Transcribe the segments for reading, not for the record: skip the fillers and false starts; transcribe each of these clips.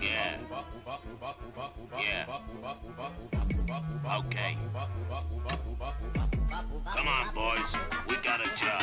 Yeah. Yeah. Okay. Come on, boys. We got a job.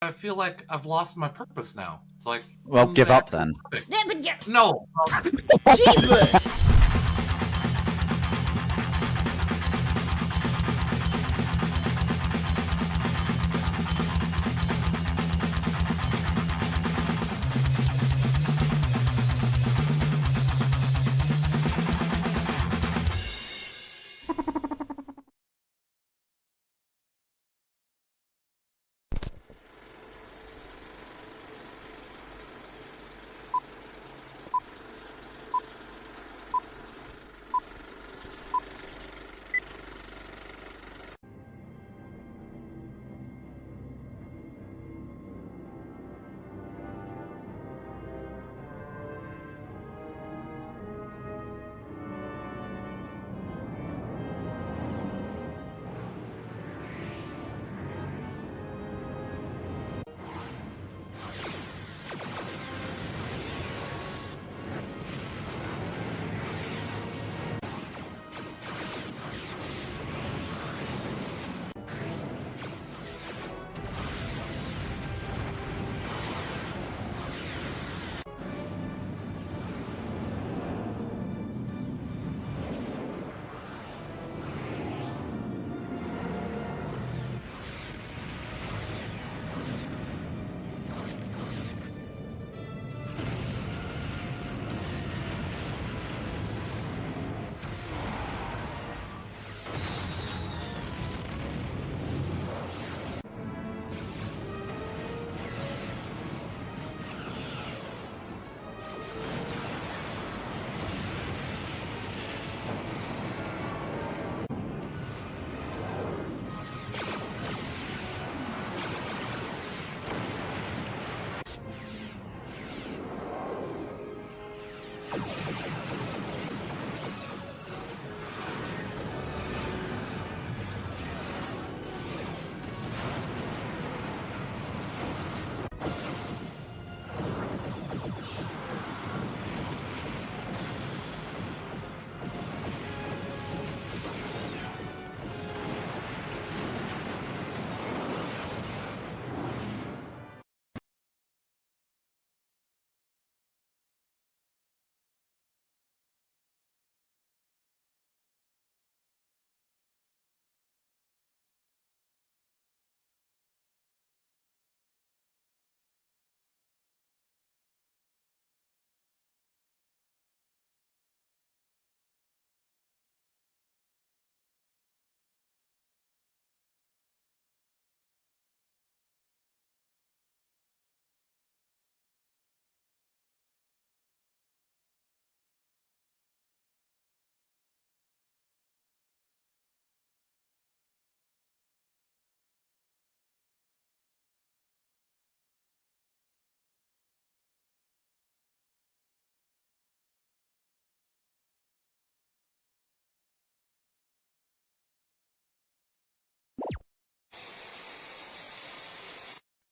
I feel like I've lost my purpose now. It's like, well, give up then. No. Jesus!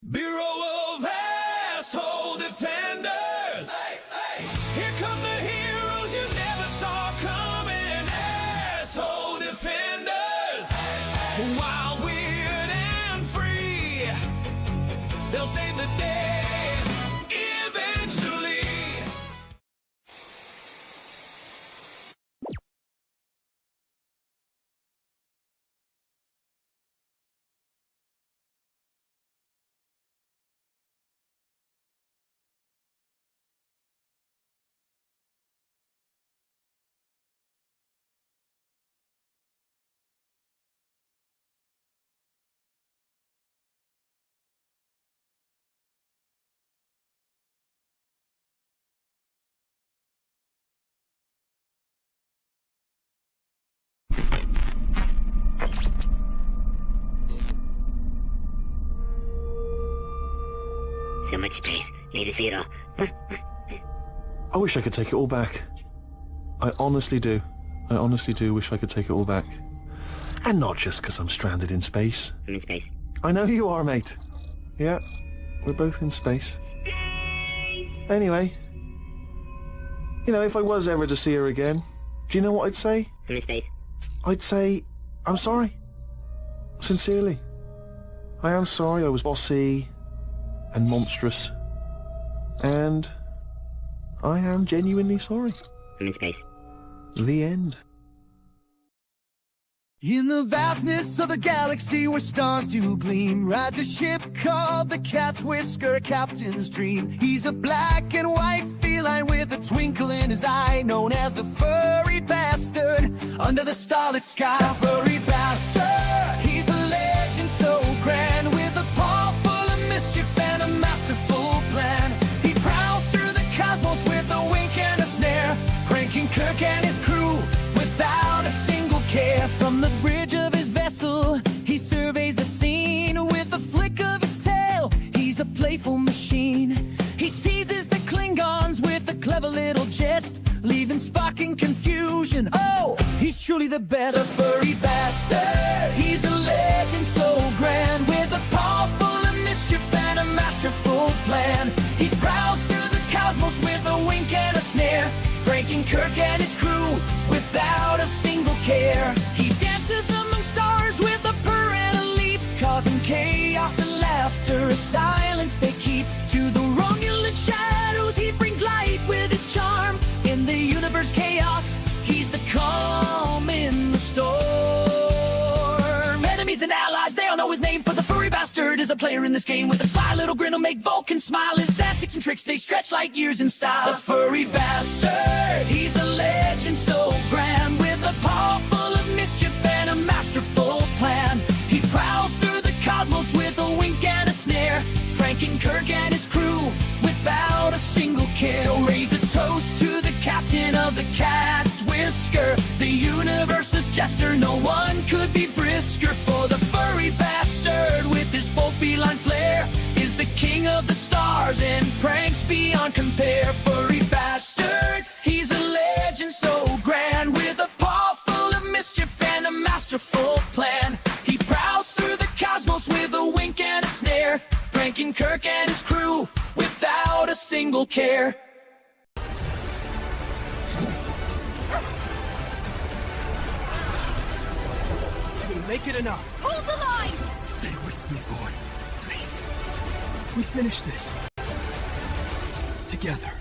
Bureau of Asshole Defenders! Hey, hey. Here come the heroes you never saw coming! Asshole Defenders! Hey, hey. Wild, weird, and free! They'll save the day eventually! So much space. Need to see it all. I wish I could take it all back. I honestly do. I honestly do wish I could take it all back. And not just because I'm stranded in space. I'm in space. I know you are, mate. Yeah, we're both in space. Anyway, you know, if I was ever to see her again, do you know what I'd say? I'm in space. I'd say, I'm sorry. Sincerely. I am sorry I was bossy and monstrous. And I am genuinely sorry. I'm in space. The end. In the vastness of the galaxy where stars do gleam rides a ship called the Cat's Whisker, Captain's Dream. He's a black and white feline with a twinkle in his eye, known as the furry bastard under the starlit sky. The furry bastard, he's a legend so grand, with a paw full of mischief and a masterful plan. He prowls through the cosmos with a wink and a snare, pranking Kirk and his crew without a single care. From the bridge of his vessel, he surveys the scene with a flick of his tail. He's a playful machine. He teases the Klingons with a clever little jest, leaving Spock in confusion. Oh, he's truly the best. The furry bastard, he's a legend so grand, with a paw full of mischief and a masterful plan. He prowls through the cosmos with a wink and a snare, pranking Kirk and his crew without a single care. He dances among stars with a purr and a leap, causing chaos and laughter, a silence they keep. To the Romulan shadows he brings light with his charm. In the universe chaos, he's the calm in the storm. Enemies and allies, they all know his name, for the furry bastard is a player in this game. With a sly little grin will make Vulcan smile. His antics and tricks, they stretch like years in style. The furry bastard, he's a legend so grand, with a paw full of mischief and a masterful plan. He prowls through the cosmos with a wink and a snare, pranking Kirk and his crew without a single care. So raise a toast to the captain of the Cat's Whisker, the universe's jester. No one could be brisker, for the furry bastard with his bold feline flair is the king of the stars and pranks beyond compare. Furry bastard, he's a legend so grand, with a paw full of mischief and a masterful plan. He prowls through the cosmos with a wink and a snare, pranking Kirk and his crew without a single care. We'll make it enough. Hold the line! Stay with me, boy. Please. We finish this. Together.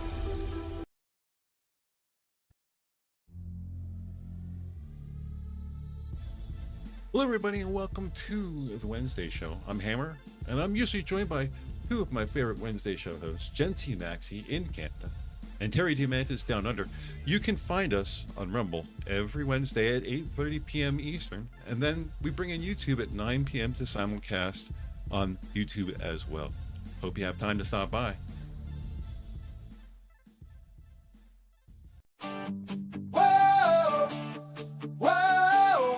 Hello everybody and welcome to the Wednesday show. I'm Hammer and I'm usually joined by two of my favorite Wednesday show hosts, Jen TMaxi in Canada and Terry Diamantis down under. You can find us on Rumble every Wednesday at 8:30 p.m. Eastern, and then we bring in YouTube at 9 p.m. to simulcast on YouTube as well. Hope you have time to stop by. Whoa, whoa.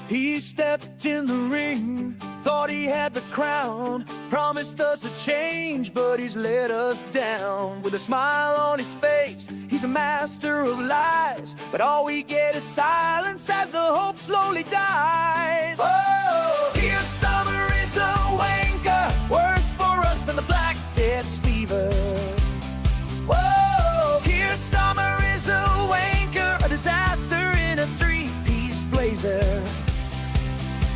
He stepped in the ring, thought he had the crown, promised us a change, but he's let us down. With a smile on his face, he's a master of lies, but all we get is silence as the hope slowly dies. Whoa! Keir Starmer is a wanker, worse for us than the Black Death's fever. Whoa! Keir Starmer is a wanker, a disaster in a three-piece blazer.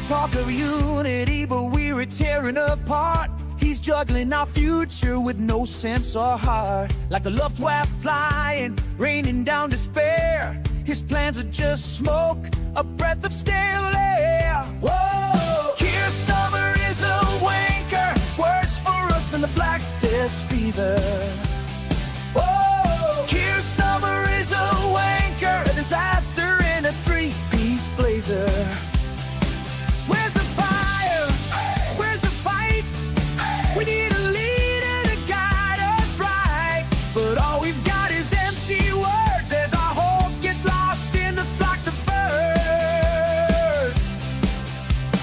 Talk of unity, but we're tearing apart. He's juggling our future with no sense or heart. Like the Lothiael flying, raining down despair. His plans are just smoke, a breath of stale air. Whoa! Keir Starmer is a wanker, worse for us than the Black Death's fever. Whoa! Keir Starmer is a wanker, a disaster in a three-piece blazer. Where's the fire? Where's the fight? We need a leader to guide us right. But all we've got is empty words as our hope gets lost in the flocks of birds.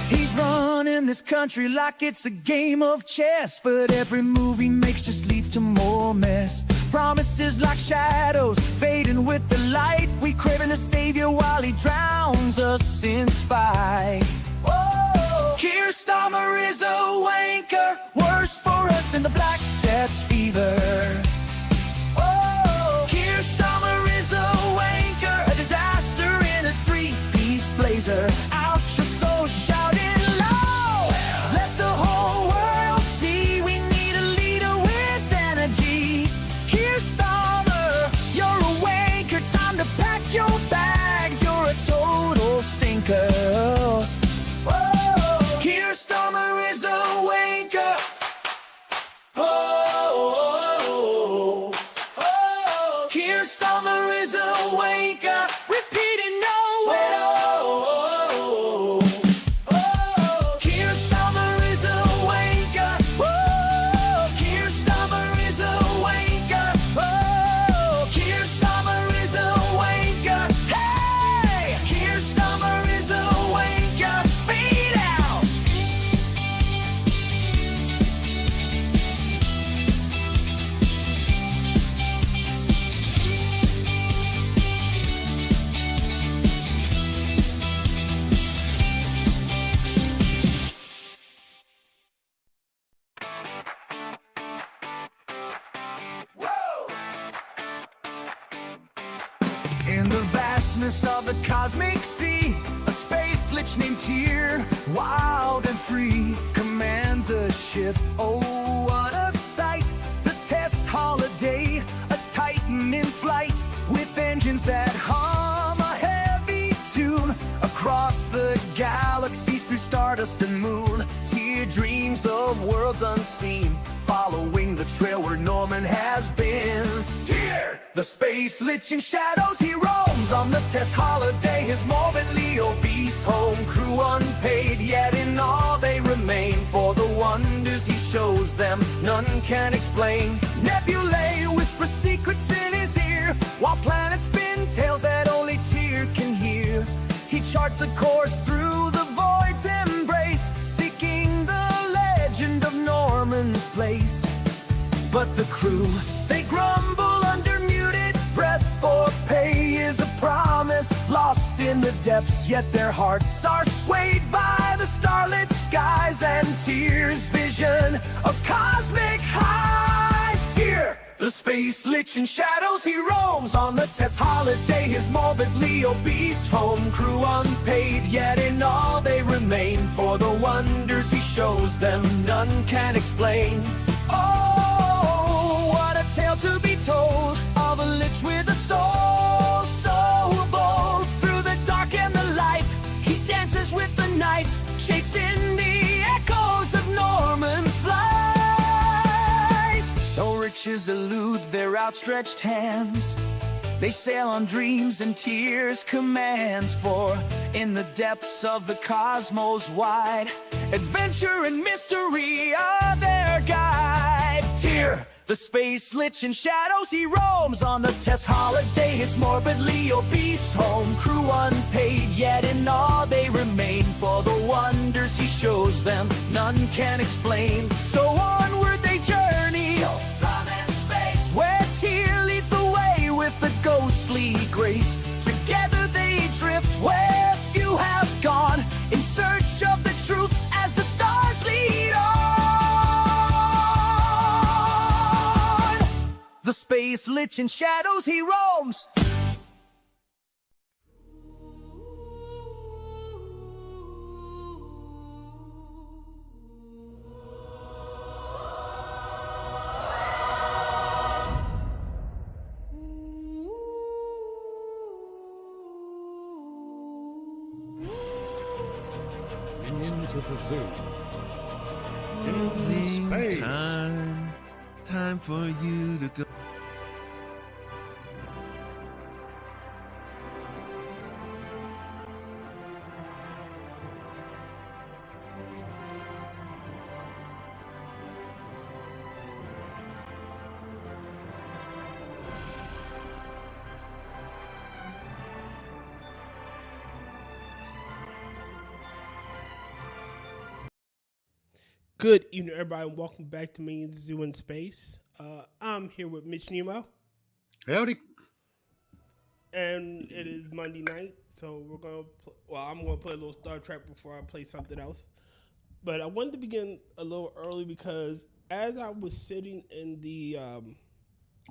He's running this country like it's a game of chess, but every move he makes just leads to more mess. Promises like shadows fading with the light. We craving a savior while he drowns us in spite. Whoa! Keir Starmer is a wanker, worse for us than the Black Death's fever. Whoa! Keir Starmer is a wanker, a disaster in a three-piece blazer. Ouch, your soul shouting low. Let the whole world see we need a leader with energy. Keir Starmer, you're a wanker, time to pack your bags. You're a total stinker. Whoa, Keir Starmer is a wanker. Oh, Keir Starmer is a wanker. Repeating no. Keir Starmer is a wanker. Whoa, Keir Starmer is a wanker. Oh, Keir Starmer is a wanker. Hey, Keir Starmer is a wanker. Fade out. In the vastness of the cosmic sea, a space lich named Tyr, wild and free, commands a ship. Oh, what a sight! The Tess Holiday, a titan in flight, with engines that hum a heavy tune across the galaxies through stardust and moon. Tyr dreams of worlds unseen, following the trail where Norman has been. Tyr, the space lich in shadows, he roams on the Tess Holiday. His morbidly obese home crew unpaid, yet in awe they remain. For the wonders he shows them, none can explain. Nebulae whisper secrets in his ear, while planets spin tales that only Tyr can hear. He charts a course through the void's embrace, seeking the legend of Norman's place. But the crew, they grumble under muted breath, for pay is a promise lost in the depths. Yet their hearts are swayed by the starlit skies and Tyr's vision of cosmic highs. Tyr, the space lich in shadows, he roams on the Tess Holiday. His morbidly obese home crew unpaid, yet in awe they remain. For the wonders he shows them, none can explain. Oh, what a tale to be told of a lich with a soul so bold. Through the dark and the light, he dances with the night, chasing the echoes of Norman's flight. Though riches elude their outstretched hands, they sail on dreams and Tyr's commands. For in the depths of the cosmos wide, adventure and mystery are their guide. Tyr, the space lich in shadows, he roams on the Tess Holiday. His morbidly obese home crew unpaid, yet in awe they remain. For the wonders he shows them, none can explain. So onward they journey, time and space, where Tyr leads the way with the ghostly grace. Together they drift where few have gone, in search of the truth as the stars lead on. The space lich in shadows, he roams. Minions of the zoo. Closing Space. time for you to go. Good evening, everybody, and welcome back to MotZ in Space. I'm here with Mitch Nemo, Howdy. and it is Monday night, so we're gonna. I'm gonna play a little Star Trek before I play something else. But I wanted to begin a little early because as I was sitting in the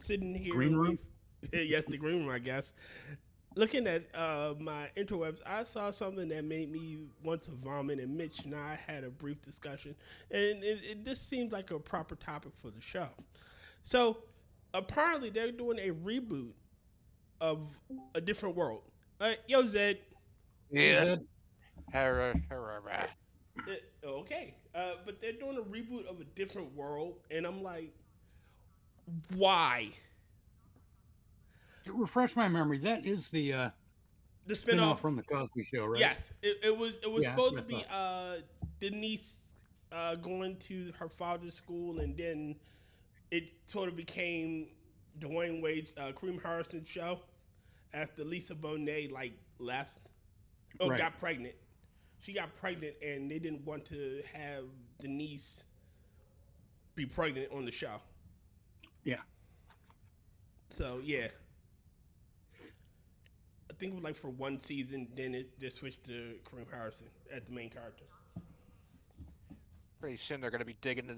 sitting here, Green room? yes, the green room, I guess. Looking at my interwebs, I saw something that made me want to vomit, and Mitch and I had a brief discussion, and it just seemed like a proper topic for the show. So, apparently, they're doing a reboot of A Different World. Yo, Zed. Yeah. Okay, but they're doing a reboot of A Different World, and I'm like, why? To refresh my memory, that is the spinoff from the Cosby Show, right? Yes, it was Yeah, supposed to that's be Denise going to her father's school, and then it sort of became Dwayne Wade's Kareem Harrison's show after Lisa Bonet left. Right. Got pregnant. She got pregnant, and they didn't want to have Denise be pregnant on the show. Yeah. So yeah. I think it was for one season, then it just switched to Kareem Harrison as the main character. Pretty soon they're going to be digging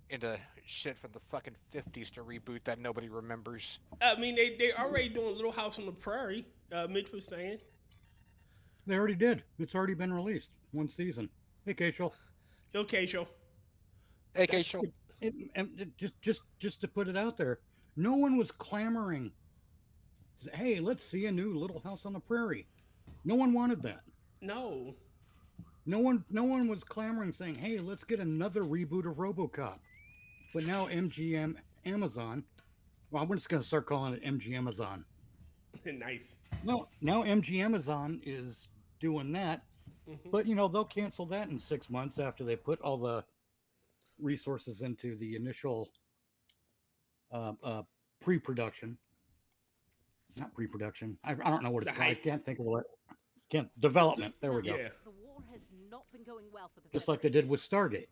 into shit from the fucking 50s to reboot that nobody remembers. I mean, they already doing Little House on the Prairie, Mitch was saying. They already did. It's already been released. One season. Hey, Keishel. Yo, Keishel. Hey, Keishel. Just to put it out there, no one was clamoring. Hey, let's see a new Little House on the Prairie. No one wanted that. No. No one was clamoring saying, hey, let's get another reboot of RoboCop. But now MGM Amazon, well, I'm just going to start calling it MG Amazon. Nice. No, now MG Amazon is doing that. Mm-hmm. But, they'll cancel that in 6 months after they put all the resources into the initial pre-production. Not pre-production. I don't know what it's called. I can't think of it. Development. There we go. Yeah. The war has not been going well for the Just like they did with Stargate.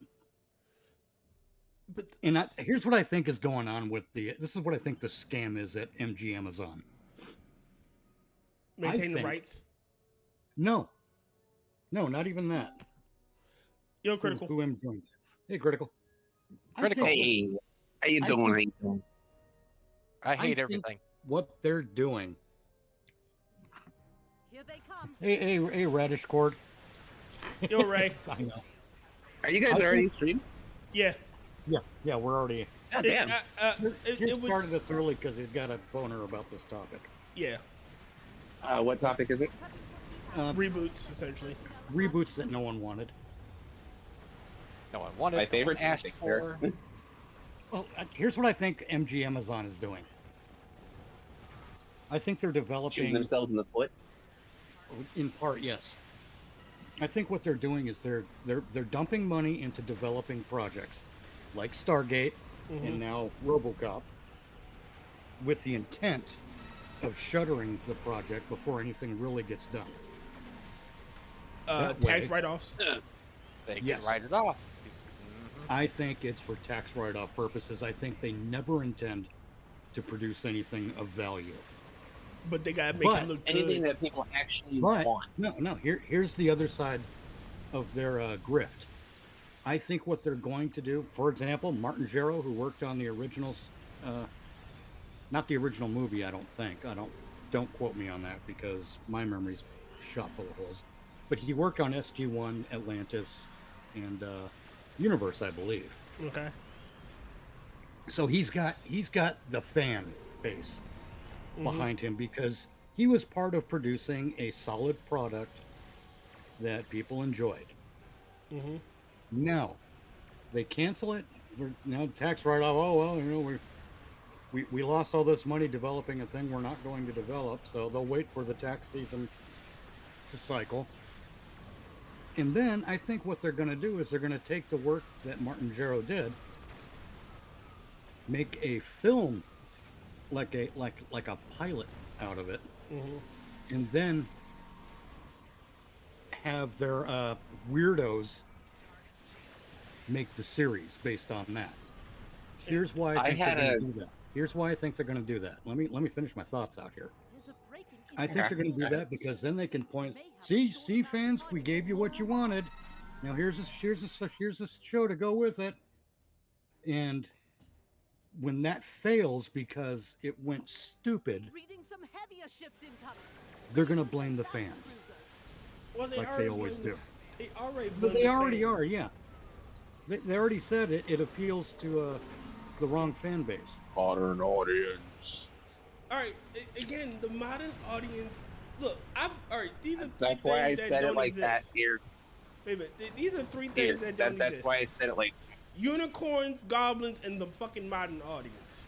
But and here's what I think is going on with this is what I think the scam is at MG Amazon. Maintain the rights? No, not even that. Yo, Critical. Who M joins? Hey, Critical. Critical. Hey, how you doing? I hate everything. What they're doing. Here they come. Hey, Radish Cord. Yo, Ray. I know. Are you guys already streamed? Yeah. Yeah, we're already. God damn. It started this early because he's got a boner about this topic. Yeah. What topic is it? Reboots, essentially. Reboots that no one wanted. No one wanted. My favorite asked topic, for. sir. Well, here's what I think MG Amazon is doing. I think they're Shooting developing. themselves in the foot. In part, yes. I think what they're doing is they're dumping money into developing projects like Stargate and now RoboCop with the intent of shuttering the project before anything really gets done. Tax write-offs? They Yes. can write it off. I think it's for tax write-off purposes. I think they never intend to produce anything of value. But they gotta make it look good. Anything that people actually But want. no. Here's the other side of their grift. I think what they're going to do, for example, Martin Gero, who worked on the original, not the original movie, I don't think. Don't quote me on that because my memory's shot full of holes. But he worked on SG-1, Atlantis, and Universe, I believe. Okay. So he's got the fan base behind him because he was part of producing a solid product that people enjoyed. Now they cancel it. Now tax write-off. Oh well, we lost all this money developing a thing we're not going to develop, so they'll wait for the tax season to cycle. And then I think what they're going to do is they're going to take the work that Martin Gero did, make a film like a pilot out of it, and then have their weirdos make the series based on that. Here's why I think had they're a- going to do that. Here's why I think they're going to do that. Let me finish my thoughts out here. I think they're going to do that because then they can point. See, fans, we gave you what you wanted. Now here's a show to go with it. And when that fails because it went stupid, they're going to blame the fans, Well, like they always do. They already. But they already are, yeah. They already said it appeals to the wrong fan base. Modern audience. All right. Again, the modern audience. Look, all right. These are three That's why I things that said it don't like exist. that here. Wait a minute. These are three Here, things that don't that's exist. why I said it like. Unicorns, goblins, and the fucking modern audience.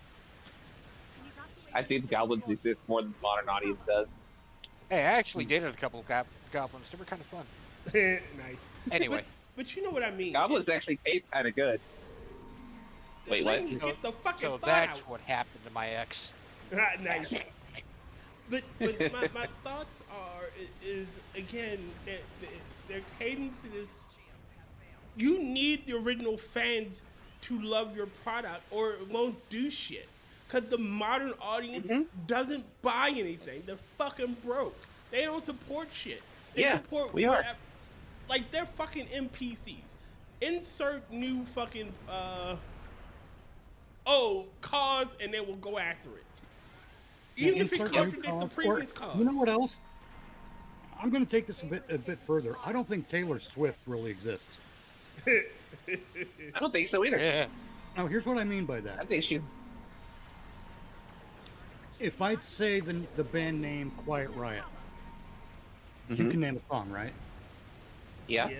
I think the goblins exist more than the modern audience does. Hey, I actually dated a couple of goblins. They were kind of fun. Nice. Anyway. But you know what I mean. Goblins actually taste kind of good. Wait, Let what? me get the fucking So thought that's out. what happened to my ex. Nice. But my thoughts is again that they're catering to this. You need the original fans to love your product, or it won't do shit. Cause the modern audience doesn't buy anything. They're fucking broke. They don't support shit. They Yeah, support we are. whatever- Like they're fucking NPCs. Insert new fucking cause, and they will go after it. Even if it Insert new contradicts the cause, previous or- cause. You know what else? I'm going to take this a bit further. I don't think Taylor Swift really exists. I don't think so either. Yeah. Now, here's what I mean by I that. think she. If I'd say the band name Quiet Riot, you can name a song, right? Yeah. Yeah.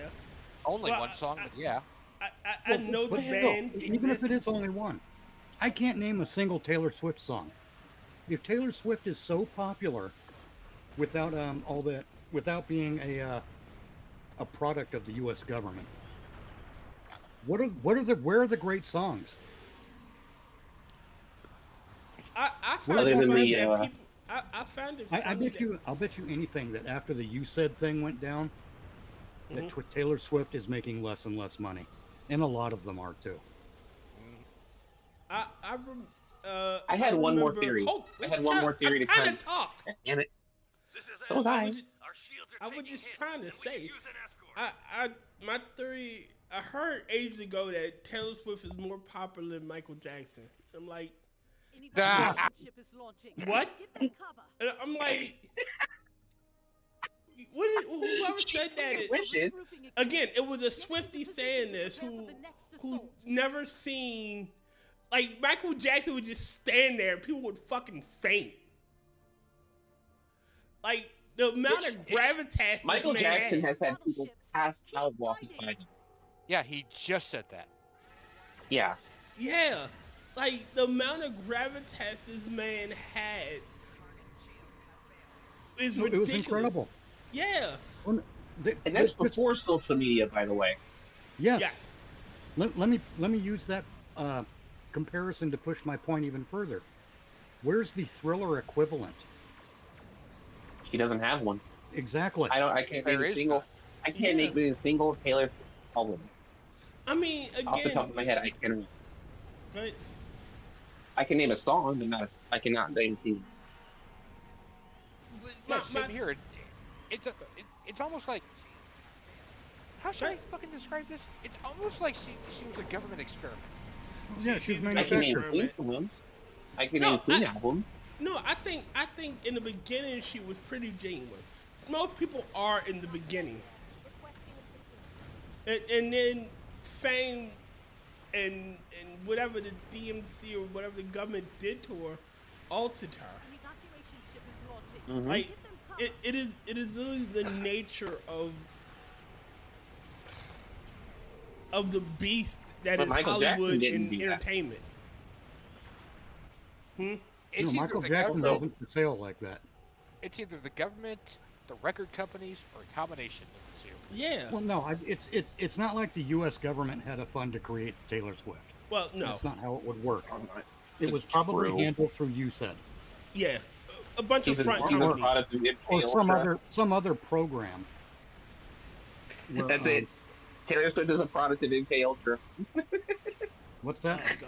Only Well, one song, but yeah. I know the But still, band even if exists. it is only one, I can't name a single Taylor Swift song. If Taylor Swift is so popular, without all that, without being a product of the U.S. government, where are the great songs? I found Other it than funny the, that people. I found it funny I'll bet you anything that after the You Said thing went down, that Mm-hmm. Taylor Swift is making less and less money, and a lot of them are too. I had one more remember- theory. Hold- I had one more theory I'm to trying kind to talk. Damn it. So was I I. was just trying to say. My theory. I heard ages ago that Taylor Swift is more popular than Michael Jackson. I'm like, what? And I'm like, whoever said that is Wishes. again. It was a Swiftie saying this who never seen. Like, Michael Jackson would just stand there and people would fucking faint. Like, the amount of gravitas Michael this man Jackson has had people pass out walking by him. Yeah, he just said that. Yeah. Yeah. Like, the amount of gravitas this man had is ridiculous. It was incredible. Yeah. And that's before social media, by the way. Yes. Yes. Let me use that comparison to push my point even further. Where's the Thriller equivalent? She doesn't have one. Exactly. I can't name a single. I can't name a single Taylor Swift album. I mean, again. Off the top of my head, I can. But I can name a song, but not. I cannot name a single. Yeah, same here. It's almost like. How should I fucking describe this? It's almost like she was a government experiment. Yeah, she's I can name manufactured. Queen songs. I can No, name Queen albums. No, I think in the beginning she was pretty genuine. Most people are in the beginning, and then fame and whatever the DMC or whatever the government did to her altered her. Mhm. Like it is literally the nature of the beast that But is Michael Jackson Hollywood didn't and do that. entertainment. It's either Michael the Jackson government, wasn't for sale like that. it's either the government, the record companies, or a combination of the two. Yeah. Well, no, it's not like the U.S. government had a fund to create Taylor Swift. Well, no. That's not how it would work. It was It's probably true. handled through You Said Yeah. A bunch of She's front a companies. product of or Ultra. some other program. where, That's it. Taylor Swift is a product of MK Ultra. What's that? Oh,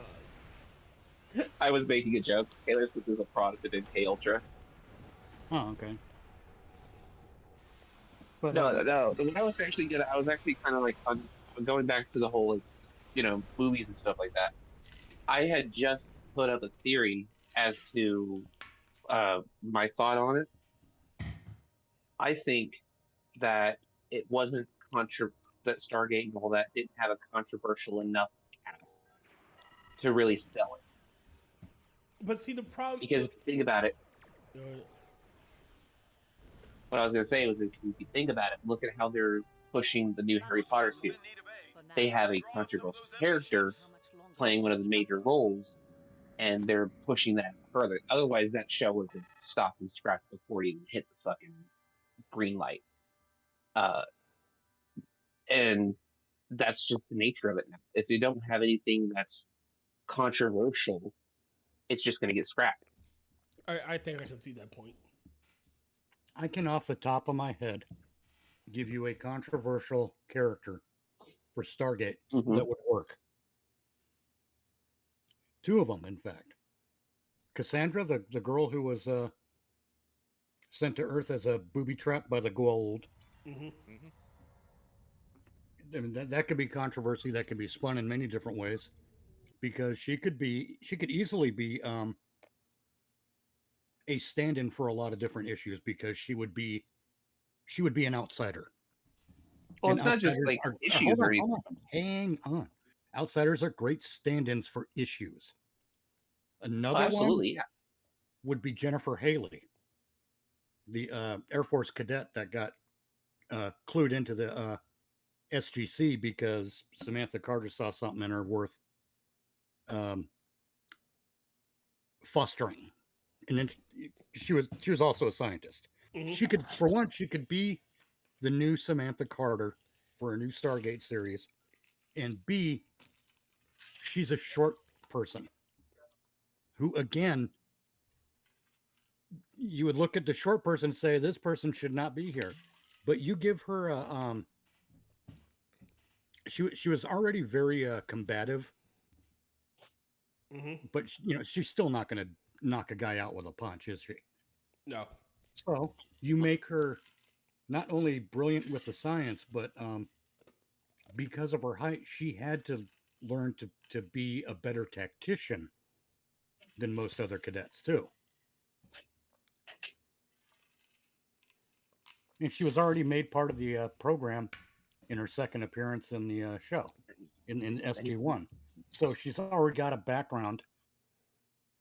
God. I was making a joke. Taylor Swift is a product of MK Ultra. Oh, okay. But No. I was actually kind of like going back to the whole, like, movies and stuff like that. I had just put up a theory as to my thought on it. I think that it wasn't that Stargate and all that didn't have a controversial enough cast to really sell it. But see, the problem... Because if you think about it, what I was going to say was, if you think about it, look at how they're pushing the new Harry Potter series. They have a controversial character playing one of the major roles, and they're pushing that further. Otherwise, that show would have been stopped and scrapped before it even hit the fucking green light. And that's just the nature of it now. If you don't have anything that's controversial, it's just going to get scrapped. I think I can see that point. I can, off the top of my head, give you a controversial character for Stargate that would work. 2 of them, in fact. Cassandra, the girl who was sent to Earth as a booby trap by the Goa'uld. I mean, that could be controversy. That could be spun in many different ways, because she could easily be a stand-in for a lot of different issues, because she would be an outsider. Well, and it's not just like issues. Hold on. Hang on. Outsiders are great stand-ins for issues. Another one would be Jennifer Haley, the Air Force cadet that got clued into the SGC because Samantha Carter saw something in her worth fostering. And then she was also a scientist. She could, for one, she could be the new Samantha Carter for a new Stargate series, and B, she's a short person who, again, you would look at the short person and say, this person should not be here. But you give her a she was already very combative, but she's still not going to knock a guy out with a punch, is she? No. So you make her not only brilliant with the science, but because of her height, she had to learn to be a better tactician than most other cadets too. And she was already made part of the program in her second appearance in the show in SG1. So she's already got a background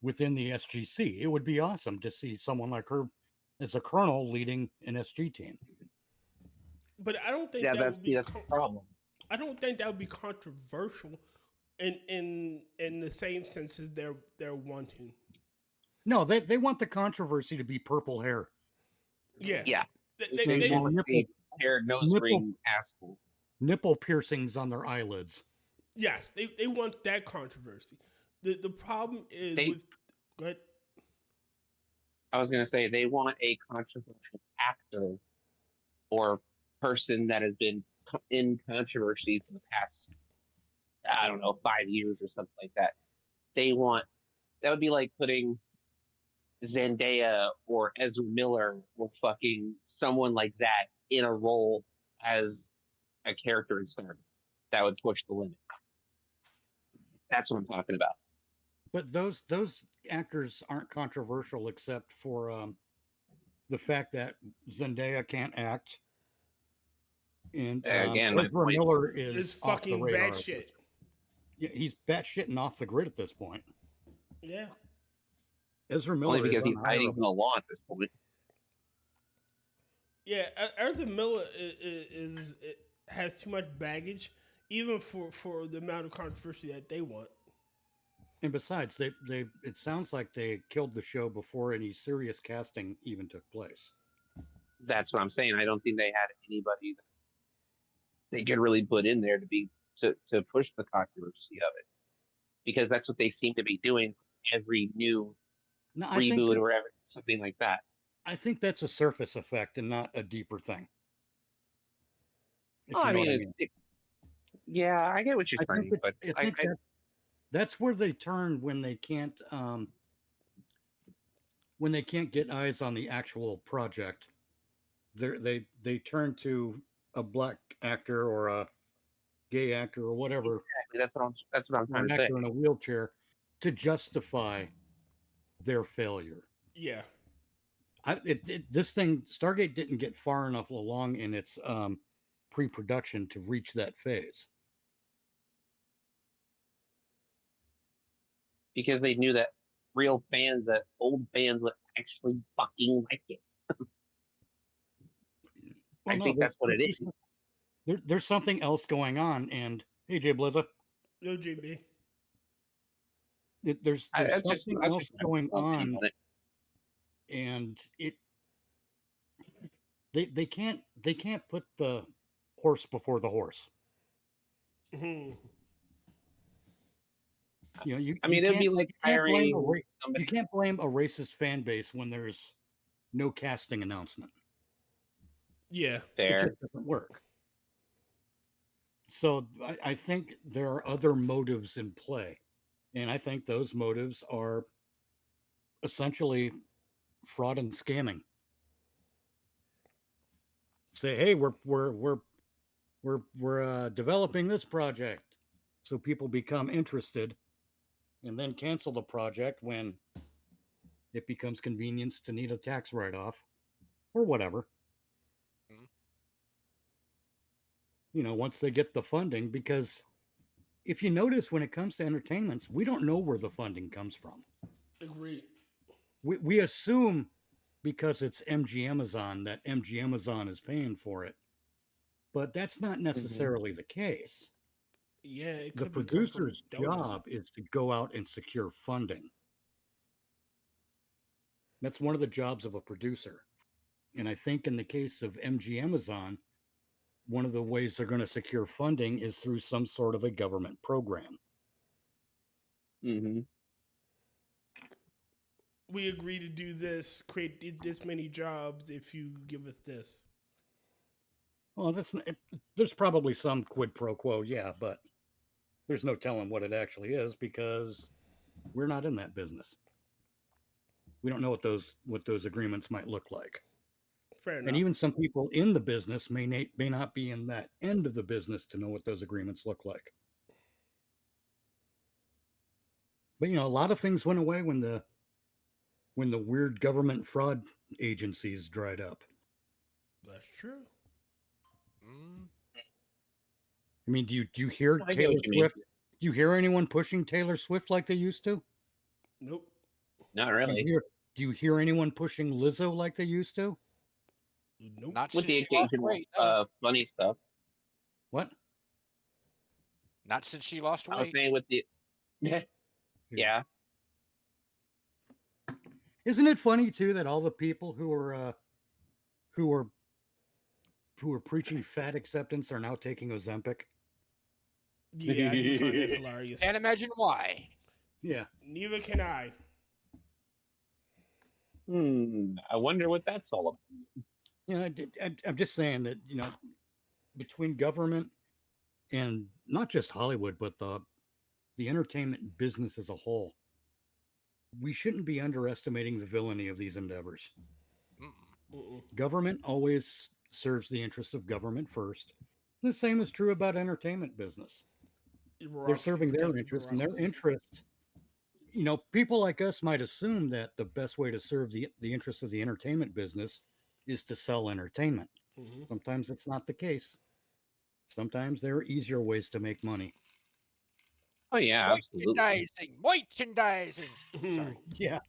within the SGC. It would be awesome to see someone like her as a colonel leading an SG team. But I don't think that's the problem. I don't think that would be controversial in the same sense as they're wanting. No, they want the controversy to be purple hair. Yeah. Yeah. They want hair, nose ring, asshole. Nipple piercings on their eyelids. Yes, they want that controversy. The problem is go ahead. I was going to say, they want a controversial actor or person that has been in controversy for the past, 5 years or something like that. That would be like putting Zendaya or Ezra Miller or fucking someone like that in a role as a character in Star. That would push the limit. That's what I'm talking about. But those actors aren't controversial except for the fact that Zendaya can't act, and again, Ezra Miller is fucking batshit. Yeah, he's batshit and off the grid at this point. Yeah. Ezra Miller only because he's hiding from the law at this point. Yeah, Ezra Miller has too much baggage, even for the amount of controversy that they want. And besides, it sounds like they killed the show before any serious casting even took place. That's what I'm saying. I don't think they had anybody that they could really put in there to push the controversy of it, because that's what they seem to be doing every new reboot or something like that. I think that's a surface effect and not a deeper thing. Yeah, I get what you're I saying, think, but I think that's where they turn when they can't get eyes on the actual project. They turn to a black actor or a gay actor or whatever, exactly that's what I'm or trying an to say. actor in a wheelchair, to justify their failure. Yeah. This thing, Stargate, didn't get far enough along in its pre-production to reach that phase. Because they knew that real fans, that old fans would actually fucking like it. Well, I think that's what it is. There's something else going on, and hey, Jay BLooZeR. Yo, JB. There's something else going on, it. and they can't put the horse before the horse. Mhm. You know, I mean, it'd be like hiring somebody. You can't blame a racist fan base when there's no casting announcement. Yeah. It just doesn't work. So I think there are other motives in play, and I think those motives are essentially fraud and scamming. Say, hey, we're developing this project, so people become interested, and then cancel the project when it becomes convenience to need a tax write-off or whatever. Mhm. You know, once they get the funding, because if you notice, when it comes to entertainments, we don't know where the funding comes from. Agreed. We assume because it's MG Amazon that MG Amazon is paying for it, but that's not necessarily the case. Yeah, it The could be producer's donors. job is to go out and secure funding. That's one of the jobs of a producer. And I think in the case of MG Amazon, one of the ways they're going to secure funding is through some sort of a government program. Mm-hmm. We agree to do this, create this many jobs if you give us this. Well, there's probably some quid pro quo, yeah, but there's no telling what it actually is because we're not in that business. We don't know what those agreements might look like. Fair enough. And even some people in the business may not be in that end of the business to know what those agreements look like. But you know, a lot of things went away when the weird government fraud agencies dried up. That's true. I mean, do you hear I get Taylor what you mean. Swift? Do you hear anyone pushing Taylor Swift like they used to? Nope. Not really. Do you hear anyone pushing Lizzo like they used to? Nope. Not With since the she lost occasional weight. No. funny stuff. What? Not since she lost I was weight. saying with the yeah. Isn't it funny too that all the people who are preaching fat acceptance are now taking Ozempic? Yeah, I do find that hilarious. Can't imagine why. Yeah. Neither can I. I wonder what that's all about. You know, I'm just saying that, you know, between government and not just Hollywood, but the entertainment business as a whole, we shouldn't be underestimating the villainy of these endeavors. Government always serves the interests of government first. The same is true about entertainment business. They're serving their interests, and their interests, you know, people like us might assume that the best way to serve the interests of the entertainment business is to sell entertainment. Sometimes it's not the case. Sometimes there are easier ways to make money. Oh yeah, absolutely. Merchandising. Sorry. Yeah.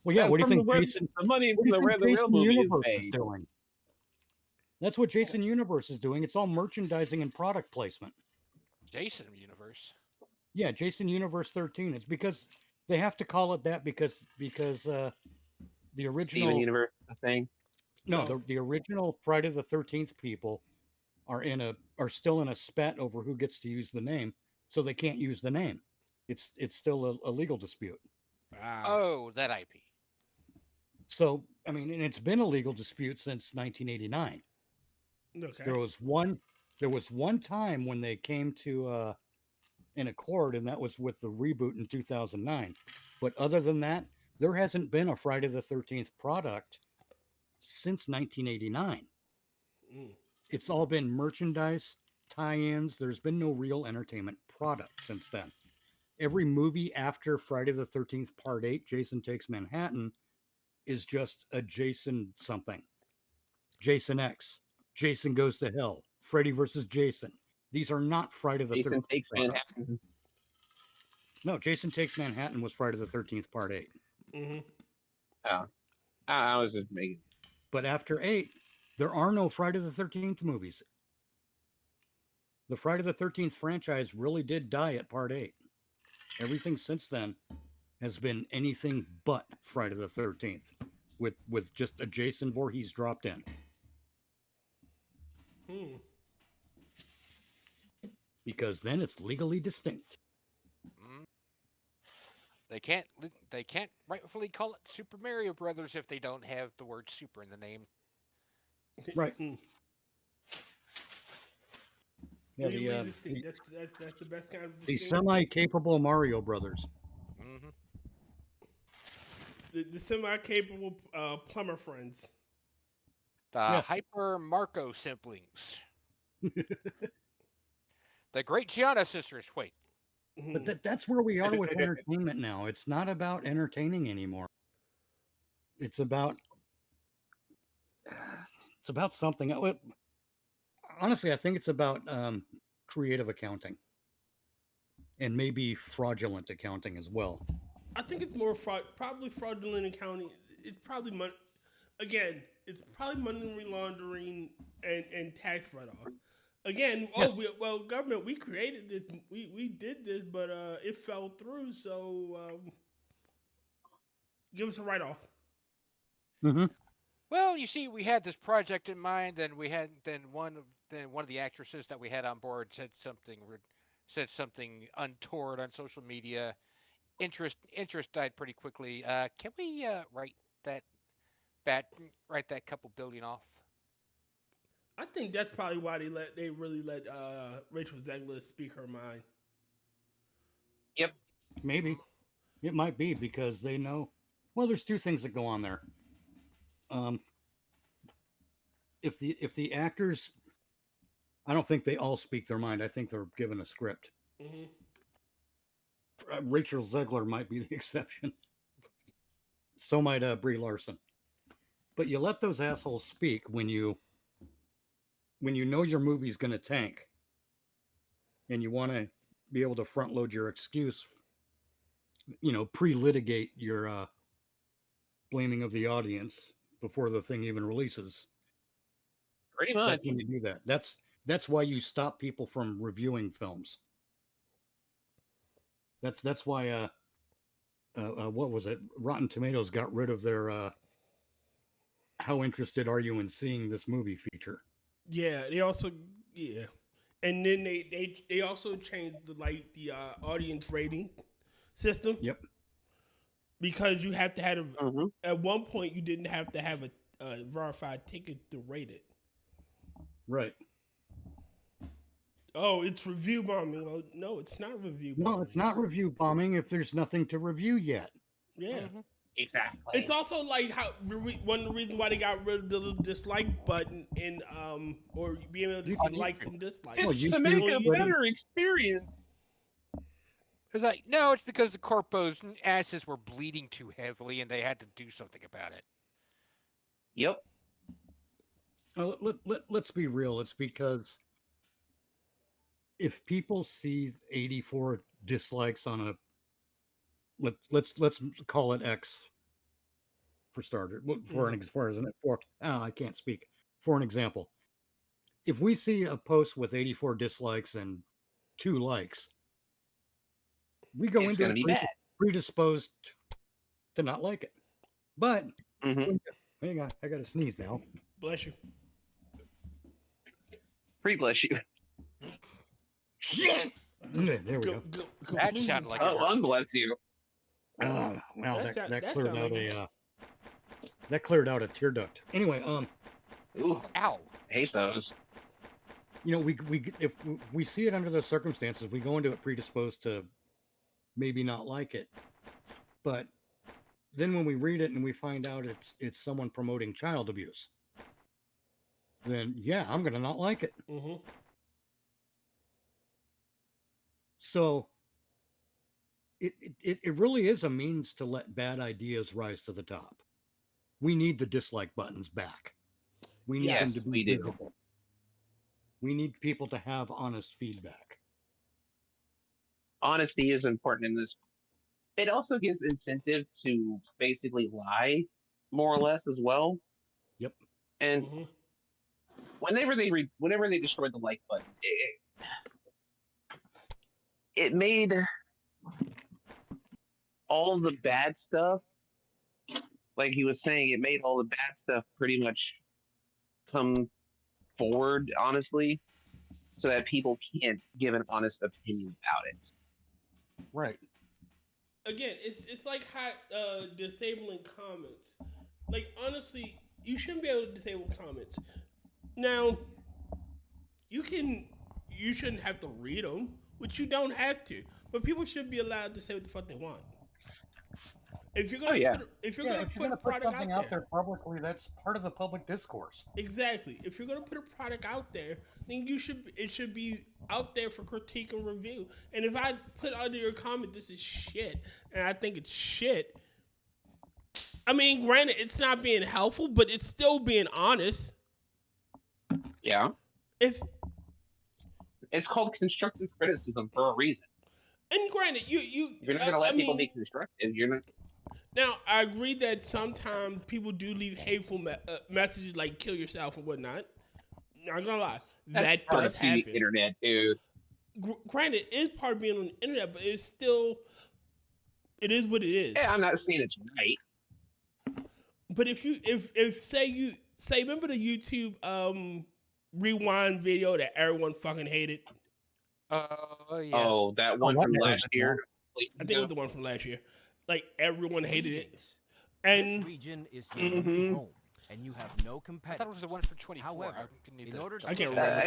Well, yeah. What do you think, Jason? The money What do you where think the real Jason movie is Universe is made. doing? That's what Jason Universe is doing. It's all merchandising and product placement. Jason Universe. Yeah, Jason Universe 13. It's because they have to call it that because the original Steven Universe thing. No, the original Friday the 13th people are still in a spat over who gets to use the name, so they can't use the name. It's still a legal dispute. Oh, that IP. So, I mean, and it's been a legal dispute since 1989. Okay. There was one There was one time when they came to an accord, and that was with the reboot in 2009. But other than that, there hasn't been a Friday the 13th product since 1989. It's all been merchandise, tie-ins. There's been no real entertainment product since then. Every movie after Friday the 13th Part 8, Jason Takes Manhattan, is just a Jason something. Jason X, Jason Goes to Hell, Freddy versus Jason. These are not Friday the 13th. Jason Takes Manhattan. No, Jason Takes Manhattan was Friday the 13th Part 8. Oh, I was just making. But after 8, there are no Friday the 13th movies. The Friday the 13th franchise really did die at Part 8. Everything since then has been anything but Friday the 13th, with just a Jason Voorhees dropped in. Because then it's legally distinct. They can't rightfully call it Super Mario Brothers if they don't have the word super in the name. Right. Yeah, that's the best kind of the semi-capable Mario Brothers. The semi-capable plumber friends. The Hyper Marco siblings. The Great Gianna sisters. Wait. But that's where we are with entertainment now. It's not about entertaining anymore. It's about something. Honestly, I think it's about creative accounting and maybe fraudulent accounting as well. I think it's more probably fraudulent accounting. It's probably money. Again, it's probably money laundering and tax write-offs. Again, government, we created this, we did this, but it fell through. So give us a write-off. Well, you see, we had this project in mind, and one of the actresses that we had on board said something untoward on social media. Interest died pretty quickly. Can we write that couple billion off? I think that's probably why they really let Rachel Zegler speak her mind. Yep. Maybe. It might be because they know. Well, there's two things that go on there. If the actors, I don't think they all speak their mind. I think they're given a script. Rachel Zegler might be the exception. So might Brie Larson. But you let those assholes speak when you know your movie's going to tank, and you want to be able to front load your excuse. Pre-litigate your blaming of the audience before the thing even releases. Pretty much. When you do that, that's why you stop people from reviewing films. That's why what was it? Rotten Tomatoes got rid of their how interested are you in seeing this movie feature? Yeah, they also and then they also changed the audience rating system. Yep. Because you have to have at one point you didn't have to have a verified ticket to rate it. Right. Oh, it's review bombing. Well, no, it's not review bombing. No, it's not review bombing if there's nothing to review yet. Yeah. Exactly. It's also like how one of the reasons why they got rid of the little dislike button in or being able to see likes and dislikes. It's to make a better experience. It's like, no, it's because the corpos' asses were bleeding too heavily and they had to do something about it. Yep. Let's be real. It's because if people see 84 dislikes on a let's call it X for starter for I can't speak for an example. If we see a post with 84 dislikes and 2 likes, we go into it predisposed to not like it. But hang on, I got to sneeze now. Bless you. Bless you. There we go. That sounded like unbless you. Wow, that cleared out a tear duct. Anyway, Ooh, ow! I hate those. you know, if we see it under those circumstances, we go into it predisposed to maybe not like it. But then when we read it and we find out it's someone promoting child abuse, then yeah, I'm gonna not like it. Mm-hmm. So it really is a means to let bad ideas rise to the top. We need the dislike buttons back. We need them to be visible. We need people to have honest feedback. Honesty is important in this. It also gives incentive to basically lie, more or less, as well. Yep. And whenever they destroyed the like button, it made all the bad stuff, like he was saying, it made all the bad stuff pretty much come forward, honestly, so that people can't give an honest opinion about it. Right. Again, it's like disabling comments. Like, honestly, you shouldn't be able to disable comments. Now, you shouldn't have to read them, which you don't have to. But people should be allowed to say what the fuck they want. If you're gonna put a product something out there publicly, that's part of the public discourse. Exactly. If you're gonna put a product out there, then it should be out there for critique and review. And if I put under your comment, this is shit, and I think it's shit, I mean, granted, it's not being helpful, but it's still being honest. Yeah. It's called constructive criticism for a reason. And granted, you're not gonna let people be constructive. You're not. Now, I agree that sometimes people do leave hateful messages like "kill yourself" and whatnot. Not gonna lie, that does happen. The internet, dude. Granted, it's part of being on the internet, but it's still, it is what it is. Yeah, I'm not saying it's right. But if remember the YouTube rewind video that everyone fucking hated? Yeah. Oh, that one from last year. I think it was the one from last year. Like, everyone hated it. And this region is your home, and you have no competitors. I thought it was the one for 24. However, in order to I can't remember.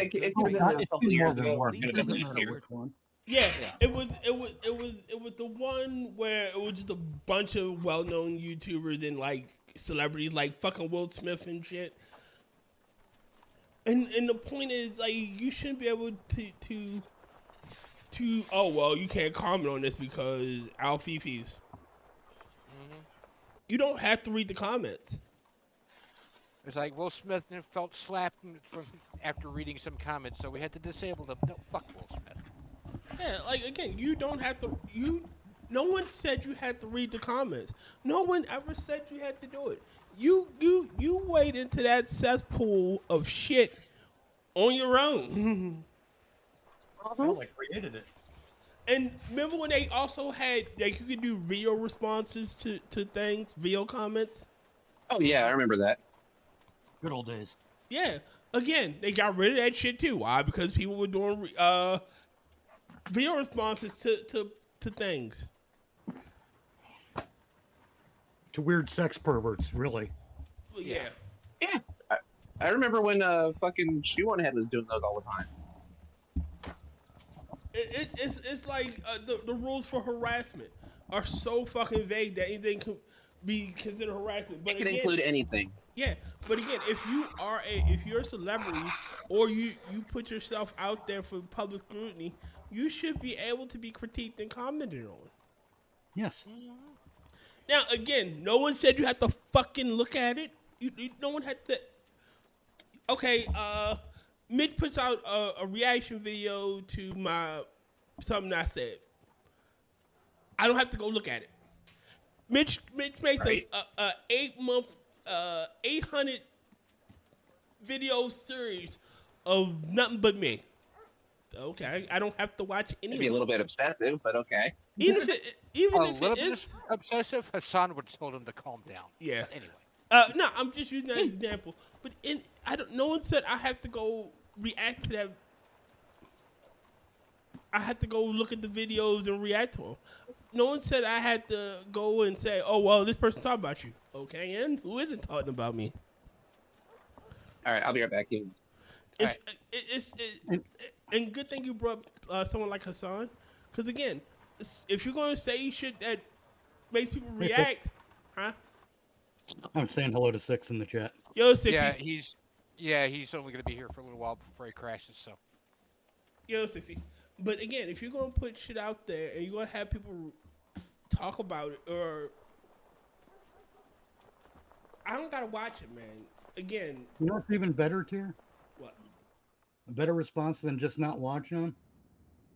Yeah, it was the one where it was just a bunch of well-known YouTubers and like celebrities, like fucking Will Smith and shit. And the point is, like, you shouldn't be able to oh well, you can't comment on this because Alfifis. You don't have to read the comments. It's like Will Smith felt slapped after reading some comments, so we had to disable them. No, fuck Will Smith. Yeah, like, again, you don't have to. No one said you had to read the comments. No one ever said you had to do it. You wade into that cesspool of shit on your own. Well, I created it. And remember when they also had, like, you could do video responses to things, video comments? Oh, yeah, I remember that. Good old days. Yeah. Again, they got rid of that shit, too. Why? Because people were doing video responses to things. To weird sex perverts, really. Yeah. Yeah. I remember when fucking Shoe on Head was doing those all the time. It's like the rules for harassment are so fucking vague that anything could be considered harassment. But it can include anything. Yeah, but again, if you're a celebrity or you put yourself out there for public scrutiny, you should be able to be critiqued and commented on. Yes. Now, again, no one said you had to fucking look at it. No one had to. Okay, Mitch puts out a reaction video to something I said. I don't have to go look at it. Mitch makes a 8-month, 800 video series of nothing but me. Okay, I don't have to watch any. Maybe a little bit obsessive, but okay. Even if it is obsessive, Hassan would have told him to calm down. Yeah. But anyway. No, I'm just using that as an example. But no one said I have to go react to that. I had to go look at the videos and react to them. No one said I had to go and say, "Oh well, this person talked about you." Okay, and who isn't talking about me? All right, I'll be right back, Games. And good thing you brought someone like Hassan, because again, if you're going to say shit that makes people react, huh? I'm saying hello to Six in the chat. Yo, Six. He's only going to be here for a little while before he crashes. So. Yo, 60. But again, if you're gonna put shit out there and you're gonna have people talk about it, or I don't gotta watch it, man. Again, you know what's even better, Tyr? What? A better response than just not watching them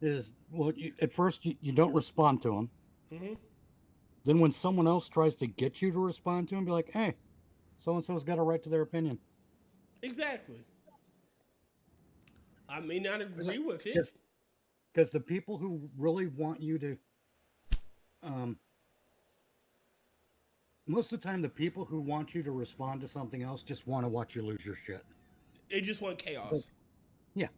is, well, at first you don't respond to them. Mm-hmm. Then when someone else tries to get you to respond to them, be like, hey, so-and-so's got a right to their opinion. Exactly. I may not agree with it. Because the people who really want you to, most of the time, the people who want you to respond to something else just want to watch you lose your shit. They just want chaos. Yeah.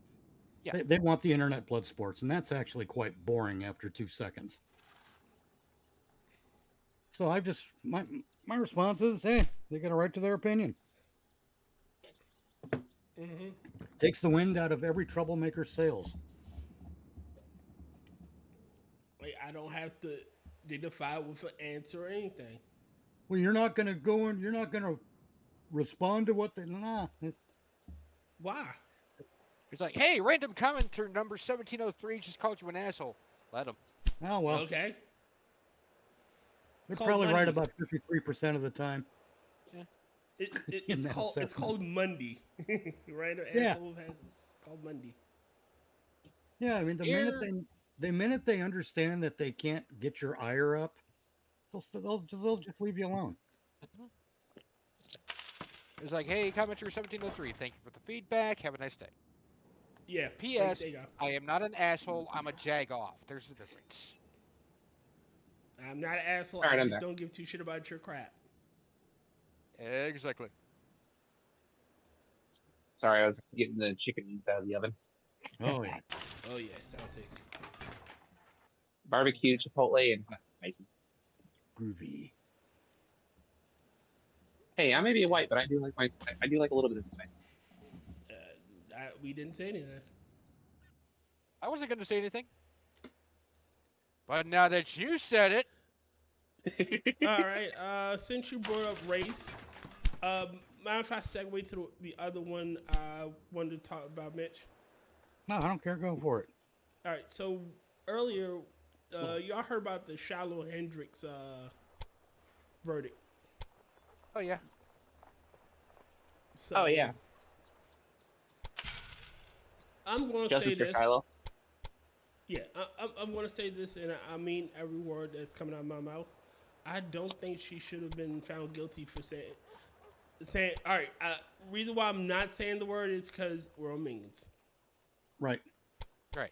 They want the internet blood sports, and that's actually quite boring after 2 seconds. So I just, my response is, hey, they got a right to their opinion. Mm-hmm. Takes the wind out of every troublemaker's sails. Like, I don't have to dignify with an answer or anything. Well, you're not going to go and you're not going to respond to what they... Nah. Why? He's like, hey, random commenter number 1703 just called you an asshole. Let him. Oh, well. Okay. They're probably right about 53% of the time. Yeah. It's called Monday. Random asshole has called Monday. Yeah, I mean, the minute they understand that they can't get your ire up, they'll just leave you alone. It's like, hey, commenter 1703, thank you for the feedback. Have a nice day. Yeah. P.S. I am not an asshole. I'm a jag-off. There's a difference. I'm not an asshole. Right, I just don't give two shit about your crap. Exactly. Sorry, I was getting the chicken wings out of the oven. Oh, yeah. Oh, yeah. Sounds tasty. Barbecue, chipotle, and spicy. Groovy. Hey, I may be white, but I do like a little bit of spice. We didn't say anything. I wasn't going to say anything. But now that you said it. All right. Since you brought up race, mind if I segue to the other one I wanted to talk about, Mitch? No, I don't care. Go for it. All right. So earlier, y'all heard about the Shiloh Hendricks verdict. Oh, yeah. So, oh, yeah. I'm going to Justice say for this. Shiloh. Yeah, I'm going to say this, and I mean every word that's coming out of my mouth. I don't think she should have been found guilty for saying. All right, reason why I'm not saying the word is because we're on minions. Right. Right.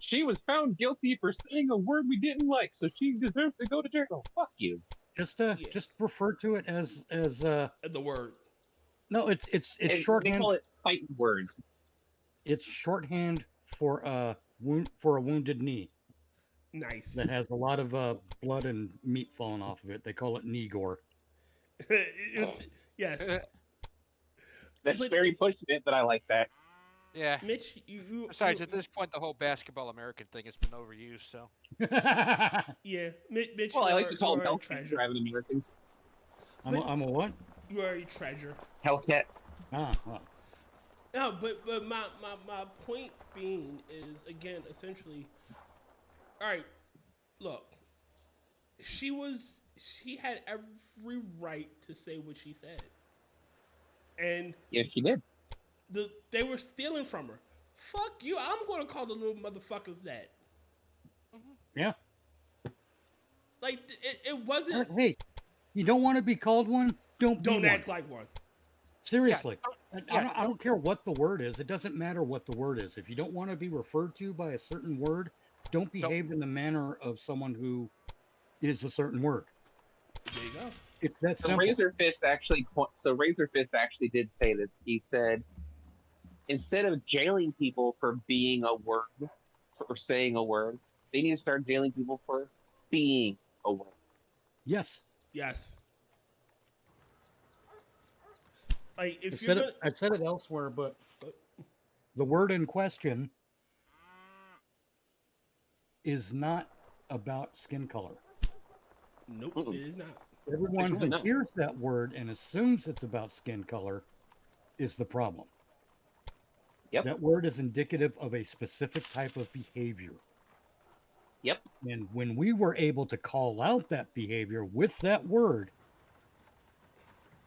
She was found guilty for saying a word we didn't like, so she deserves to go to jail. Fuck you. Just refer to it as the word. No, it's shorthand. They call it fighting words. It's shorthand for a wounded knee. Nice. That has a lot of blood and meat falling off of it. They call it knee gore. Yes. That's very pushing it, but I like that. Yeah. Mitch, Besides, at this point, the whole basketball American thing has been overused, so. Yeah. Mitch, well, I like to call them Hellcat driving Americans. I'm a what? You are a treasure. Hellcat. Ah. No, but my point being is, again, essentially, all right, look, she had every right to say what she said. And yes, she did. They were stealing from her. Fuck you. I'm going to call the little motherfuckers that. Yeah. Like, it wasn't. Hey, you don't want to be called one? Don't act like one. Seriously. Yeah. I don't care what the word is. It doesn't matter what the word is. If you don't want to be referred to by a certain word, don't behave in the manner of someone who is a certain word. There you go. It's that simple. Razor Fist actually did say this. He said, instead of jailing people for being a word, for saying a word, they need to start jailing people for being a word. Yes. Yes. Like if I said it elsewhere, but the word in question is not about skin color. Nope, it is not. Everyone who hears that word and assumes it's about skin color is the problem. Yep. That word is indicative of a specific type of behavior. Yep. And when we were able to call out that behavior with that word,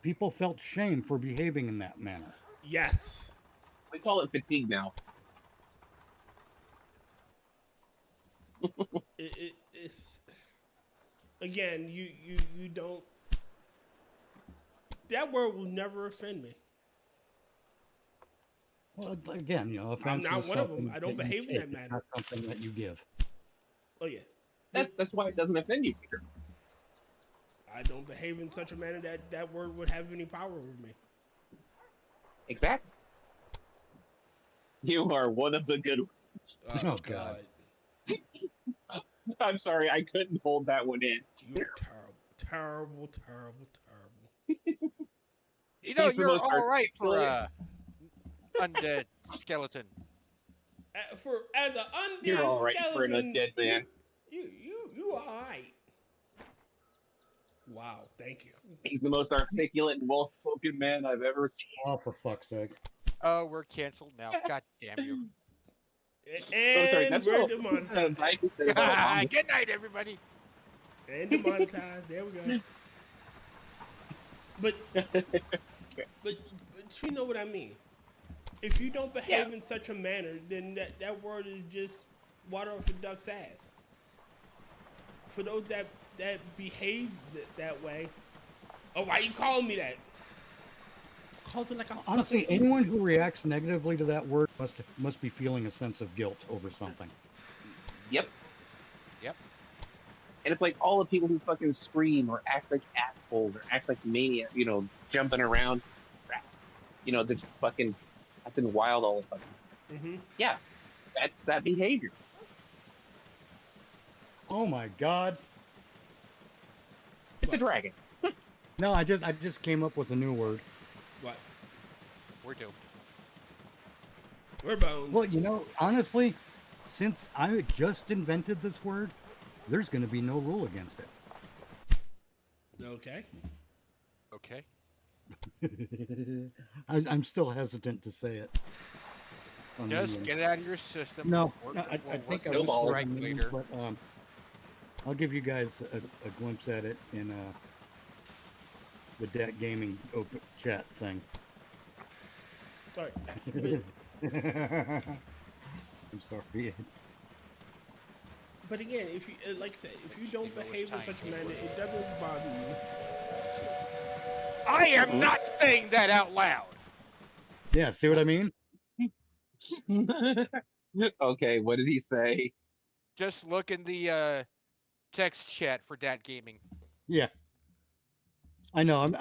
people felt shame for behaving in that manner. Yes. We call it fatigue now. It's again, you don't. That word will never offend me. Well, again, offense I'm not is one of them. something I don't that you behave in that take, manner. not something that you give. Oh yeah. That's why it doesn't offend you, Peter. I don't behave in such a manner that that word would have any power over me. Exactly. You are one of the good ones. Oh God. I'm sorry, I couldn't hold that one in. You're terrible. You know, He's the you're most all right for articulate- undead skeleton. As an undead You're all right skeleton, for an undead man. You all right. Wow, thank you. He's the most articulate and well-spoken man I've ever seen. Oh, for fuck's sake. Oh, we're canceled now. God damn you. And we're demonetized. Good night, everybody. And demonetized. There we go. But you know what I mean. If you don't behave in such a manner, then that word is just water off a duck's ass. For those that behave that way, oh, why you calling me that? Calls it like a Honestly, anyone who reacts negatively to that word must be feeling a sense of guilt over something. Yep. And it's like all the people who fucking scream or act like assholes or act like maniacs, jumping around, just fucking acting wild all the time. Mm-hmm. Yeah, that's that behavior. Oh my God. It's a dragon. No, I just came up with a new word. What? We're doomed. We're boned. Well, honestly, since I just invented this word, there's going to be no rule against it. Okay. I'm still hesitant to say it. Just get it out of your system. No, We'll I think I work was it right later. but I'll give you guys a glimpse at it in the DAT Gaming open chat thing. Sorry. I'm sorry. But again, if you like I said, if you don't behave in such a manner, it doesn't bother you. I am not saying that out loud. Yeah, see what I mean? Okay, what did he say? Just look in the text chat for Dat Gaming. Yeah. I know.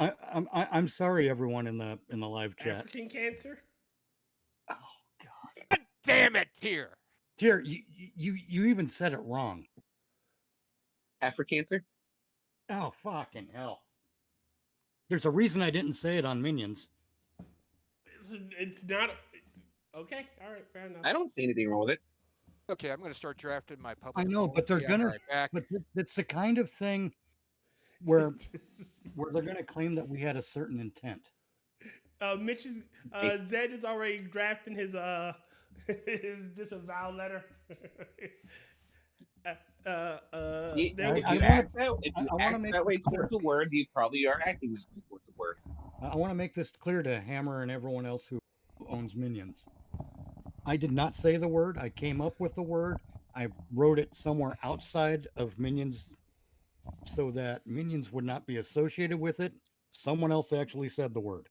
I'm sorry, everyone in the live chat. African cancer. Oh God! God damn it, Tyr. Tyr, you even said it wrong. Africancer? Oh fucking hell! There's a reason I didn't say it on Minions. It's not. Okay, all right, fair enough. I don't see anything wrong with it. Okay, I'm going to start drafting my public. I know, poll. but they're Yeah, gonna. right back. But it's the kind of thing where they're gonna claim that we had a certain intent. Mitch is Zed is already drafting his his disavow letter. If you I act wanna that way this clear. towards the word, you probably are acting that way towards the word. I want to make this clear to Hammer and everyone else who owns Minions. I did not say the word. I came up with the word. I wrote it somewhere outside of Minions so that Minions would not be associated with it. Someone else actually said the word.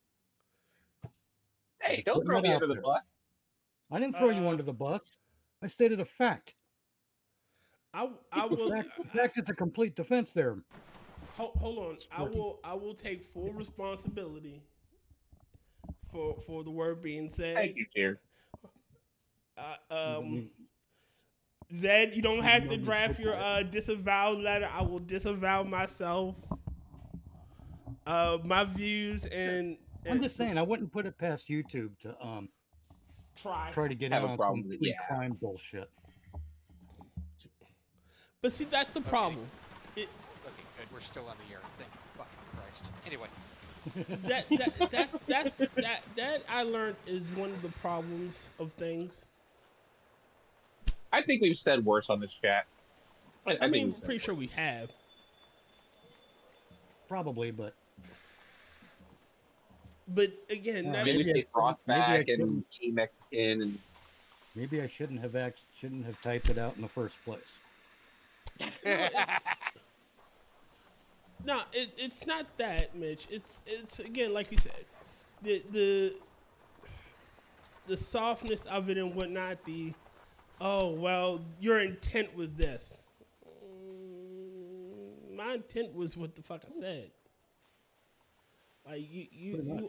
Hey, don't throw me under the bus. I didn't throw you under the bus. I stated a fact. I will. Fact is a complete defense there. Hold on. I will take full responsibility for the word being said. Thank you, Tyr. Zed, you don't have to draft your disavow letter. I will disavow myself. My views and I'm just saying, I wouldn't put it past YouTube to try to get in Have a on problem some with it, free yeah. crime bullshit. But see, that's the problem. Okay, good. We're still on the air. Thank fucking Christ. Anyway. That I learned is one of the problems of things. I think we've said worse on this chat. I mean, I'm pretty sure we have. Probably, but again, maybe we say Frostback and Team Mexican, and maybe I shouldn't have typed it out in the first place. No, it's not that, Mitch. It's again, like you said, the softness of it and whatnot. Oh well, your intent was this. My intent was what the fuck I said. Like you.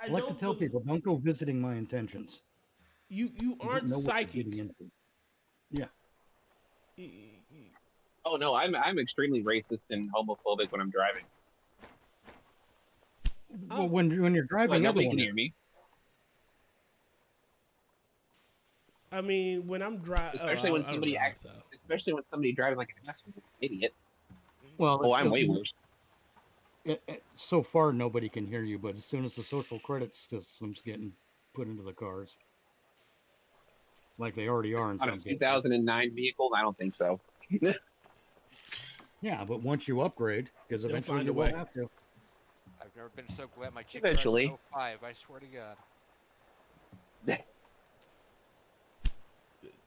I like to tell people, don't go visiting my intentions. You aren't psychic. Yeah. Oh no, I'm extremely racist and homophobic when I'm driving. Well, when you're driving, nobody can hear me. I mean, when I'm driving, especially when somebody especially when somebody driving like an idiot. Well, I'm way worse. So far, nobody can hear you, but as soon as the social credit system's getting put into the cars, like they already are in on a 2009 vehicle, I don't think so. Yeah, but once you upgrade, because eventually you will have to. I've never been so glad my chick Eventually. drives 05, I swear to God.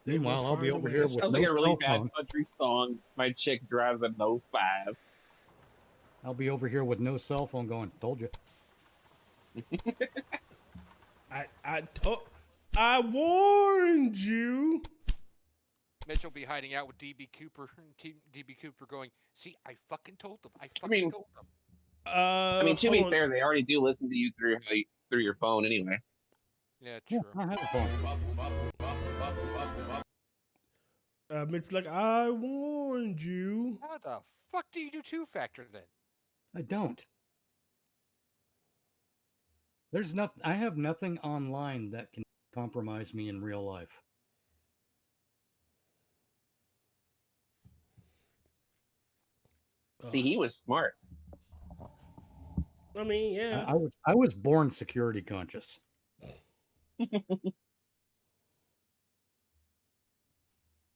Meanwhile, I'll be over here with Sounds no like a really cell bad phone. country song. My chick drives a 05. I'll be over here with no cell phone going, told you. I warned you. Mitch will be hiding out with DB Cooper, DB Cooper going, see, I fucking told them. I mean, told them. I mean, to be fair, they already do listen to you through your phone anyway. Yeah, true. I have a phone. Mitch, like, I warned you. How the fuck do you do two-factor then? I don't. I have nothing online that can compromise me in real life. See, he was smart. I mean, yeah. I was born security conscious.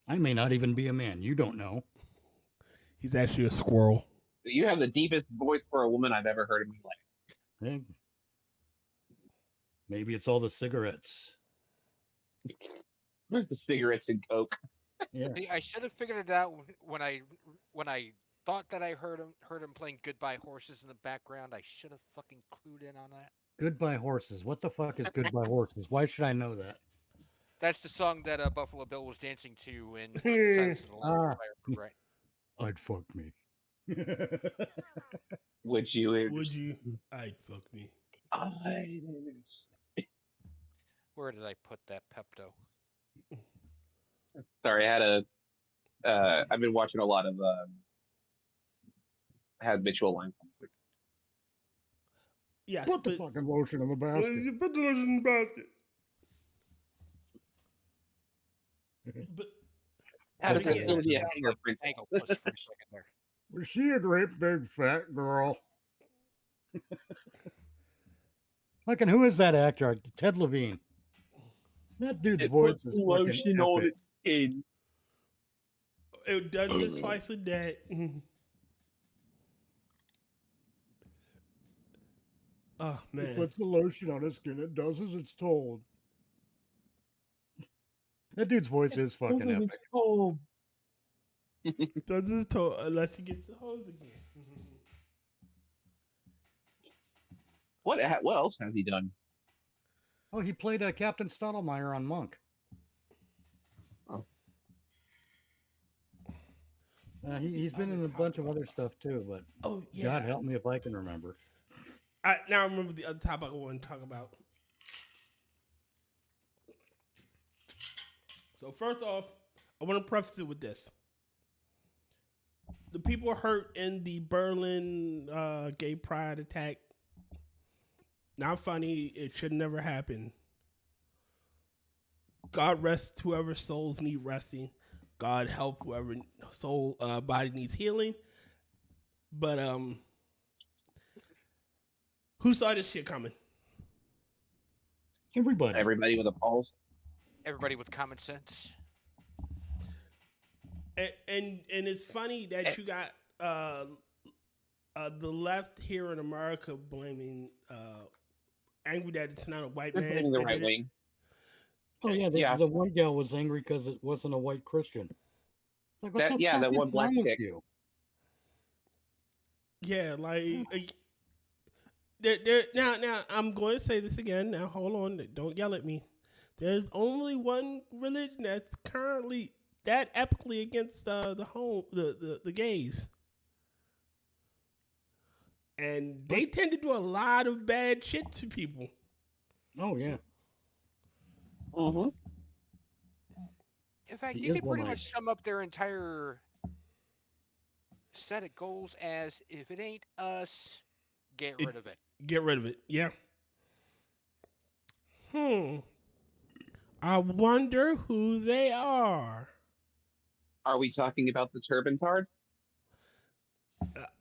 I may not even be a man. You don't know. He's actually a squirrel. You have the deepest voice for a woman I've ever heard in my life. Hey, maybe it's all the cigarettes. The cigarettes and coke. Yeah. See, I should have figured it out when I thought that I heard him playing "Goodbye Horses" in the background. I should have fucking clued in on that. Goodbye Horses. What the fuck is Goodbye Horses? Why should I know that? That's the song that Buffalo Bill was dancing to in Silence of the Lambs, right? I'd fuck me. Would you? Would you? I'd fuck me. Where did I put that Pepto? Sorry, I had I've been watching a lot of habitual line concert. Yes, put the fucking lotion in the basket. You put the lotion in the basket. But How Again, going to be a hanger princess? Angle push for a second there. Was she a great big fat girl? Fucking who is that actor? Ted Levine. That dude's voice is lotion on its skin. It does this twice a day. Oh man! It puts the lotion on its skin. It does as it's told. That dude's voice is fucking epic. Does his toe unless he gets the hose again. What else has he done? Oh, he played Captain Stottlemyre on Monk. Oh. He's been in a bunch of other stuff too, but God help me if I can remember. I now remember the other topic I want to talk about. So first off, I want to preface it with this. the people hurt in the Berlin gay pride attack, not funny. It should never happen. God rest whoever souls need resting. God help whoever soul body needs healing. But who saw this shit coming? Everybody. Everybody with a pulse. Everybody with common sense. And it's funny that you got the left here in America blaming angry that it's not a white man. Blaming the right wing. Oh yeah, the one gal was angry because it wasn't a white Christian. Like, what the fuck that is one black wrong with chick. you? Yeah, like now I'm going to say this again. Now hold on, don't yell at me. There's only one religion that's currently that epically against the gays, and they tend to do a lot of bad shit to people. Oh yeah. Mm-hmm. In fact, you can pretty much sum up their entire set of goals as, if it ain't us, get rid of it. Get rid of it. Yeah. I wonder who they are. Are we talking about the turban tards?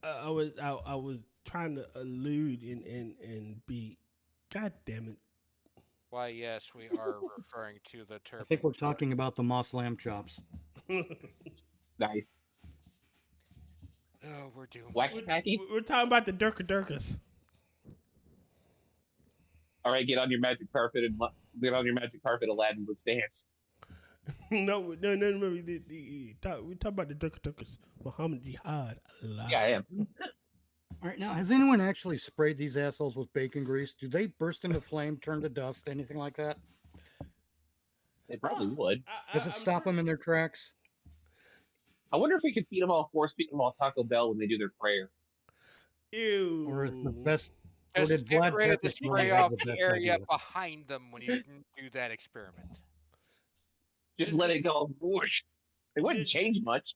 I was trying to allude and be. God damn it. Why, yes, we are referring to the turban. I think we're talking about the Moss lamb chops. Nice. Oh, we're doomed. We're talking about the Durkas. All right, get on your magic carpet, Aladdin. Let's dance. No. We talk about the Durkas. Muhammad Jihad. Allah. Yeah, I am. All right, now, has anyone actually sprayed these assholes with bacon grease? Do they burst into flame, turn to dust, anything like that? They probably would. Does it stop them in their tracks? I wonder if we could force feed them all Taco Bell when they do their prayer. Ew. Or is the best... Just did get Vlad ready to Tepes spray really have off the the best area idea? behind them when you do that experiment. Just let it go. Whoosh. It wouldn't change much.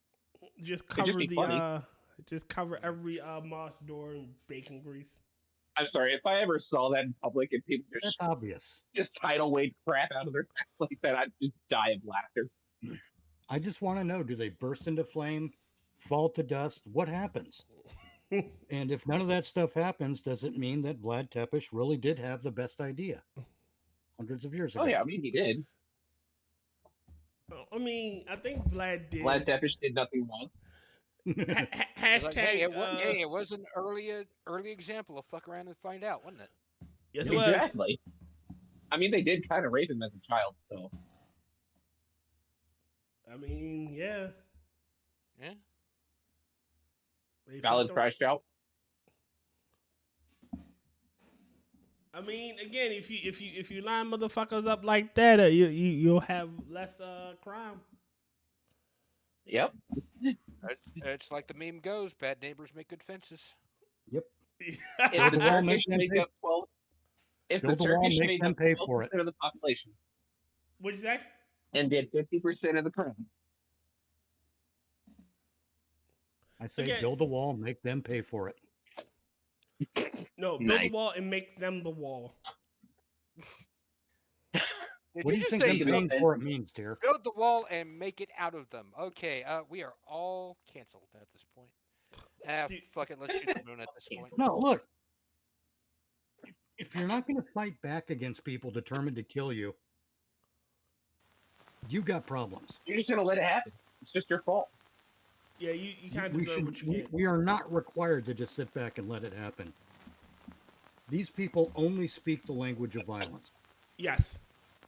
Just cover It'd just be funny. Just cover every moss door in bacon grease. I'm sorry, if I ever saw that in public and people That's obvious. just tidal wave crap out of their necks like that, I'd just die of laughter. I just want to know, do they burst into flame, fall to dust? What happens? And if none of that stuff happens, does it mean that Vlad Tepes really did have the best idea hundreds of years ago? Oh yeah, I mean he did. I mean, I think Vlad did. Vlad Tepes did nothing wrong. Hashtag. Like, hey, it was an early example of fuck around and find out, wasn't it? Yes, it was. Exactly. I mean, they did kind of rape him as a child, so. I mean, yeah. Yeah. Valid crash out. I mean, again, if you line motherfuckers up like that, you'll have less crime. Yep. It's like the meme goes: bad neighbors make good fences. Yep. If the Turkish make up 12, if the Build the wall, Turkish make made them up pay for it. 12% of the population What'd you say? and did 50% of the crime, I say Okay. build a wall, make them pay for it. No, build Nice. the wall and make them the wall. What do you think them paying for it means, Tyr? Build the wall and make it out of them. Okay, we are all canceled at this point. Fuck it, let's shoot the moon at this point. No, look. If you're not going to fight back against people determined to kill you, you got problems. you're just going to let it happen. It's just your fault. Yeah, you kind of We deserve what you get. we are not required to just sit back and let it happen. These people only speak the language of violence. Yes.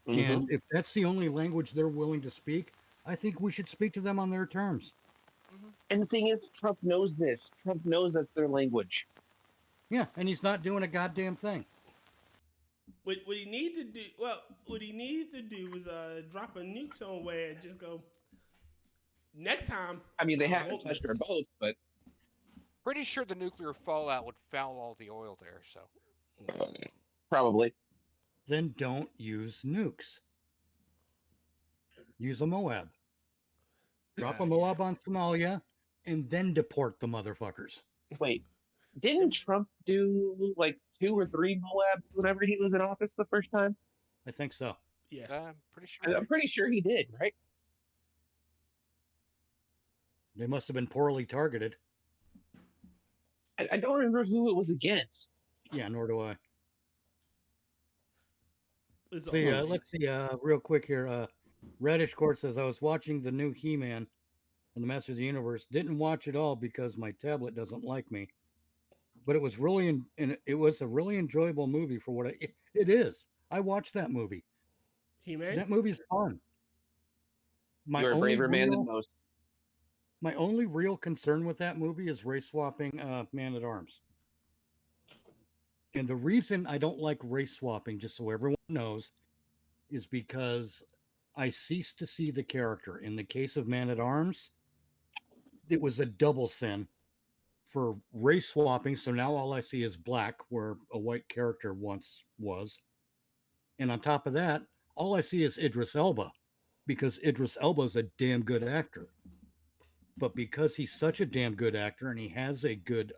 Mm-hmm. And if that's the only language they're willing to speak, I think we should speak to them on their terms. And the thing is, Trump knows this. Trump knows that's their language. Yeah, and he's not doing a goddamn thing. What he needs to do, is drop a nuke somewhere and just go. Next time. I mean, they haven't touched our boats, but Pretty sure the nuclear fallout would foul all the oil there. So probably. Then don't use nukes. Use a Moab. Drop a Moab on Somalia and then deport the motherfuckers. Wait, didn't Trump do like 2 or 3 Moabs whenever he was in office the first time? I think so. Yeah. I'm pretty sure. I'm pretty sure he did, right? They must have been poorly targeted. I don't remember who it was against. Yeah, nor do I. It's See, awesome. let's see, real quick here. Reddish Court says, I was watching the new He-Man and the Master of the Universe. Didn't watch it all because my tablet doesn't like me. But it was really, it was a really enjoyable movie for what it is. I watched that movie. He-Man? That movie's fun. You're a braver man than most. My only real concern with that movie is race swapping Man-at-Arms. And the reason I don't like race swapping, just so everyone knows, is because I cease to see the character. In the case of Man-at-Arms, it was a double sin for race swapping, so now all I see is black, where a white character once was. And on top of that, all I see is Idris Elba, because Idris Elba is a damn good actor. But because he's such a damn good actor and he has a good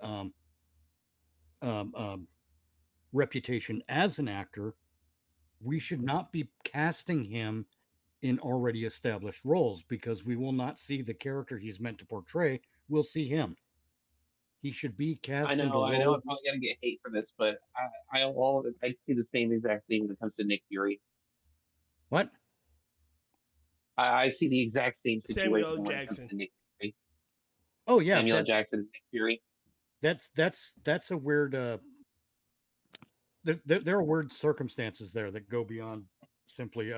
reputation as an actor, we should not be casting him in already established roles, because we will not see the character he's meant to portray. We'll see him. He should be cast. I know. I'm probably gonna get hate for this, but I see the same exact thing when it comes to Nick Fury. What? I see the exact same situation Samuel when Jackson. it comes to Nick Fury. Oh yeah, Samuel Jackson and Nick Fury. That's a weird. There are weird circumstances there that go beyond simply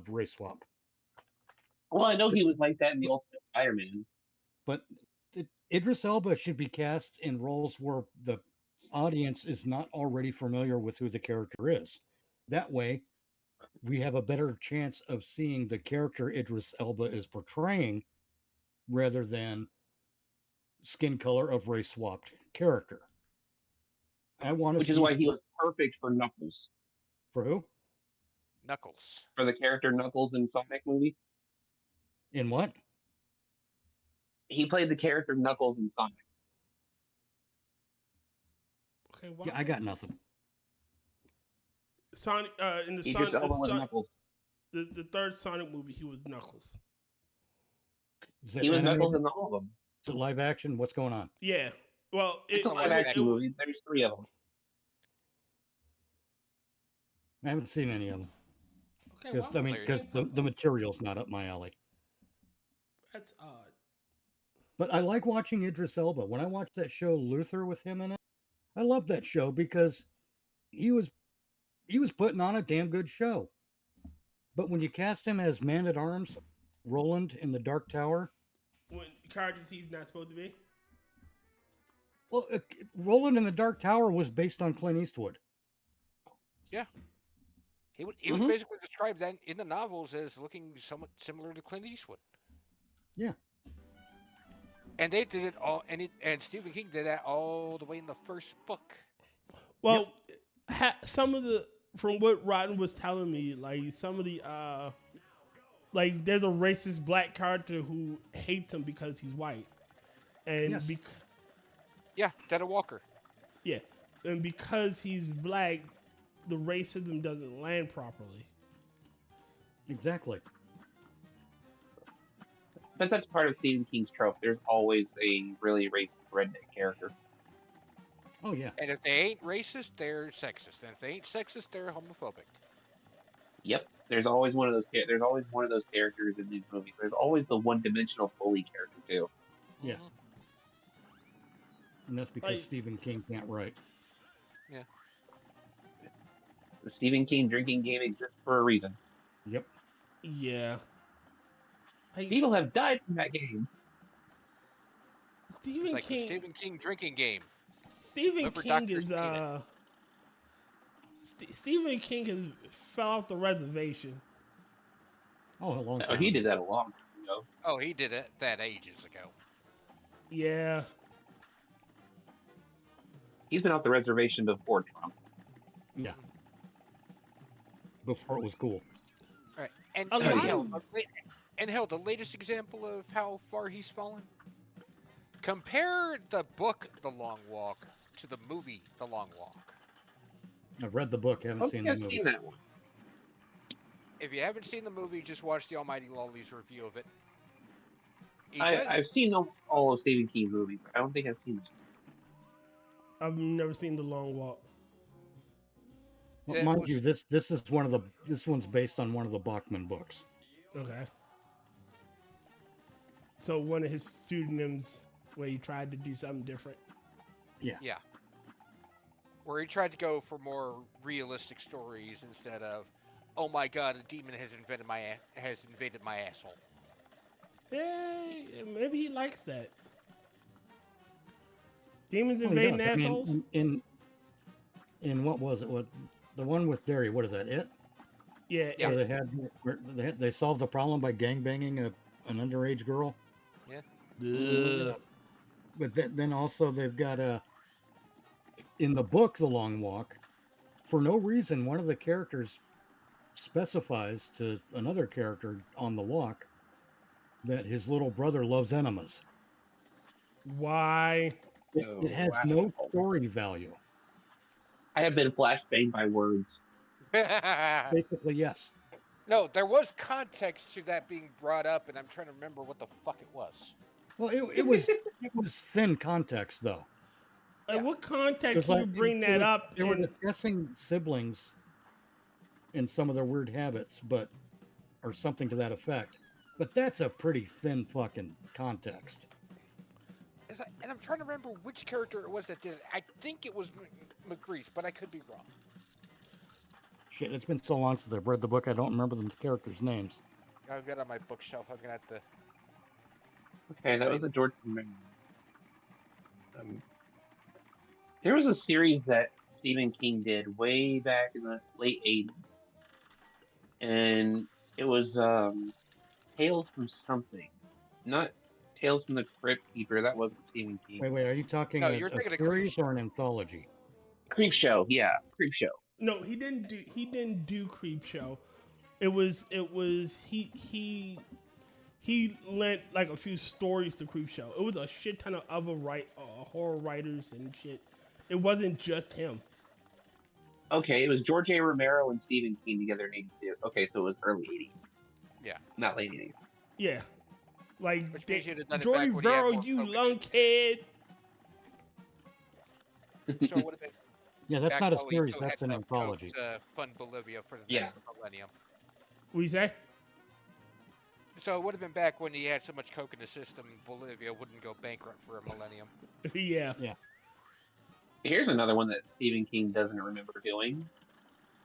race swap. Well, I know he was like that in the Ultimate Spider-Man. But Idris Elba should be cast in roles where the audience is not already familiar with who the character is. That way, we have a better chance of seeing the character Idris Elba is portraying, rather than skin color of race swapped character. I want to. Which is why he was perfect for Knuckles. For who? Knuckles. For the character Knuckles in Sonic movie. In what? He played the character Knuckles in Sonic. Okay, Yeah, I got nothing. Sonic in the Idris Sonic, Elba was Knuckles. the third Sonic movie, he was Knuckles. He was Knuckles in all of them. Is it live action? What's going on? Yeah. Well, It's a live action movie. There's 3 of them. I haven't seen any of them. Okay, Because the material's not up my alley. That's odd. But I like watching Idris Elba. When I watched that show Luther with him in it, I loved that show because he was putting on a damn good show. But when you cast him as Man-at-Arms, Roland in the Dark Tower, When characters he's not supposed to be. well, Roland in the Dark Tower was based on Clint Eastwood. Yeah. He was basically described then in the novels as looking somewhat similar to Clint Eastwood. Yeah. And they did it all, and Stephen King did that all the way in the first book. Well, some of the, from what Rodden was telling me, like some of the, like there's a racist black character who hates him because he's white, and Yes. Yeah, Detta Walker. Yeah, and because he's black, the racism doesn't land properly. Exactly. But that's part of Stephen King's trope. There's always a really racist redneck character. Oh yeah. And if they ain't racist, they're sexist. And if they ain't sexist, they're homophobic. Yep. There's always one of those. There's always one of those characters in these movies. There's always the one-dimensional bully character too. Yeah. And that's because Like- Stephen King can't write. Yeah. The Stephen King drinking game exists for a reason. Yep. Yeah. People have died from that game. Stephen It's like King. the Stephen King drinking game. Stephen Remember King Dr. is Stevens? Stephen King has fell off the reservation. Oh, a long No, time. he did that a long time ago. Oh, he did it that ages ago. Yeah. He's been off the reservation before Trump. Yeah. Before it was cool. Right. And A lot hell, the latest example of how far he's fallen Compare the book The Long Walk to the movie The Long Walk. I've read the book, haven't seen the I've movie. seen that one. If you haven't seen the movie, just watch the Almighty Lolly's review of it. I've seen all of Stephen King's movies, but I don't think I've seen it. I've never seen The Long Walk. Well, mind you, this one's based on one of the Bachman books. Okay. So one of his pseudonyms where he tried to do something different. Yeah. Yeah. Where he tried to go for more realistic stories instead of, oh my god, a demon has invaded my asshole. Hey, maybe he likes that. Demons Well, invading I assholes? mean, in what was it? What the one with Derry? What is that? It? Yeah. Where they solved the problem by gangbanging an underage girl. Yeah. But then also they've got in the book The Long Walk, for no reason one of the characters specifies to another character on the walk that his little brother loves enemas. Why? It has no story value. I have been flashbanged by words. Basically, yes. No, there was context to that being brought up, and I'm trying to remember what the fuck it was. Well, it was thin context though. Like, what context Because, do you bring that up? They were discussing siblings and some of their weird habits, or something to that effect. But that's a pretty thin fucking context. And I'm trying to remember which character it was that did it. I think it was McGrease, but I could be wrong. Shit, it's been so long since I've read the book, I don't remember the characters' names. I've got it on my bookshelf. I'm gonna have to. Okay, that was the George. There was a series that Stephen King did way back in the late '80s, and it was Tales from something, not Tales from the Crypt Keeper. That wasn't Stephen King. Wait, are you talking No, a you're thinking of series or an anthology? Creep Show, yeah, Creep Show. No, he didn't do Creep Show. It was he lent like a few stories to Creep Show. It was a shit ton of other horror writers and shit. It wasn't just him. Okay, it was George A. Romero and Stephen King together in '82. Okay, so it was early '80s. Yeah. Not late '80s. Yeah. Like, Which means you'd have done it Joey back when he had Vero, more you focus. lunkhead. So it would have been. Yeah, that's back not a while we series, still that's had an no anthology. coke to fund Bolivia for the Yeah. next millennium. What you say? So it would have been back when he had so much coke in the system, Bolivia wouldn't go bankrupt for a millennium. Yeah. Yeah. Here's another one that Stephen King doesn't remember doing.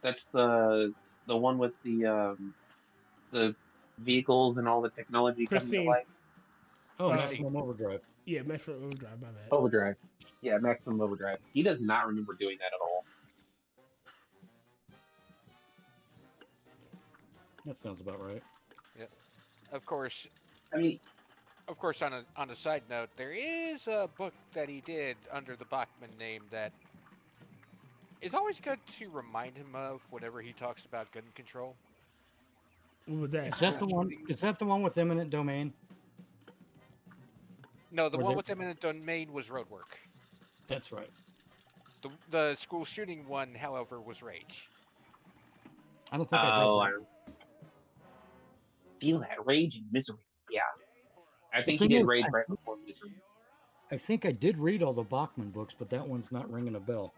That's the one with the vehicles and all the technology coming to Christine. life. Oh, Uh, Maximum Overdrive. Yeah, Metro Overdrive, my bad. Overdrive. Yeah, Maximum Overdrive. He does not remember doing that at all. That sounds about right. Yep. Of course, I mean, on a side note, there is a book that he did under the Bachman name that is always good to remind him of whenever he talks about gun control. What was that? Is that the one? Is that the one with eminent domain? No, the Was one it- with eminent domain was Roadwork. That's right. The school shooting one, however, was Rage. I don't think I read that. Feel that rage and misery. Yeah. I think he thing did is, rage right before misery. I think I did read all the Bachman books, but that one's not ringing a bell.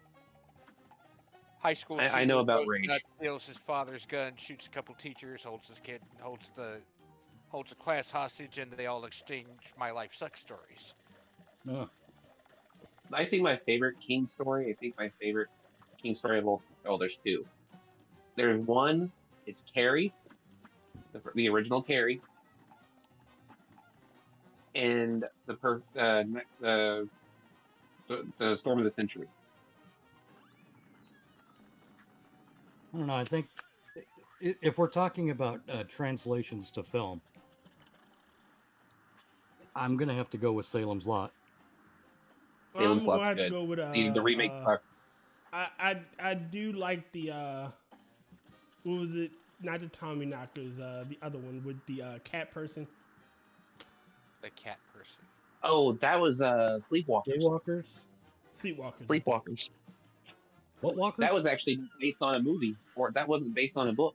High school. I know shooter about goes Rage. nuts, steals his father's gun, shoots a couple teachers, holds the class hostage, and they all exchange "My Life Sucks" stories. No. I think my favorite King story of all, there's two. There's one, it's Carrie, the original Carrie, and the Storm of the Century. I don't know. I think if we're talking about translations to film, I'm gonna have to go with Salem's Lot. Salem's I'm Lot's gonna have to good. go with The remake sucked. I do like the what was it? Not the Tommy Knockers, the other one with the cat person. The cat person. Oh, that was Sleepwalkers. Daywalkers. Sleepwalkers. Sleepwalkers. What walkers? That was actually based on a movie, or that wasn't based on a book.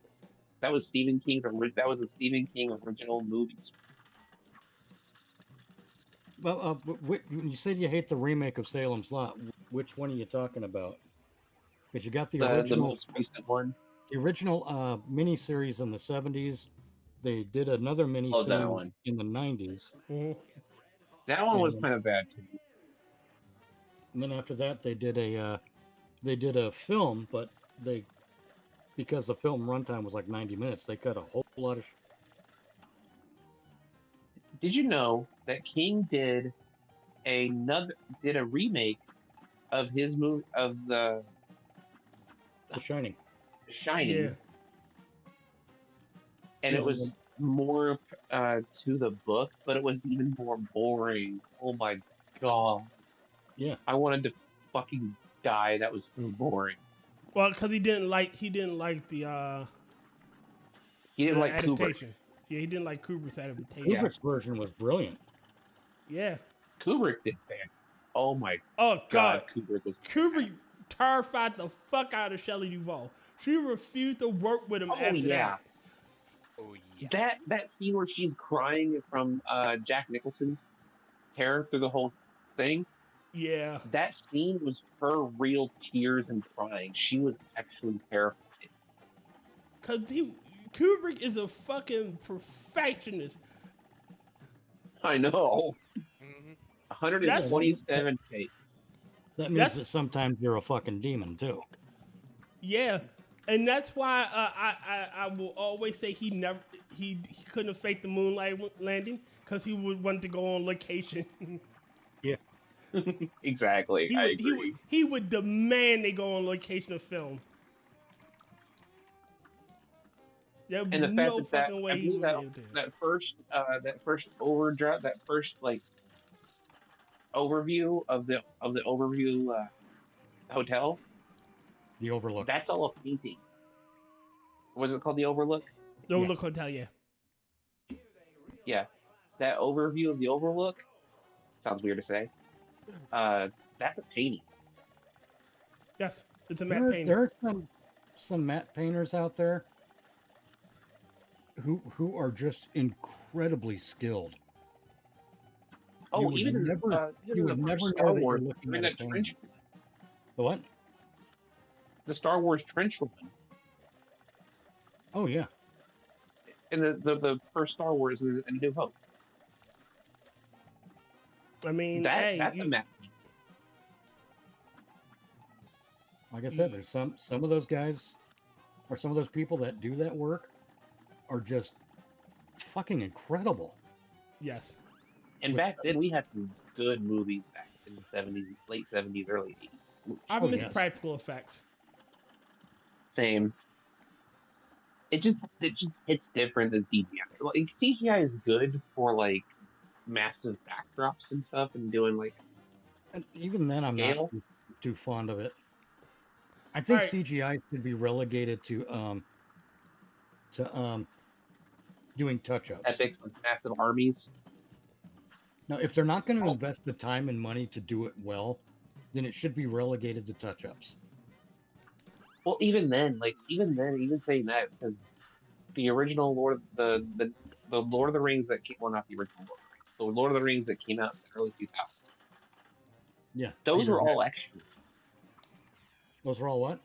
That was Stephen King's. That was a Stephen King original movies. Well, when you said you hate the remake of Salem's Lot, which one are you talking about? Because you got the original, the most recent one. the original miniseries in the 70s. They did another miniseries in the 90s. Mm-hmm. That one was kind of bad too. And then after that, they did a film, but because the film runtime was like 90 minutes, they cut a whole lot of. Did you know that King did a remake of his movie of The Shining? The Shining. Yeah. And it was more to the book, but it was even more boring. Oh my god. Yeah. I wanted to fucking die. That was so boring. Well, because he didn't like the He didn't like adaptation. Kubrick. Yeah, he didn't like Kubrick's adaptation. Kubrick's version was brilliant. Yeah. Kubrick did fan. Oh my God. Kubrick terrified the fuck out of Shelley Duvall. She refused to work with him after that. Oh yeah. That scene where she's crying from Jack Nicholson's terror through the whole thing. Yeah. That scene was her real tears and crying. She was actually terrified. Cause Kubrick is a fucking perfectionist. I know. 127 takes. That means that sometimes you're a fucking demon too. Yeah, and that's why I will always say he couldn't have faked the moon landing because he would want to go on location. Yeah. Exactly. I agree. He would demand they go on location to film. There would be And the fact no that fucking way I he believe would be able to. that first overdrive, that first like overview of the overview hotel. The Overlook. That's all a painting. Was it called the Overlook? The Overlook Hotel, yeah. Yeah, that overview of the Overlook sounds weird to say. That's a painting. Yes, it's a matte painting. There are some matte painters out there who are just incredibly skilled. Oh, you would never know that you're looking at a painting. The what? The Star Wars trench woman. Oh yeah. And the first Star Wars is A New Hope. I mean, that's a map. Like I said, there's some of those guys or some of those people that do that work are just fucking incredible. Yes. And back then we had some good movies back in the 70s, late 70s, early 80s. I miss practical effects. Same. It just hits different than CGI. Like CGI is good for like massive backdrops and stuff and doing like. And even then, I'm not too fond of it. I think CGI should be relegated to doing touch-ups. Epics like massive armies. Now, if they're not going to invest the time and money to do it well, then it should be relegated to touch-ups. Well, even saying that, because the original the Lord of the Rings that came, well, not the original Lord of the Rings, the Lord of the Rings that came out in the early 2000s. Yeah, those were all extras. Those were all what?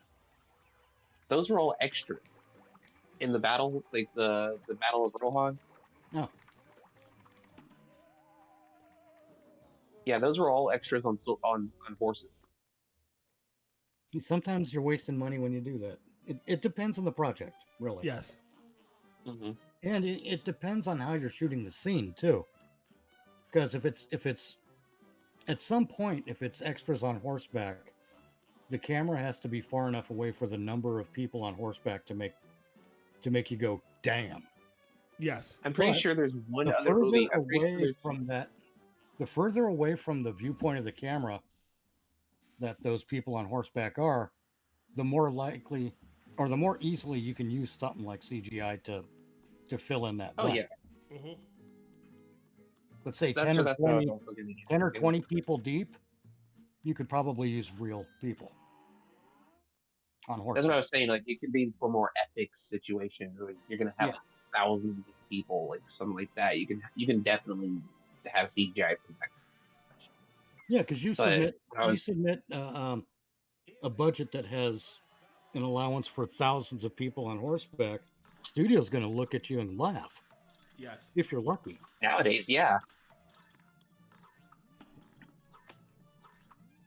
Those were all extras in the battle, like the Battle of Rohan. No. Yeah, those were all extras on horses. Sometimes you're wasting money when you do that. It depends on the project, really. Yes. Mm-hmm. And it depends on how you're shooting the scene too. Because if it's at some point, if it's extras on horseback, the camera has to be far enough away for the number of people on horseback to make you go, damn. Yes. I'm pretty sure there's one other movie. The further away from the viewpoint of the camera that those people on horseback are, the more likely or the more easily you can use something like CGI to fill in that blank. Oh yeah. Mm-hmm. let's say That's 10 or what I was 20, also gonna get 10 or to. 20 people deep, you could probably use real people on That's horseback. what I was saying. Like, it could be for more epic situations. Like, you're gonna have Yeah. like thousands of people, like something like that. You can definitely have CGI for that. Yeah, because you But submit a budget that has an allowance for thousands of people on horseback. Studio's going to look at you and laugh Yes. if you're lucky. nowadays, yeah.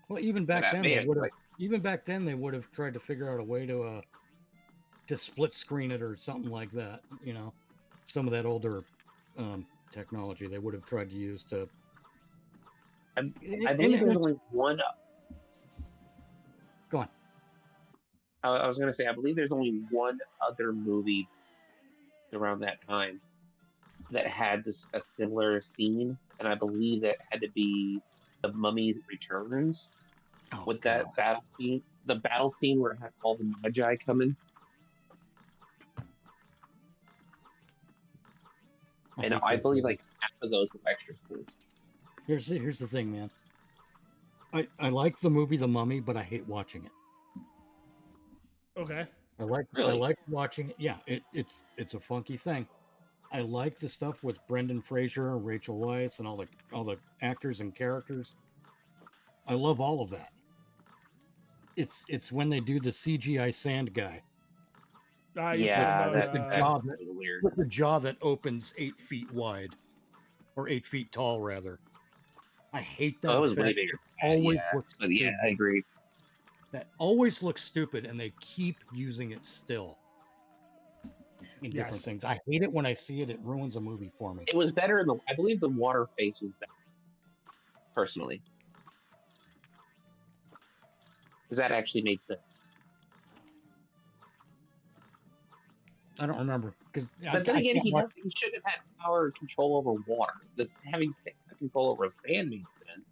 Well, even back But, then, man, they would have. like- Even back then, they would have tried to figure out a way to split screen it or something like that. You know, some of that older technology they would have tried to use to. I believe there's only one. Go on. I was gonna say, I believe there's only one other movie around that time that had a similar scene, and I believe that had to be The Mummy Returns. With that battle scene, the battle scene where it had all the Magi coming. And I believe like half of those were extra cool. Here's the thing, man. I like the movie The Mummy, but I hate watching it. Okay. I like watching it. Yeah, it's a funky thing. I like the stuff with Brendan Fraser and Rachel Weisz and all the actors and characters. I love all of that. It's when they do the CGI sand guy. Yeah, with the jaw that opens 8 feet wide, or 8 feet tall, rather. I hate that. Oh, it was way effect. bigger. It always Yeah, looks but yeah, stupid. I agree. That always looks stupid, and they keep using it still in different Yes. things. I hate it when I see it. It ruins a movie for me. It was better in I believe the water face was better, personally. Because that actually made sense. I don't remember. But then again, he should have had power and control over water. Just having control over sand made sense.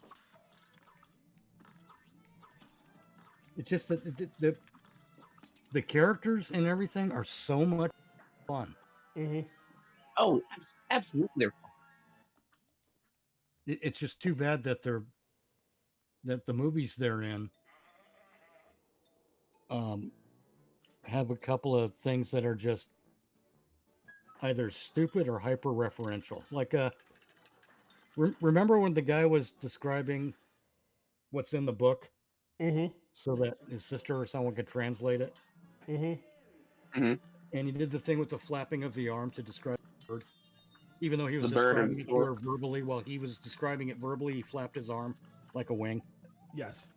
It's just that the characters and everything are so much fun. Mm-hmm. Oh, absolutely, they're fun. It's just too bad that the movies they're in have a couple of things that are just either stupid or hyper referential. Like remember when the guy was describing what's in the book, so that his sister or someone could translate it, and he did the thing with the flapping of the arm to describe the bird, even though he was describing it to her verbally. While he was describing it verbally, he flapped his arm like a wing. Yes.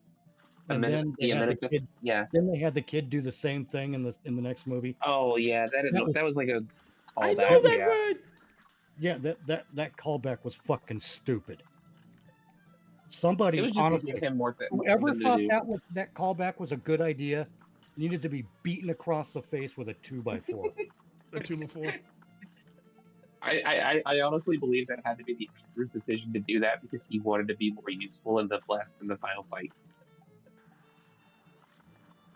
And then they had the kid. Then they had the kid do the same thing in the next movie. Oh yeah, that was like a callback. I know that word. Yeah, that callback was fucking stupid. Somebody honestly, whoever thought that callback was a good idea, needed to be beaten across the face with a 2x4. A 2x4. I honestly believe that had to be the actor's decision to do that because he wanted to be more useful in the final fight.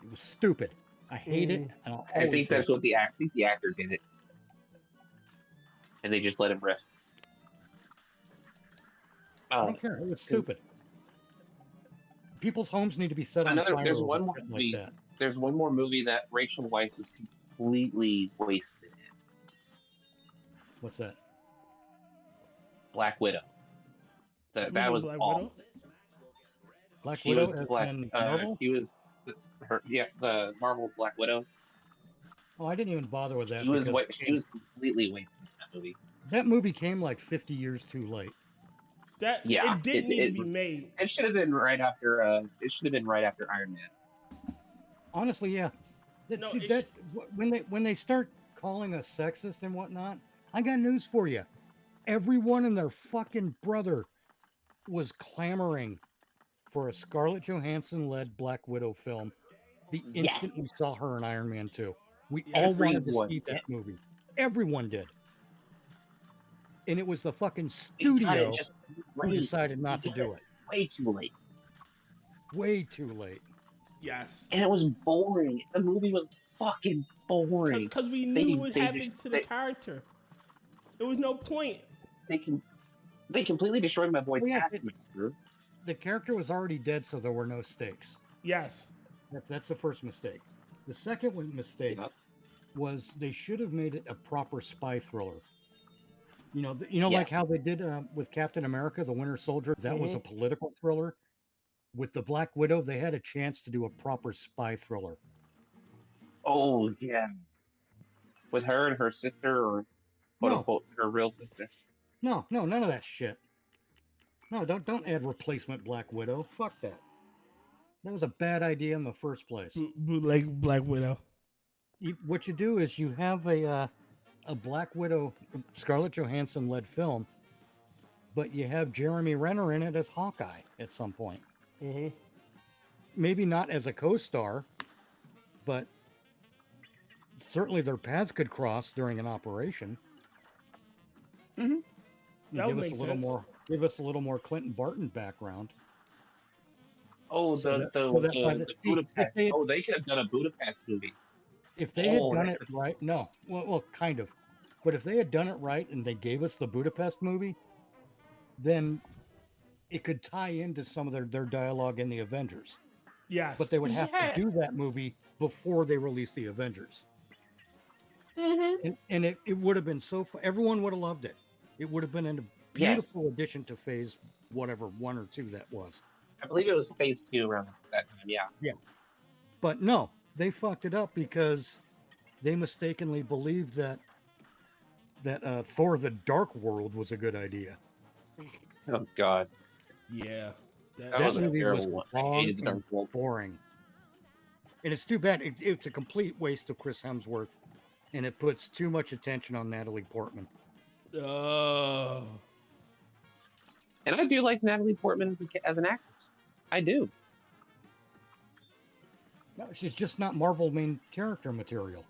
It was stupid. I hate it. I think that's what the actor did it, and they just let him riff. I don't care. It was stupid. People's homes need to be set on fire. There's one more movie. Like that. There's one more movie that Rachel Weisz was completely wasted in. What's that? Black Widow. That was awful. Black Widow and Marvel? She was the Marvel Black Widow. Oh, I didn't even bother with that. She was completely wasted in that movie. That movie came like 50 years too late. It didn't need to be made. It should have been right after. It should have been right after Iron Man. Honestly, yeah. When they start calling us sexist and whatnot, I got news for you. Everyone and their fucking brother was clamoring for a Scarlett Johansson-led Black Widow film the instant we saw her in Iron Man 2. We all wanted to see that movie. Everyone did. And it was the fucking studio who decided not to do it. Way too late. Way too late. Yes. And it was boring. The movie was fucking boring. Because we knew what happens to the character. There was no point. They completely destroyed my boy Oh, yeah, Taskmaster. The character was already dead, so there were no stakes. Yes. That's the first mistake. The second mistake was they should have made it a proper spy thriller. Like how they did with Captain America, the Winter Soldier. That was a political thriller. With the Black Widow, they had a chance to do a proper spy thriller. Oh yeah, with her and her sister, or quote unquote her real sister. No, none of that shit. No, don't add replacement Black Widow. Fuck that. That was a bad idea in the first place. Bootleg Black Widow. What you do is you have a Black Widow, Scarlett Johansson led film, but you have Jeremy Renner in it as Hawkeye at some point. Mm-hmm. Maybe not as a co-star, but certainly their paths could cross during an operation. Mm-hmm. Give us a little more. Give us a little more Clinton Barton background. Oh, the Budapest. They could have done a Budapest movie. If they had done it right, no, well, kind of, but if they had done it right and they gave us the Budapest movie, then it could tie into some of their dialogue in the Avengers. Yes, but they would have to do that movie before they release the Avengers. Mm-hmm. And it would have been everyone would have loved it. It would have been a beautiful addition to Phase whatever 1 or 2 that was. I believe it was Phase 2 around that time. Yeah. But no, they fucked it up because they mistakenly believed that Thor: The Dark World was a good idea. Oh God. Yeah. That movie was long and boring. And it's too bad. It's a complete waste of Chris Hemsworth, and it puts too much attention on Natalie Portman. Oh. And I do like Natalie Portman as an actress. I do. No, she's just not Marvel main character material.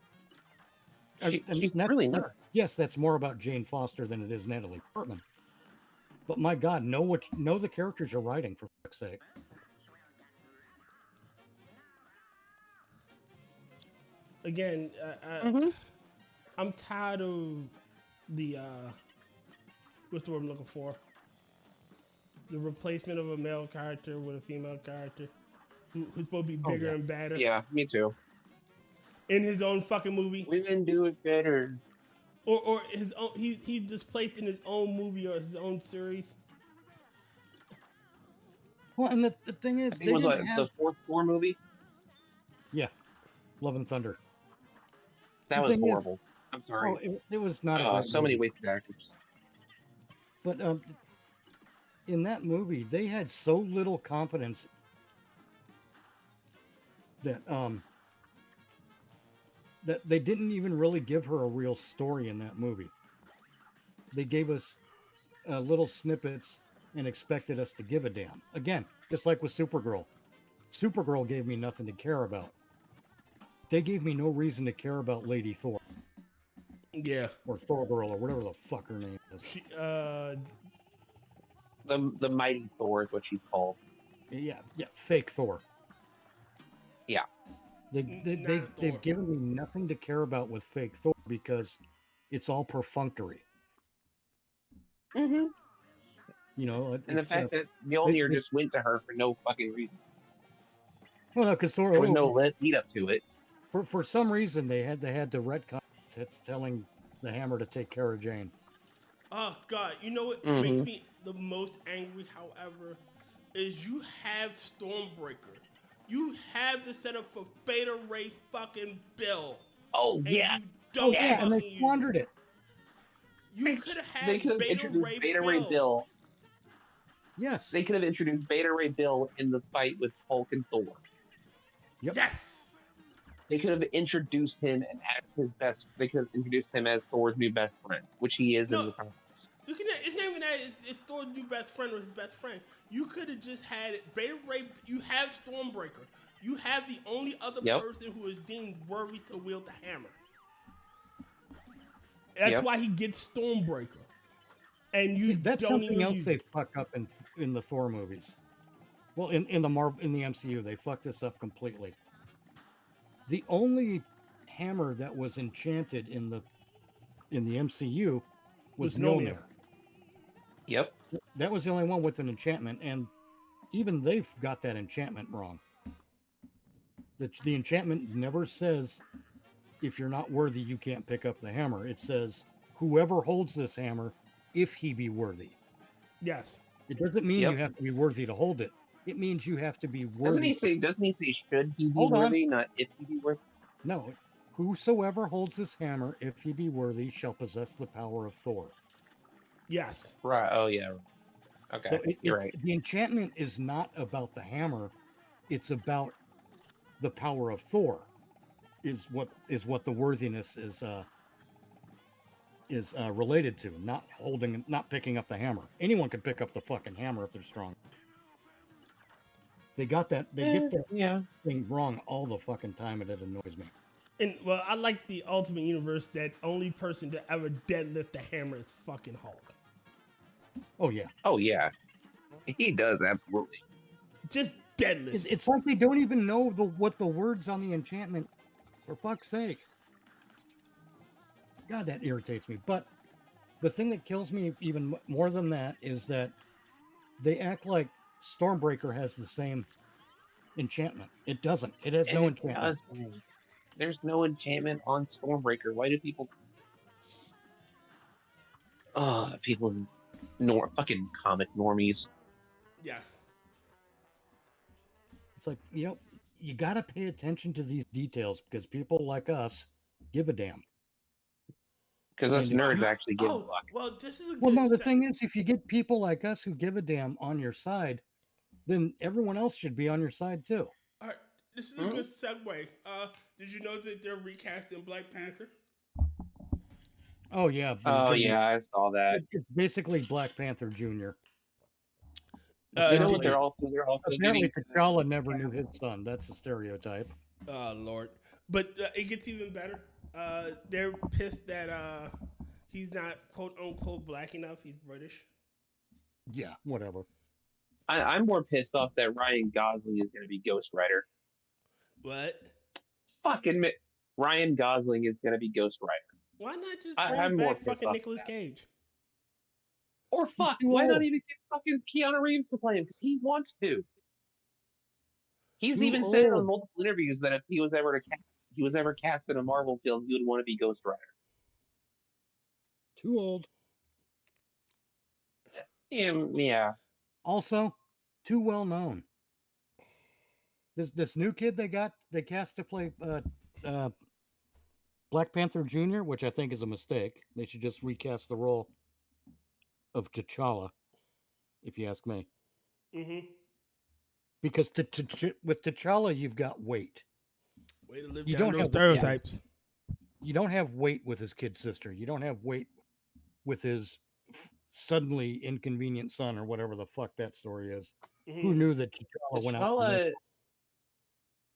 She's really not. Yes, that's more about Jane Foster than it is Natalie Portman. But my God, know the characters you're writing, for fuck's sake. Again, I'm tired of the what's the word I'm looking for? The replacement of a male character with a female character who's supposed to be bigger and badder. Yeah, me too. In his own fucking movie. Women do it better. Or his own, he's displaced in his own movie or his own series. Well, and the thing is, it was the fourth Thor movie. Yeah, Love and Thunder. That was horrible. I'm sorry. Oh, it was not. So many wasted actors. But in that movie, they had so little confidence that that they didn't even really give her a real story in that movie. They gave us little snippets and expected us to give a damn. Again, just like with Supergirl. Supergirl gave me nothing to care about. They gave me no reason to care about Lady Thor. Yeah. Or Thor Girl, or whatever the fuck her name is. The Mighty Thor is what she's called. Yeah, fake Thor. Yeah. They've given me nothing to care about with fake Thor because it's all perfunctory. Mm-hmm. You know, and the fact that Mjolnir just went to her for no fucking reason. Well, no, because Thor. There was no lead up to it. For some reason, they had to retcon. It's telling the Hammer to take care of Jane. Oh God! You know what makes me the most angry? However, is you have Stormbreaker. You have the setup for Beta Ray fucking Bill. Oh yeah. And they squandered it. You could have had Beta Ray Bill. Yes. They could have introduced Beta Ray Bill in the fight with Hulk and Thor. Yep. Yes. They could have introduced him and as his best. They could have introduced him as Thor's new best friend, which he is in the comics. You can. It's not even that. It's Thor's new best friend or his best friend. You could have just had Beta Ray. You have Stormbreaker. You have the only other person who is deemed worthy to wield the hammer. That's why he gets Stormbreaker. And you that's something else they fuck up in the Thor movies. Well, in the MCU, they fucked this up completely. The only hammer that was enchanted in the MCU was Mjolnir. Yep. That was the only one with an enchantment, and even they've got that enchantment wrong. The enchantment never says if you're not worthy, you can't pick up the hammer. It says whoever holds this hammer, if he be worthy. Yes. It doesn't mean you have to be worthy to hold it. It means you have to be worthy. Doesn't he say should he be Hold on. worthy, not if he be worthy? No. Whosoever holds this hammer, if he be worthy, shall possess the power of THUR. Yes. Right. Oh yeah. Okay. So You're right. The enchantment is not about the hammer; it's about the power of THUR. Is what the worthiness is related to? Not picking up the hammer. Anyone can pick up the fucking hammer if they're strong. They got that. They get that thing wrong all the fucking time, and it annoys me. And well, I like the Ultimate Universe that only person to ever deadlift the hammer is fucking Hulk. Oh yeah. Oh yeah. He does absolutely. Just deadlift. It's like they don't even know what the words on the enchantment. For fuck's sake. God, that irritates me. But the thing that kills me even more than that is that they act like Stormbreaker has the same enchantment. It doesn't. It has no enchantment. There's no enchantment on Stormbreaker. Why do people... people fucking comic normies. Yes. It's like, you got to pay attention to these details because people like us give a damn. Because us nerds actually give a fuck. Well, this is a Well, no, the thing is, if you get people like us who give a damn on your side, then everyone else should be on your side too. All right, this is a good segue. Did you know that they're recasting Black Panther? Oh yeah. Oh yeah, I saw that. It's basically Black Panther Jr. You know what? They're also apparently T'Challa never knew his son. That's a stereotype. Oh Lord! But it gets even better. They're pissed that he's not quote unquote black enough. He's British. Yeah, whatever. I'm more pissed off that Ryan Gosling is going to be Ghost Rider. What? Fucking Ryan Gosling is going to be Ghost Rider. Why not just bring back fucking Nicolas Cage? Or fuck, why not even get fucking Keanu Reeves to play him? Because he wants to. He's even said on multiple interviews that if he was ever cast in a Marvel film, he would want to be Ghost Rider. Too old. Yeah. Also, too well known. This new kid they cast to play Black Panther Jr., which I think is a mistake. They should just recast the role of T'Challa, if you ask me. Mm-hmm. Because with T'Challa, you've got weight. Way to live down those stereotypes. You don't have weight with his kid sister. You don't have weight with his suddenly inconvenient son or whatever the fuck that story is. Mm-hmm. Who knew that T'Challa went out?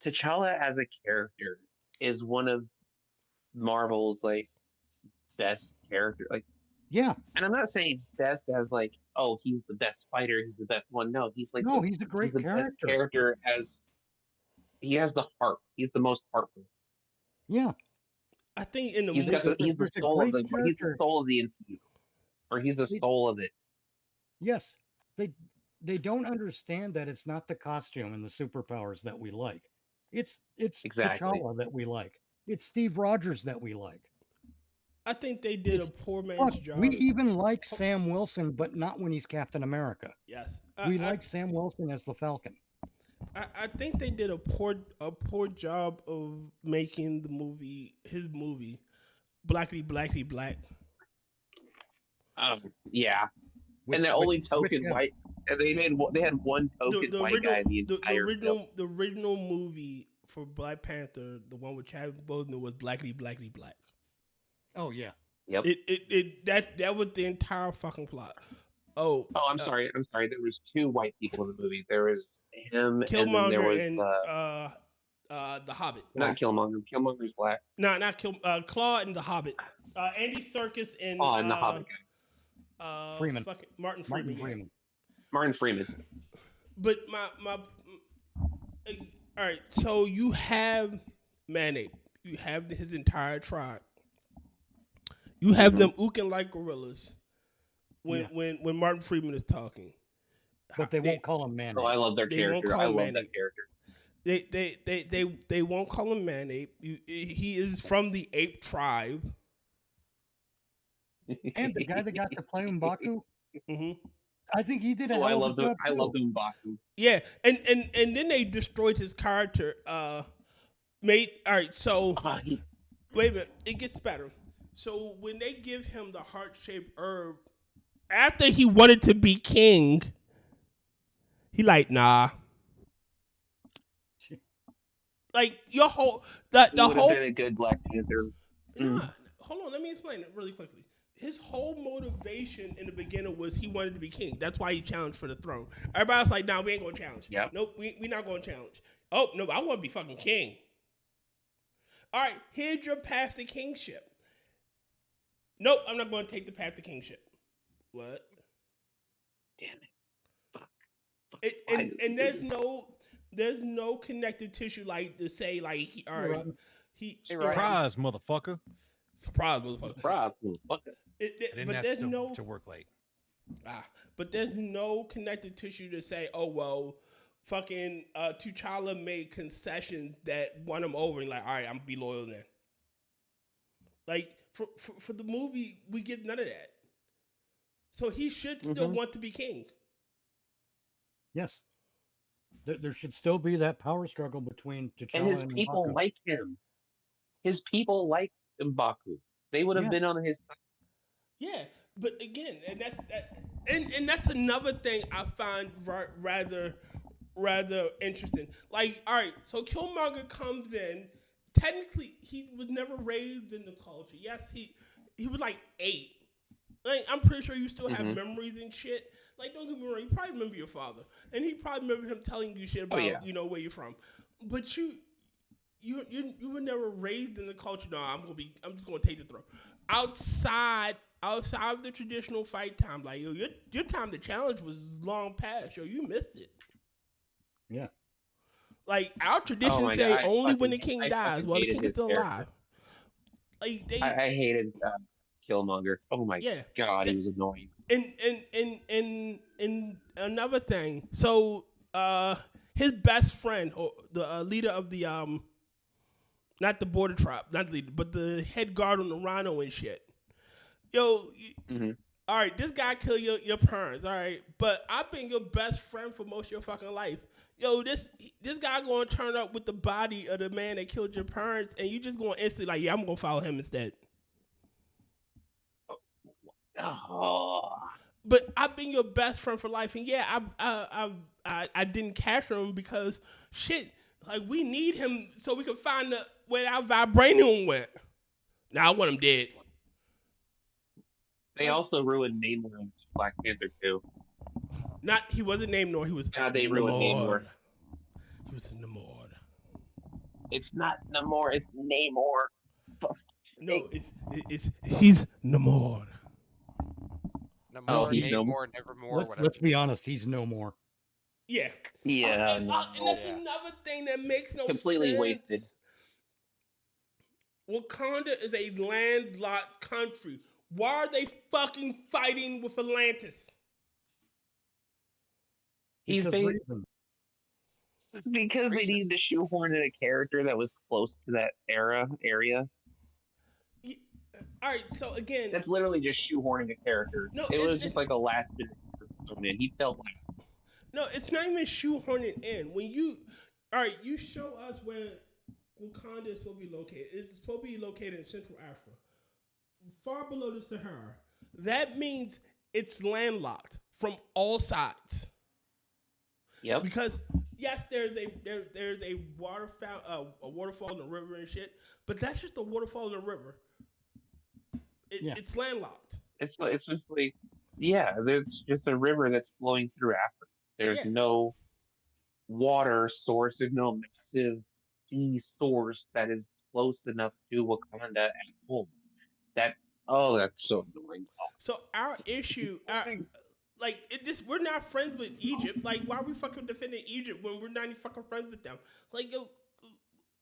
T'Challa as a character is one of Marvel's best character. Yeah. And I'm not saying best as he's the best fighter, he's the best one. No, he's he's a great character. Best character as he has the heart. He's the most heartful. Yeah. I think in the he's movie the soul of the MCU. Or he's the soul of it. Yes. They don't understand that it's not the costume and the superpowers that we like. It's exactly. T'Challa that we like. It's Steve Rogers that we like. I think they did a poor man's job. We even like Sam Wilson, but not when he's Captain America. Yes. We like Sam Wilson as the Falcon. I think they did a poor job of making his movie, Blackity Black. Yeah. And the only token white, and they had one token white guy in the entire film. The original movie for Black Panther, the one with Chadwick Boseman, was Blackity Black. Oh yeah. Yep. That was the entire fucking plot. I'm sorry. There was two white people in the movie. There was him, Killmonger, and then there was the Hobbit. Not Killmonger. Killmonger's black. No, not Claw and the Hobbit. Andy Serkis and and the Hobbit guy. Freeman. Martin Freeman. Martin Freeman. But my all right. So you have Mane. You have his entire tribe. You have them ooking like gorillas, when Martin Freeman is talking. But they won't call him Manape. Oh, I love their They won't character. call I him love that Manape. character. They won't call him Manape. He is from the ape tribe. And the guy that got to play M'Baku, Mm-hmm. I think he did a Oh, hell of a job I love too. M'Baku. Yeah, and then they destroyed his character. Mate, all right. So wait a minute, it gets better. So when they give him the heart-shaped herb, after he wanted to be king, he like, nah. Like your whole the He would whole. have been a good Black Panther. Nah, hold on, let me explain it really quickly. His whole motivation in the beginning was he wanted to be king. That's why he challenged for the throne. Everybody was like, nah, we ain't gonna challenge. Yep. Nope, we not gonna challenge. Oh, no, I wanna be fucking king. All right, here's your path to kingship. Nope, I'm not gonna take the path to kingship. What? Damn it. And there's no connective tissue like to say like he Surprise, motherfucker. Surprise, motherfucker. Surprise, motherfucker. But there's no to work late. But there's no connective tissue to say, oh well, fucking T'Challa made concessions that won him over, and like, all right, I'm gonna be loyal then. Like for the movie, we get none of that. So he should still want to be king. Yes. There should still be that power struggle between T'Challa And his people M'Baku. like him. His people like M'Baku. They would have been on his side. Yeah, but again, and that's another thing I find rather interesting. Like, all right, so Killmonger comes in. Technically, he was never raised in the culture. Yes, he was like 8. Like, I'm pretty sure you still have memories and shit. Like, don't get me wrong, you probably remember your father, and he probably remember him telling you shit about where you're from. But you were never raised in the culture. No, I'm just gonna take the throne. Outside of the traditional fight time, like yo, your time to challenge was long past. Yo, you missed it. Yeah. Like our traditions say, only when the king dies while the king is still alive. Like I hated Killmonger. Oh my god, he was annoying. And another thing, so his best friend or the leader of the not the border tribe, not the leader, but the head guard on the Rhino and shit. Yo, all right, this guy killed your parents, all right, but I've been your best friend for most of your fucking life. Yo, this guy gonna turn up with the body of the man that killed your parents, and you just gonna instantly like, yeah, I'm gonna follow him instead. Oh. But I've been your best friend for life, and yeah, I didn't capture him because shit, like we need him so we can find where our vibranium went. Now I want him dead. They also ruined Namor in Black Panther too. He wasn't Namor. He was. Yeah, they ruined Namor. He was Namor. It's not Namor. It's Namor. No, he's Namor. Namor, Namor, Nevermore. Let's be honest. He's no more. Yeah. Yeah. And that's another thing that makes no completely sense. wasted. Wakanda is a landlocked country. Why are they fucking fighting with Atlantis? Because they needed to shoehorn in a character that was close to that area. Yeah. All right, so again, that's literally just shoehorning a character. No, it was just like a last minute thrown in. He felt like no, it's not even shoehorning in. When you show us where Wakanda is supposed to be located. It's supposed to be located in Central Africa, far below the Sahara. That means it's landlocked from all sides. Yep. Because yes, there's a waterfall in the river and shit, but that's just a waterfall in the river. It's landlocked. It's just like there's just a river that's flowing through Africa. There's no water source. There's no massive sea source that is close enough to Wakanda at home. That's so annoying. So our issue, we're not friends with Egypt. Like, why are we fucking defending Egypt when we're not even fucking friends with them? Like, yo,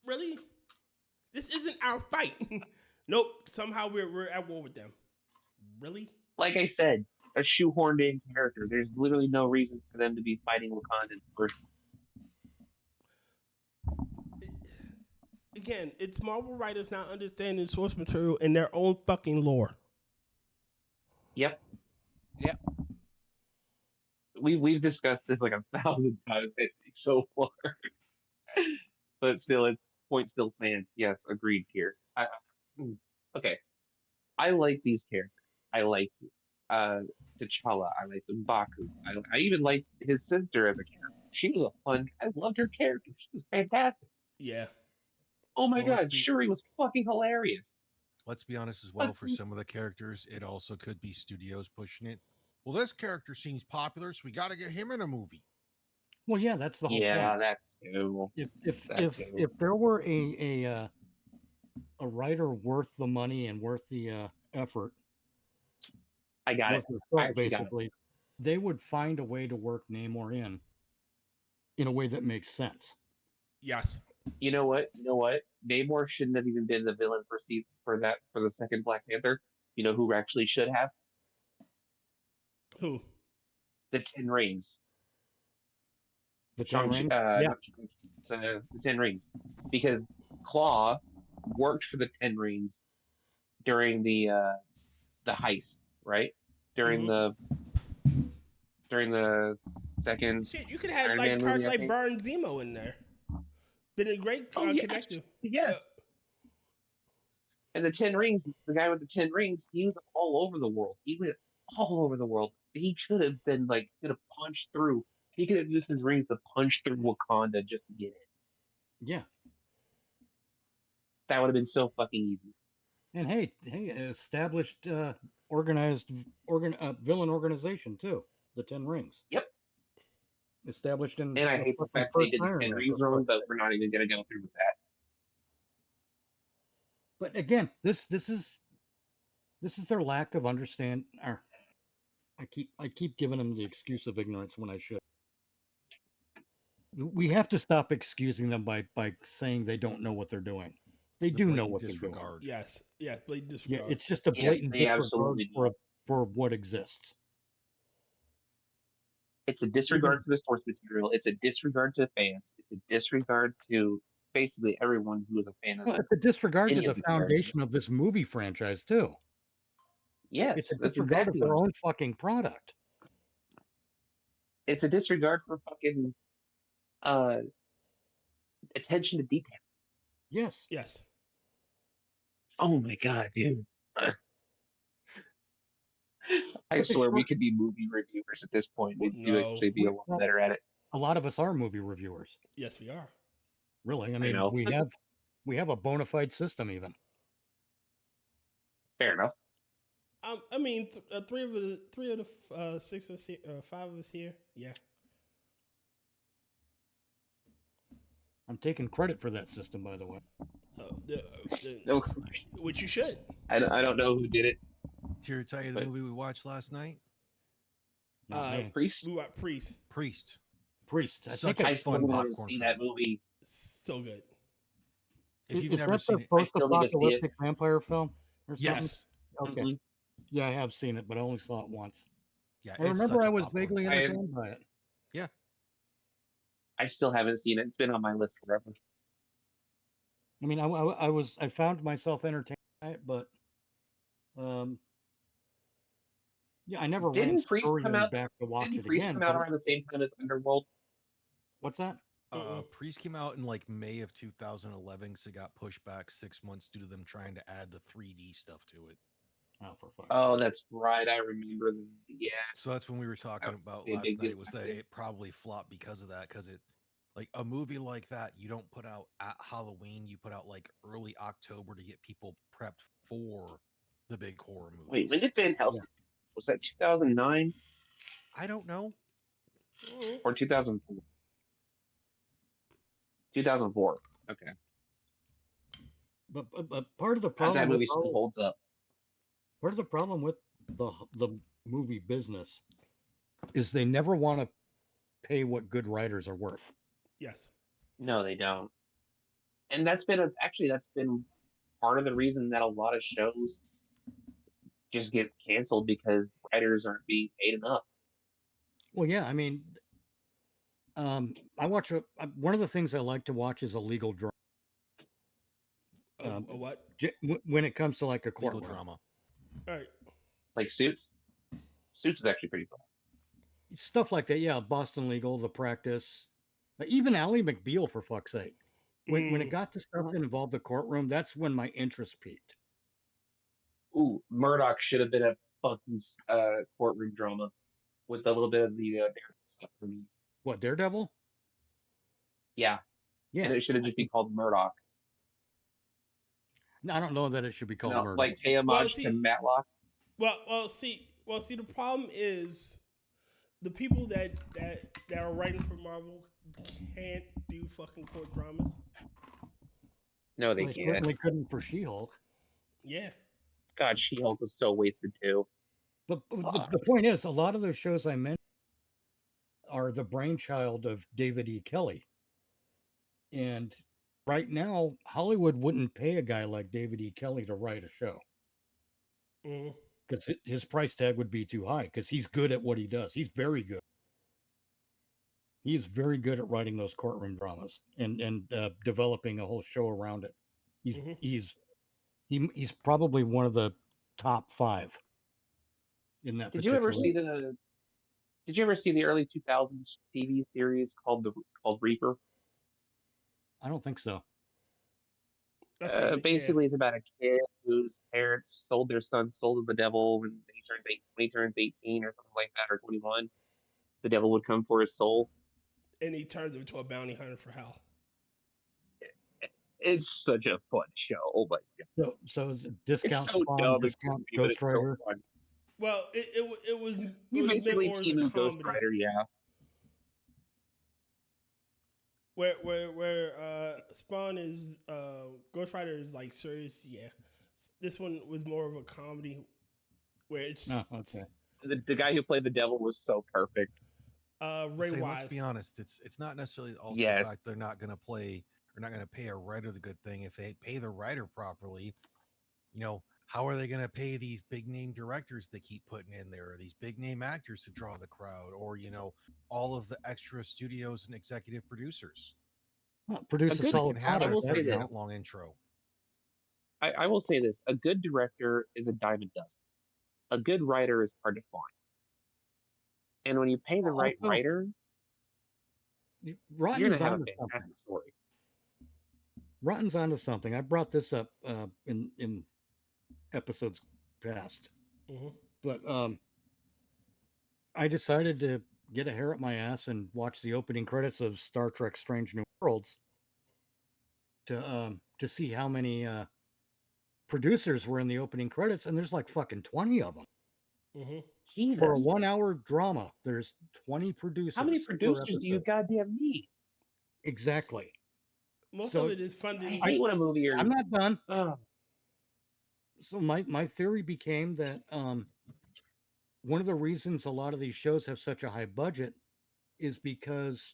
really? This isn't our fight. Nope. Somehow we're at war with them. Really? Like I said, a shoehorned in character. There's literally no reason for them to be fighting Wakanda first. Again, it's Marvel writers not understanding source material in their own fucking lore. Yep. Yep. We've discussed this like 1,000 times I think, so far, but still, it's point still stands. Yes, agreed here. Okay, I like these characters. I liked T'Challa. I liked M'Baku. I even liked his sister as a character. She was a fun. I loved her character. She was fantastic. Yeah. Oh my Well, god, Shuri was fucking hilarious. Let's be honest as well, for some of the characters, it also could be studios pushing it. Well, this character seems popular, so we got to get him in a movie. Well, yeah, that's the whole point. That too. If there were a writer worth the money and worth the effort, I got it. Basically, they would find a way to work Namor in a way that makes sense. Yes. You know what? Namor shouldn't have even been the villain for the second Black Panther. You know who actually should have? Who? The Ten Rings. The Ten Rings? The Ten Rings. Because Claw worked for the Ten Rings during the heist, right? During the second. Shit, you could have Iron like Man cards movie, I like think. Burn Zemo in there. Been a great connective. Yes. And the Ten Rings, the guy with the Ten Rings, he was all over the world. He went all over the world. He should have been like gonna punch through. He could have used his rings to punch through Wakanda just to get in. Yeah. That would have been so fucking easy. And hey, established organized villain organization too. The Ten Rings. Yep. Established in. And I hate the fact they did the Ten Rings wrong, but we're not even gonna go through with that. But again, this is their lack of understand. Or I keep giving them the excuse of ignorance when I should. We have to stop excusing them by saying they don't know what they're doing. They do know what they're doing. Yes. Yeah. Blatant disregard. Yeah, it's just a blatant disregard for what exists. It's a disregard for the source material. It's a disregard to the fans. It's a disregard to basically everyone who is a fan of Well, it's a disregard to any the of these foundation of this movie franchise too. Yes, It's a that's disregard exactly of their what own fucking product. it's a disregard for fucking attention to detail. Yes. Yes. Oh my god, dude. I But the swear we short- could be movie reviewers at this point. We'd No. actually be a lot better at it. A lot of us are movie reviewers. Yes, we are. Really, I mean, know. we have a bona fide system even. Fair enough. I mean, three of the 6 of us here, 5 of us here. Yeah. I'm taking credit for that system, by the way. No, Which you should. I don't know who did it. To tell you the movie we watched last night? Priest. We watched Priest. Priest. I Such think a I still fun want popcorn to see film. that movie. So good. If you've is never that seen the it, post-apocalyptic vampire film? Or something? yes. Okay. Mhm. Yeah, I have seen it, but I only saw it once. Yeah, I it's remember such a I was popcorn vaguely film. entertained by it. I still haven't seen it. It's been on my list forever. I mean, I found myself entertained by it, but yeah, I never ran Didn't Priest come out? back to watch Didn't it Priest again. come out but- around the same time as Underworld? What's that? Priest came out in like May of 2011, so it got pushed back 6 months due to them trying to add the 3D stuff to it. Oh, for fuck's Oh, that's right. I remember. Yeah. So that's when we were talking That about would be a last big night deal was back that then. it probably flopped because of that, because it like a movie like that you don't put out at Halloween, you put out like early October to get people prepped for the big horror movies. Wait, when did Van Helsing? Was that 2009 I don't know. or 2004? 2004. Okay. But part of the That problem movie with still holds up. part of the problem with the movie business is they never want to pay what good writers are worth. Yes. No, they don't. And that's been part of the reason that a lot of shows just get canceled because writers aren't being paid enough. Well, yeah, I mean, I watch one of the things I like to watch is a legal drama. A what? When it comes to like a Legal courtroom. drama. All right. Like Suits. Suits is actually pretty fun. Stuff like that, yeah. Boston Legal, The Practice, even Ally McBeal, for fuck's sake. When it got to stuff that involved the courtroom, that's when my interest peaked. Ooh, Murdoch should have been a fucking courtroom drama with a little bit of the Daredevil stuff for me. What, Daredevil? Yeah. Yeah. And it should have just been called Murdoch. No, I don't know that it should be called Murdoch. Like pay homage to Matlock. Well, see, the problem is the people that are writing for Marvel can't do fucking court dramas. No, they can't. Certainly couldn't for She-Hulk. Yeah. God, She-Hulk was so wasted too. But the point is, a lot of those shows I mentioned are the brainchild of David E. Kelly. And right now, Hollywood wouldn't pay a guy like David E. Kelly to write a show. Because his price tag would be too high, because he's good at what he does. He's very good. He is very good at writing those courtroom dramas and developing a whole show around it. He's probably one of the top 5 in that. Did you ever see the early 2000s TV series called Reaper? I don't think so. Basically, it's about a kid whose parents sold their son to the devil when he turns 18 or something like that, or 21. The devil would come for his soul. And he turns him into a bounty hunter for hell. It's such a fun show. Oh my god! So is it discount so Spawn, discount Ghost Rider? So well, it was basically meant more Team as a Ghost comedy. Rider, yeah. Where Spawn is Ghost Rider is like serious, yeah. This one was more of a comedy, where it's okay. The guy who played the devil was so perfect. Ray Wise. Let's be honest, it's not necessarily also Yes. the fact they're not going to pay a writer the good thing. If they pay the writer properly, how are they going to pay these big name directors they keep putting in there, or these big name actors to draw the crowd, or all of the extra studios and executive producers? Well, produce a solid I will say product. this. Long intro. I will say this: a good director is a dime a dozen. A good writer is hard to find. And when you pay the right writer, you're going to have a fantastic story. Rotten's onto something. I brought this up in episodes past, but I decided to get a hair up my ass and watch the opening credits of Star Trek: Strange New Worlds to see how many producers were in the opening credits, and there's like fucking 20 of them. For a 1 hour drama, there's 20 producers. How many producers do you goddamn need? Exactly. Most of it is funding. I hate when a movie. I'm not done. So my theory became that one of the reasons a lot of these shows have such a high budget is because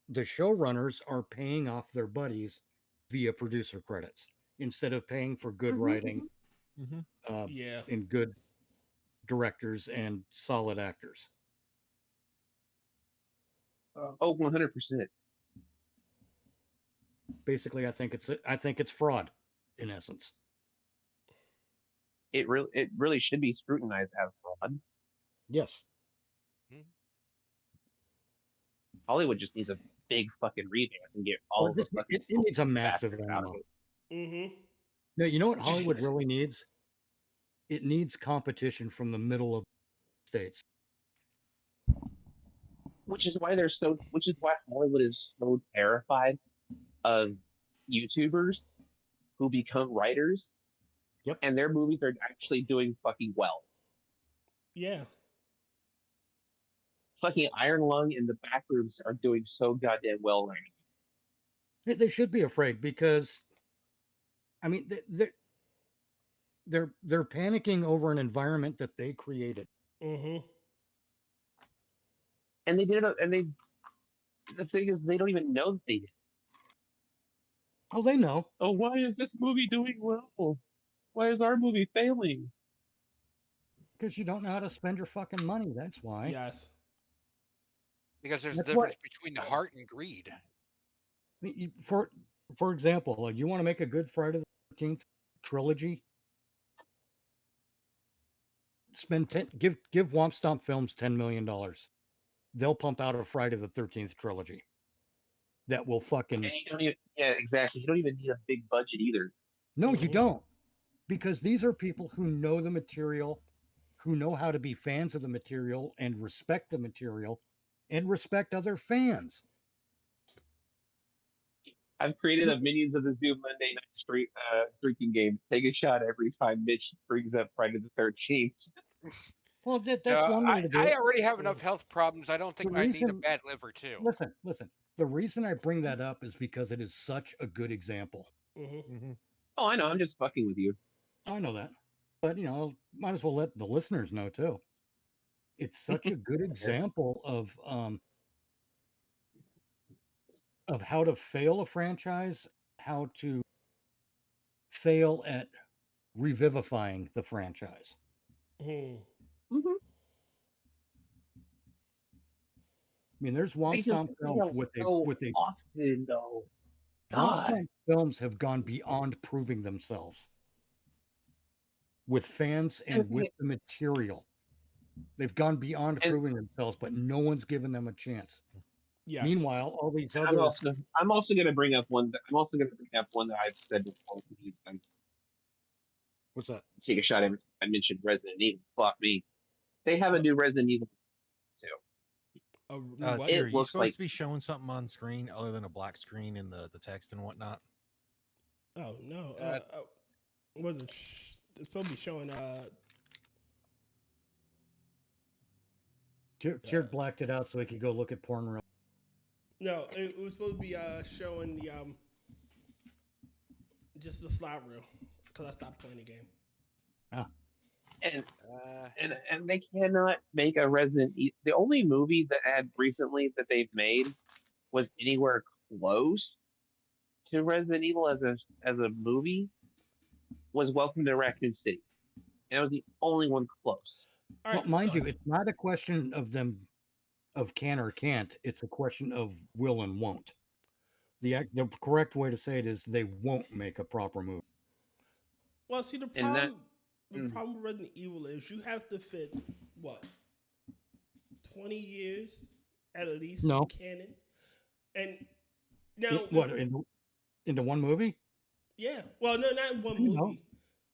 the showrunners are paying off their buddies via producer credits instead of paying for good writing and good directors and solid actors. 100%. Basically, I think it's fraud, in essence. It really should be scrutinized as fraud. Yes. Hollywood just needs a big fucking revamp and get all of the fucking. It needs a massive amount. No, you know what Hollywood really needs? It needs competition from the middle of the states. Which is why Hollywood is so terrified of YouTubers who become writers. Yep. And their movies are actually doing fucking well. Yeah. Fucking Iron Lung and the Backrooms are doing so goddamn well right now. They should be afraid because, I mean, they're panicking over an environment that they created. And they did it. And the thing is, they don't even know that they did. Oh, they know. Oh, why is this movie doing well? Why is our movie failing? Because you don't know how to spend your fucking money. That's why. Yes. Because there's a That's difference what- between the heart and greed. For example, like you want to make a good Friday the 13th trilogy, give Womp Stomp Films $10 million. They'll pump out a Friday the 13th trilogy that will fucking. And you don't even, yeah, exactly. You don't even need a big budget either. No, you don't, because these are people who know the material, who know how to be fans of the material and respect the material, and respect other fans. I've created a Minions of the Zoo Monday night drinking game. Take a shot every time Mitch brings up Friday the 13th. Well, that's one way to do I it. already have enough health problems. I don't think The I need a reason- bad liver too. Listen. The reason I bring that up is because it is such a good example. Oh, I know. I'm just fucking with you. I know that, but might as well let the listeners know too. It's such a good example of how to fail a franchise, how to fail at revivifying the franchise. I mean, there's Womp Stomp Films with a often though. Womp Stomp Films have gone beyond proving themselves with fans and with the material. They've gone beyond proving themselves, but no one's given them a chance. Yes. Meanwhile, all these other. I'm also going to bring up one. I'm also going to bring up one that I've said before. What's that? Take a shot every time I mentioned Resident Evil. Fuck me. They have a new Resident Evil 2. Tyr, you supposed to be showing something on screen other than a black screen in the text and whatnot? Oh no, wasn't. It's supposed to be showing. Tyr blacked it out so he could go look at porn real. No, it was supposed to be showing the just the slot reel because I stopped playing the game. And they cannot make a Resident Evil. The only movie that had recently that they've made was anywhere close to Resident Evil as a movie was Welcome to Raccoon City. And it was the only one close. Well, mind you, it's not a question of them of can or can't. It's a question of will and won't. The correct way to say it is they won't make a proper movie. Well, see, the problem with Resident Evil is you have to fit, 20 years at least in canon? And now... What, into one movie? Yeah. Well, no, not in one movie.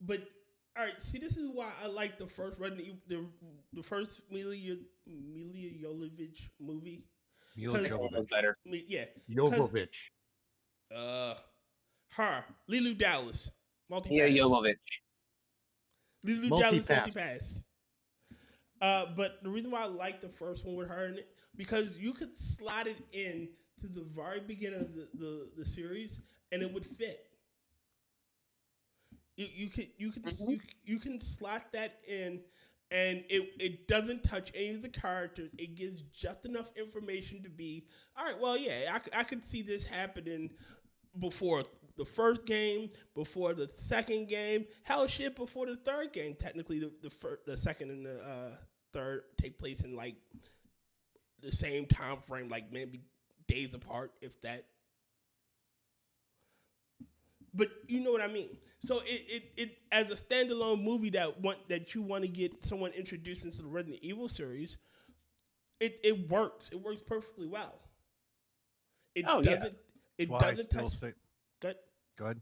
But, all right, see, this is why I like the first Resident Evil, the first Mila Jovovich movie. Mila Jovovich. Better. Yeah. Jovovich. Her. Lilu Dallas. Multipass. Yeah, Jovovich. Lilu Dallas multipass. But the reason why I like the first one with her in it, because you could slot it in to the very beginning of the series and it would fit. You can slot that in and it doesn't touch any of the characters. It gives just enough information to be, all right, well, yeah, I could see this happening before the first game, before the second game, hell shit, before the third game. Technically, the second and the third take place in like the same time frame, like maybe days apart, if that. But you know what I mean. So it as a standalone movie that you want to get someone introduced into the Resident Evil series, it works. It works perfectly well. It doesn't touch. Go ahead.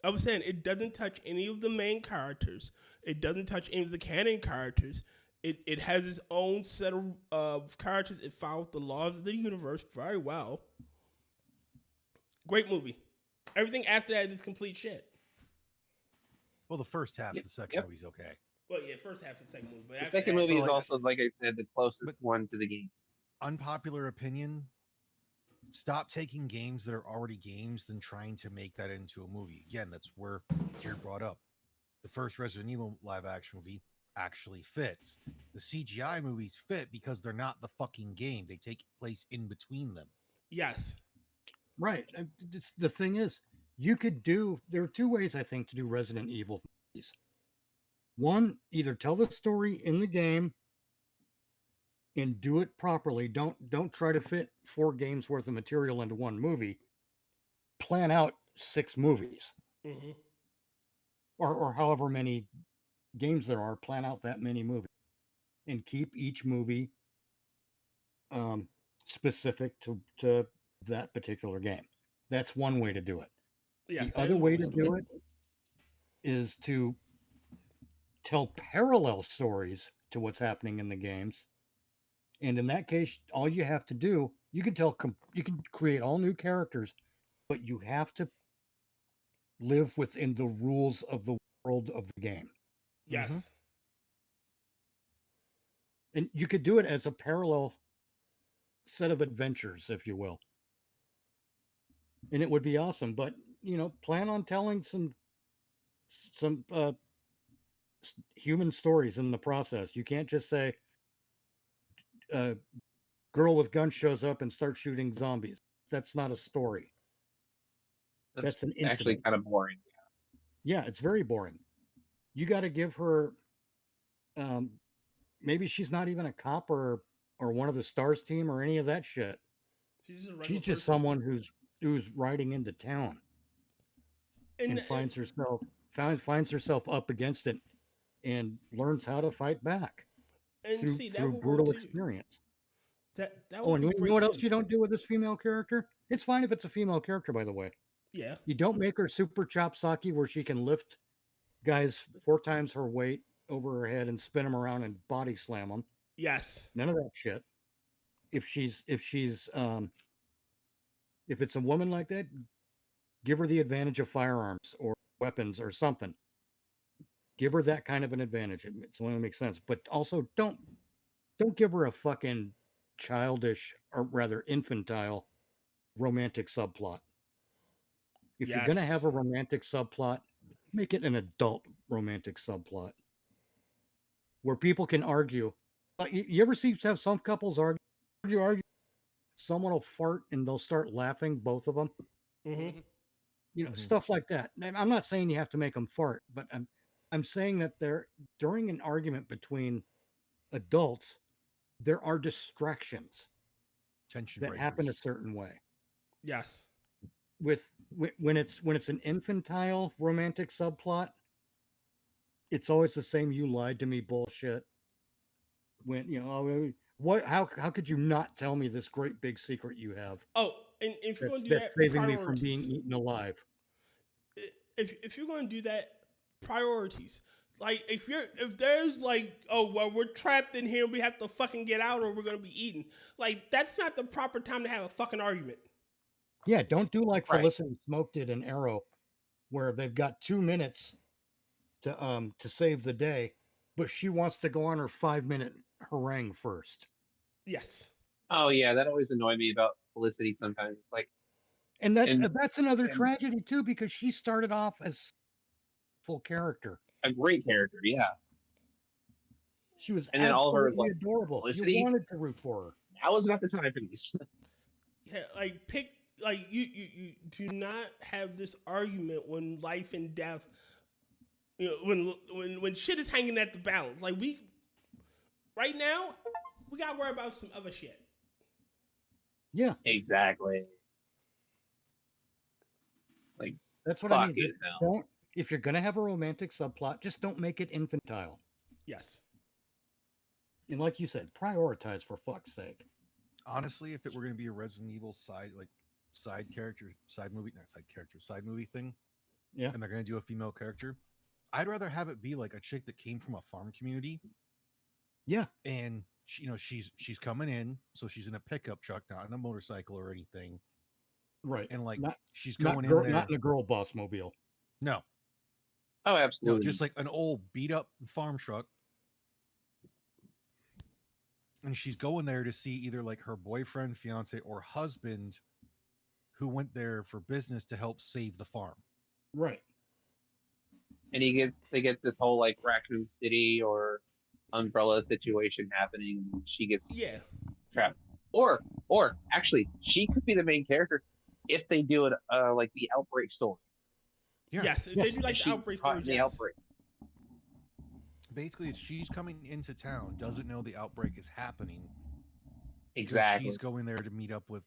I was saying it doesn't touch any of the main characters. It doesn't touch any of the canon characters. It has its own set of characters. It follows the laws of the universe very well. Great movie. Everything after that is complete shit. Well, the first half of the second movie's okay. Well, yeah, first half of the second movie. But The second movie is also, like I said, the closest one to the game. Unpopular opinion, stop taking games that are already games and trying to make that into a movie. Again, that's where Tyr brought up. The first Resident Evil live action movie actually fits. The CGI movies fit because they're not the fucking game. They take place in between them. Yes. Right. The thing is, there are two ways, I think, to do Resident Evil movies. One, either tell the story in the game and do it properly. Don't try to fit 4 games worth of material into one movie. Plan out 6 movies. Mm-hmm. Or however many games there are, plan out that many movies. And keep each movie specific to that particular game. That's one way to do it. Yeah, the other way to do it is to tell parallel stories to what's happening in the games. And in that case, all you have to do, you can create all new characters, but you have to live within the rules of the world of the game. Yes. Mm-hmm. And you could do it as a parallel set of adventures, if you will. And it would be awesome, but plan on telling some human stories in the process. You can't just say girl with gun shows up and starts shooting zombies. That's not a story. That's an incident. Actually kind of boring. Yeah, it's very boring. You got to give her maybe she's not even a cop or one of the stars team or any of that shit. She's just someone who's riding into town and finds herself up against it and learns how to fight back through brutal experience. That and you know what else you don't do with this female character? It's fine if it's a female character, by the way. Yeah. You don't make her super chop socky where she can lift guys 4 times her weight over her head and spin them around and body slam them. Yes. None of that shit. If it's a woman like that, give her the advantage of firearms or weapons or something. Give her that kind of an advantage. It's only makes sense. But also don't give her a fucking childish or rather infantile romantic subplot. If you're going to have a romantic subplot, make it an adult romantic subplot where people can argue. You ever have some couples argue? Someone will fart and they'll start laughing, both of them. Mm-hmm. Stuff like that. I'm not saying you have to make them fart, but I'm saying that during an argument between adults, there are distractions that happen a certain way. Yes. When it's an infantile romantic subplot, it's always the same "you lied to me" bullshit. When how could you not tell me this great big secret you have? Oh, and if you're going to do that, saving me from being eaten alive. If you're going to do that, priorities. Like if there's like, oh well, we're trapped in here, we have to fucking get out, or we're going to be eaten. Like that's not the proper time to have a fucking argument. Yeah, don't do like Felicity Smoke did in Arrow, where they've got 2 minutes to save the day, but she wants to go on her 5-minute harangue first. Yes. Oh yeah, that always annoyed me about Felicity sometimes. Like, and that's another tragedy too, because she started off as full character, a great character, yeah. She was and then all of her like adorable. Felicity, you wanted to root for her. That was not the time for this. Yeah, you do not have this argument when life and death, when shit is hanging at the balance. Like right now, we gotta worry about some other shit. Yeah, exactly. Like that's what I mean. If you're gonna have a romantic subplot, just don't make it infantile. Yes. And like you said, prioritize for fuck's sake. Honestly, if it were going to be a Resident Evil side movie thing, yeah, and they're going to do a female character, I'd rather have it be like a chick that came from a farm community. Yeah, and she's coming in, so she's in a pickup truck, not in a motorcycle or anything. Right, and like she's going in there, not in a girl boss mobile. No. Oh, absolutely. No, just like an old beat up farm truck. And she's going there to see either like her boyfriend, fiance, or husband who went there for business to help save the farm. Right. And they get this whole like Raccoon City or Umbrella situation happening. And she gets trapped. Or actually, she could be the main character if they do it like the Outbreak story. Yeah. Yes, if they do like the Outbreak story. The Outbreak. basically it's she's coming into town, doesn't know the outbreak is happening. because Exactly. She's going there to meet up with,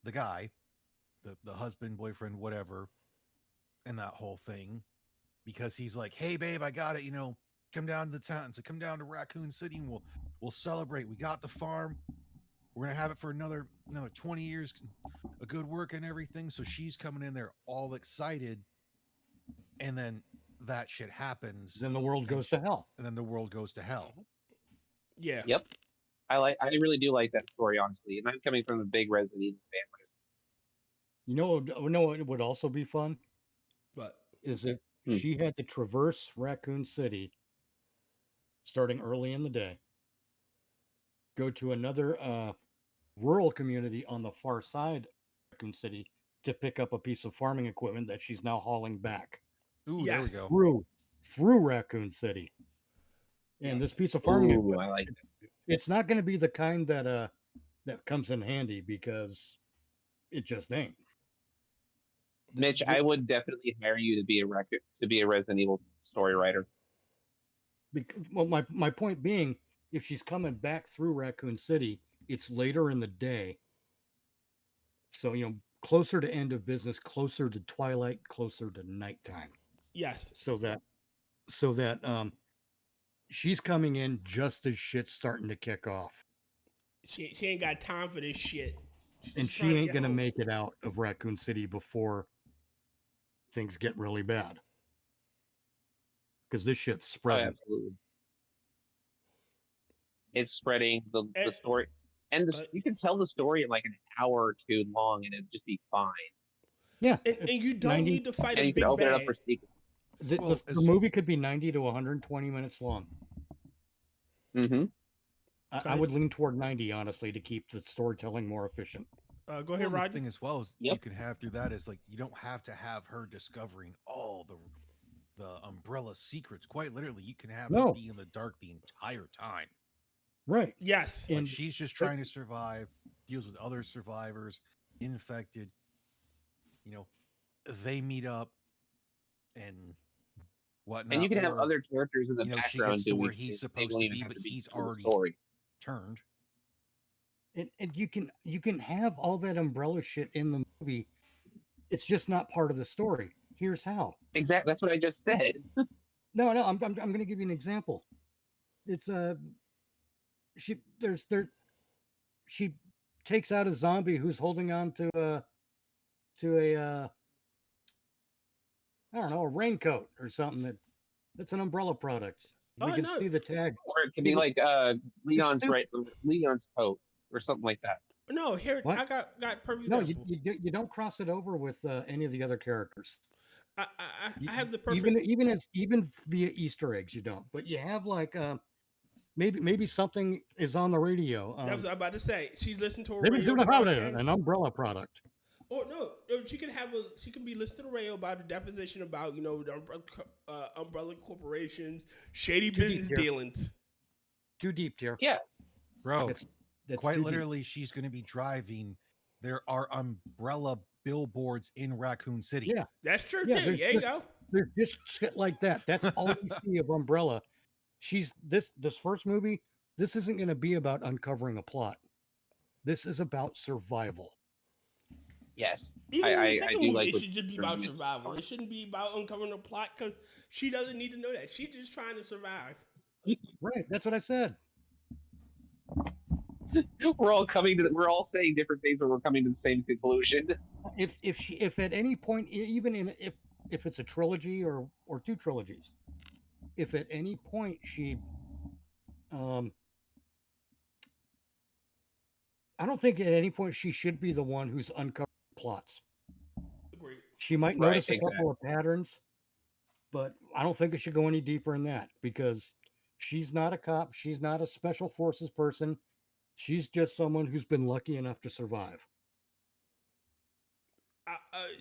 the guy, the husband, boyfriend, whatever, and that whole thing. Because he's like, hey babe, I got it, come down to the town. So come down to Raccoon City and we'll celebrate. We got the farm. We're gonna have it for another 20 years, a good work and everything. So she's coming in there all excited, and then that shit happens. Then the world goes to hell. And then the world goes to hell. Yeah. Yep. I really do like that story, honestly. And I'm coming from a big Resident Evil fan. You know what would also be fun? But is if she had to traverse Raccoon City starting early in the day, go to another rural community on the far side of Raccoon City to pick up a piece of farming equipment that she's now hauling back. Ooh, there we go. Through Raccoon City. And this piece of farming equipment, I like it. It's not going to be the kind that comes in handy, because it just ain't. Mitch, I would definitely hire you to be a Resident Evil story writer. Well, my point being, if she's coming back through Raccoon City, it's later in the day. So, closer to end of business, closer to twilight, closer to nighttime. Yes. So that she's coming in just as shit's starting to kick off. She ain't got time for this shit. And she ain't going to make it out of Raccoon City before things get really bad. Because this shit's spreading. Oh, absolutely. It's spreading the story. And you can tell the story in like an hour or two long, and it'd just be fine. Yeah. And you don't need to fight a big open bad. it up for sequels. The movie could be 90 to 120 minutes long. Mm-hmm. I would lean toward 90, honestly, to keep the storytelling more efficient. Go ahead, Roger. The thing as well is you can have through that is like you don't have to have her discovering all the Umbrella secrets. Quite literally, you can have her be in the dark the entire time. Right. Yes. And she's just trying to survive, deals with other survivors, infected. They meet up and whatnot. And you can have other characters in the background. She gets to where he's supposed to be, but he's already turned. And you can have all that Umbrella shit in the movie. It's just not part of the story. Here's how. Exactly. That's what I just said. No, I'm going to give you an example. It's she takes out a zombie who's holding on to a I don't know, a raincoat or something that's an Umbrella product. We can see the tag. Or it could be like Leon's coat or something like that. No, here What? I got perfect. No, example. you don't cross it over with any of the other characters. I have the perfect. Even via Easter eggs, you don't. But you have like maybe something is on the radio. That was what I was about to say. She listened to a They've been radio doing about broadcast. an Umbrella product. Or no, she can be listening to the radio about a deposition about the umbrella corporations, shady business dealings. Too deep, Tyr. Yeah, bro. That's quite too literally, she's going to be driving. There are Umbrella billboards in Raccoon City. Yeah, that's true too. There you go. There's just shit like that. That's all you see of Umbrella. This first movie. This isn't going to be about uncovering a plot. This is about survival. Yes, Even in the I second do movie, like. it should just be about survival. It shouldn't be about uncovering a plot because she doesn't need to know that. She's just trying to survive. Right. That's what I said. We're all saying different things, but we're coming to the same conclusion. If at any point, even if it's a trilogy or two trilogies, if at any point she, I don't think at any point she should be the one who's uncovering plots. Agreed. She might notice a couple of patterns, but I don't think it should go any deeper than that, because she's not a cop. She's not a special forces person. She's just someone who's been lucky enough to survive.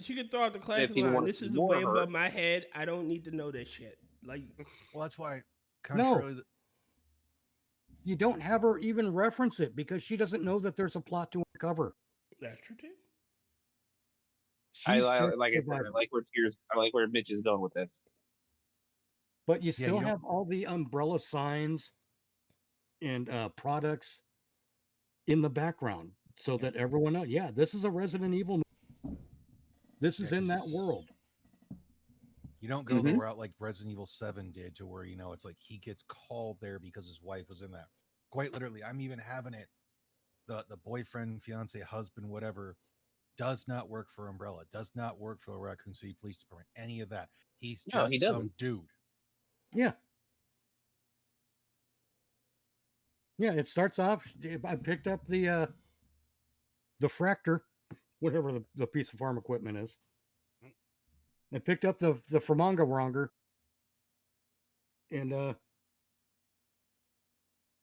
She could throw out the classic line. This is way above my head. I don't need to know this shit. Like, well, that's why. You don't have her even reference it because she doesn't know that there's a plot to uncover. That's true too. I like where Mitch is going with this. But you Yeah, still you don't- have all the umbrella signs and products in the background so that everyone knows, yeah, this is a Resident Evil movie. This is in that world. You don't go the route like Resident Evil 7 did, to where, you know, it's like he gets called there because his wife was in that. Quite literally, I'm even having it. The boyfriend, fiance, husband, whatever, does not work for Umbrella, does not work for the Raccoon City Police Department, any of that. He's No, just he some doesn't. dude. Yeah. Yeah, it starts off. I picked up the fractor, whatever the piece of farm equipment is. I picked up the Framanga Wronger, and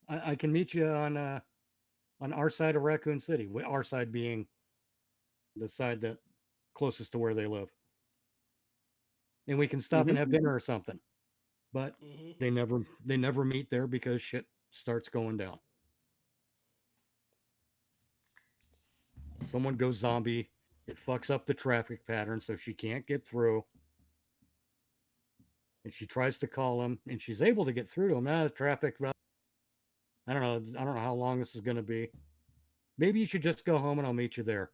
I can meet you on our side of Raccoon City. Our side being the side that closest to where they live, and we can stop and have dinner or something. But they never meet there because shit starts going down. Someone goes zombie. It fucks up the traffic pattern, so she can't get through. And she tries to call him, and she's able to get through to him. The traffic. I don't know. I don't know how long this is going to be. Maybe you should just go home, and I'll meet you there.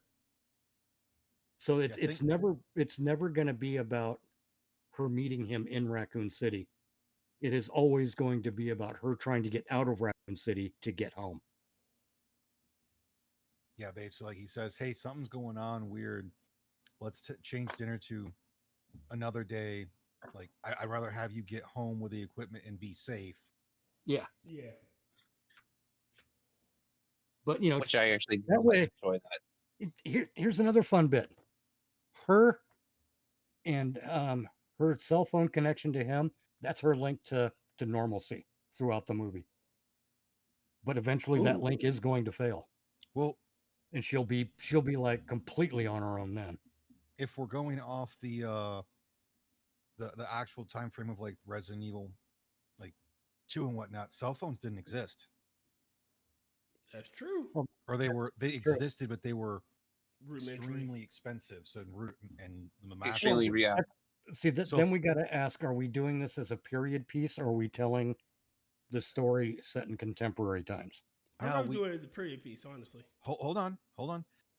So it's never going to be about her meeting him in Raccoon City. It is always going to be about her trying to get out of Raccoon City to get home. Yeah, basically, like he says, hey, something's going on weird. Let's change dinner to another day. Like, I'd rather have you get home with the equipment and be safe. Yeah. Yeah. But, you know, Which I actually that way, enjoy that. Here's another fun bit. Her and her cell phone connection to him, that's her link to normalcy throughout the movie. But eventually that link is going to fail. Well, and she'll be like completely on her own then. If we're going off the actual time frame of like Resident Evil, like 2 and whatnot, cell phones didn't exist. That's true. Or they existed, but they were rudimentary, extremely expensive. So and the mass extremely real. See, then we got to ask: are we doing this as a period piece, or are we telling the story set in contemporary times? I'd rather do it as a period piece, honestly. Hold on.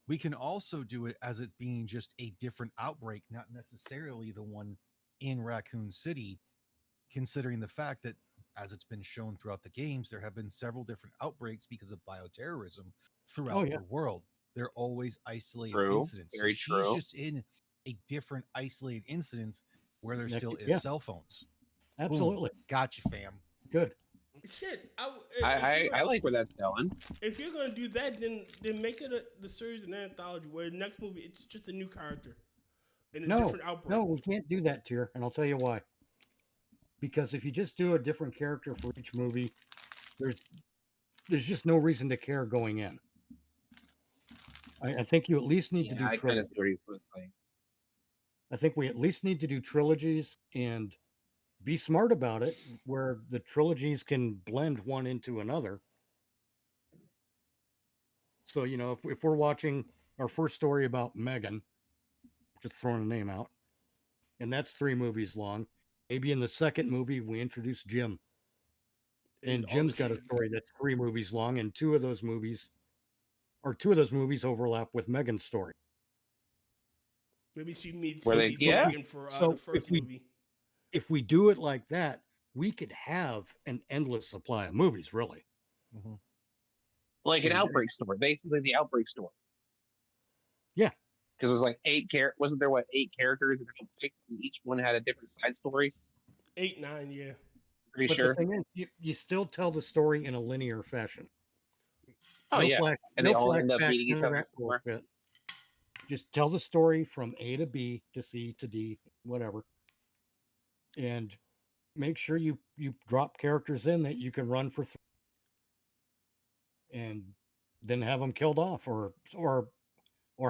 We can also do it as it being just a different outbreak, not necessarily the one in Raccoon City, considering the fact that, as it's been shown throughout the games, there have been several different outbreaks because of bioterrorism throughout the world. They're always isolated incidents. Very true. She's just in a different isolated incidents where there still is cell phones. Absolutely. Boom. Gotcha, fam. Good. Shit, I like where that's going. If you're gonna do that, then make it the series an anthology where the next movie it's just a new character and a different outbreak. No, we can't do that, Tyr, and I'll tell you why. Because if you just do a different character for each movie, there's just no reason to care going in. I think you at least need to do trilogies. I think we at least need to do trilogies and be smart about it, where the trilogies can blend one into another. So, you know, if we're watching our first story about Megan, just throwing a name out, and that's 3 movies long, maybe in the second movie we introduce Jim. And Jim's got a story that's 3 movies long, and 2 of those movies overlap with Megan's story. Maybe she meets Megan for so the first movie. If we do it like that, we could have an endless supply of movies, really. Mm-hmm. Like an outbreak story, basically the outbreak story. Yeah. Because it was like 8 wasn't there 8 characters? And each one had a different side story. 8, 9, yeah. Pretty but sure. The thing is, you still tell the story in a linear fashion. Oh, yeah. And they all end up meeting each other. Just tell the story from A to B to C to D, whatever. And make sure you drop characters in that you can run for 3. And then have them killed off or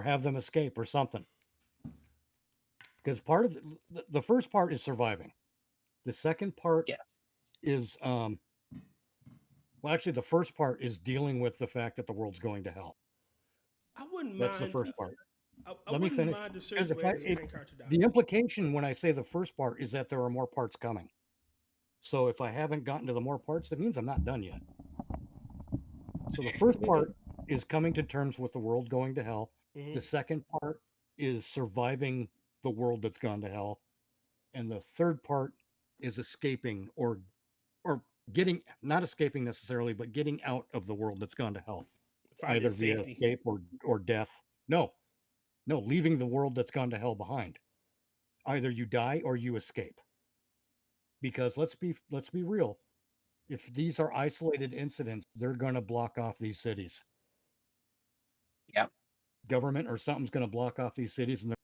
have them escape or something. Because part of the first part is surviving. The second part is actually the first part is dealing with the fact that the world's going to hell. I wouldn't That's mind. the first part. Let me finish. Mind the, the implication when I say the first part is that there are more parts coming. So if I haven't gotten to the more parts, that means I'm not done yet. So the first part is coming to terms with the world going to hell. Mhm. The second part is surviving the world that's gone to hell. And the third part is escaping or getting, not escaping necessarily, but getting out of the world that's gone to hell. Finding Either via safety. escape or death. No, leaving the world that's gone to hell behind. Either you die or you escape. Because let's be real. If these are isolated incidents, they're going to block off these cities. Yep. Government or something's going to block off these cities, and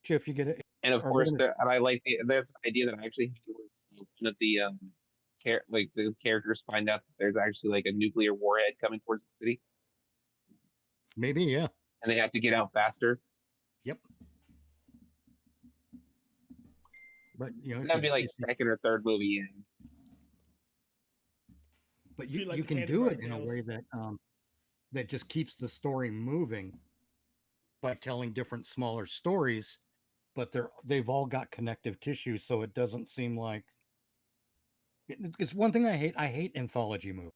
if you get it, And of are we course, gonna- and I like there's the idea that actually one of the the characters find out that there's actually like a nuclear warhead coming towards the city, maybe, yeah. and they have to get out faster. Yep. But That'd be like second or third movie in. But Feel like you the can Candy do Bar it in a Tales. way that that just keeps the story moving by telling different smaller stories, but they've all got connective tissue, so it doesn't seem like it's one thing I hate. I hate anthology movies.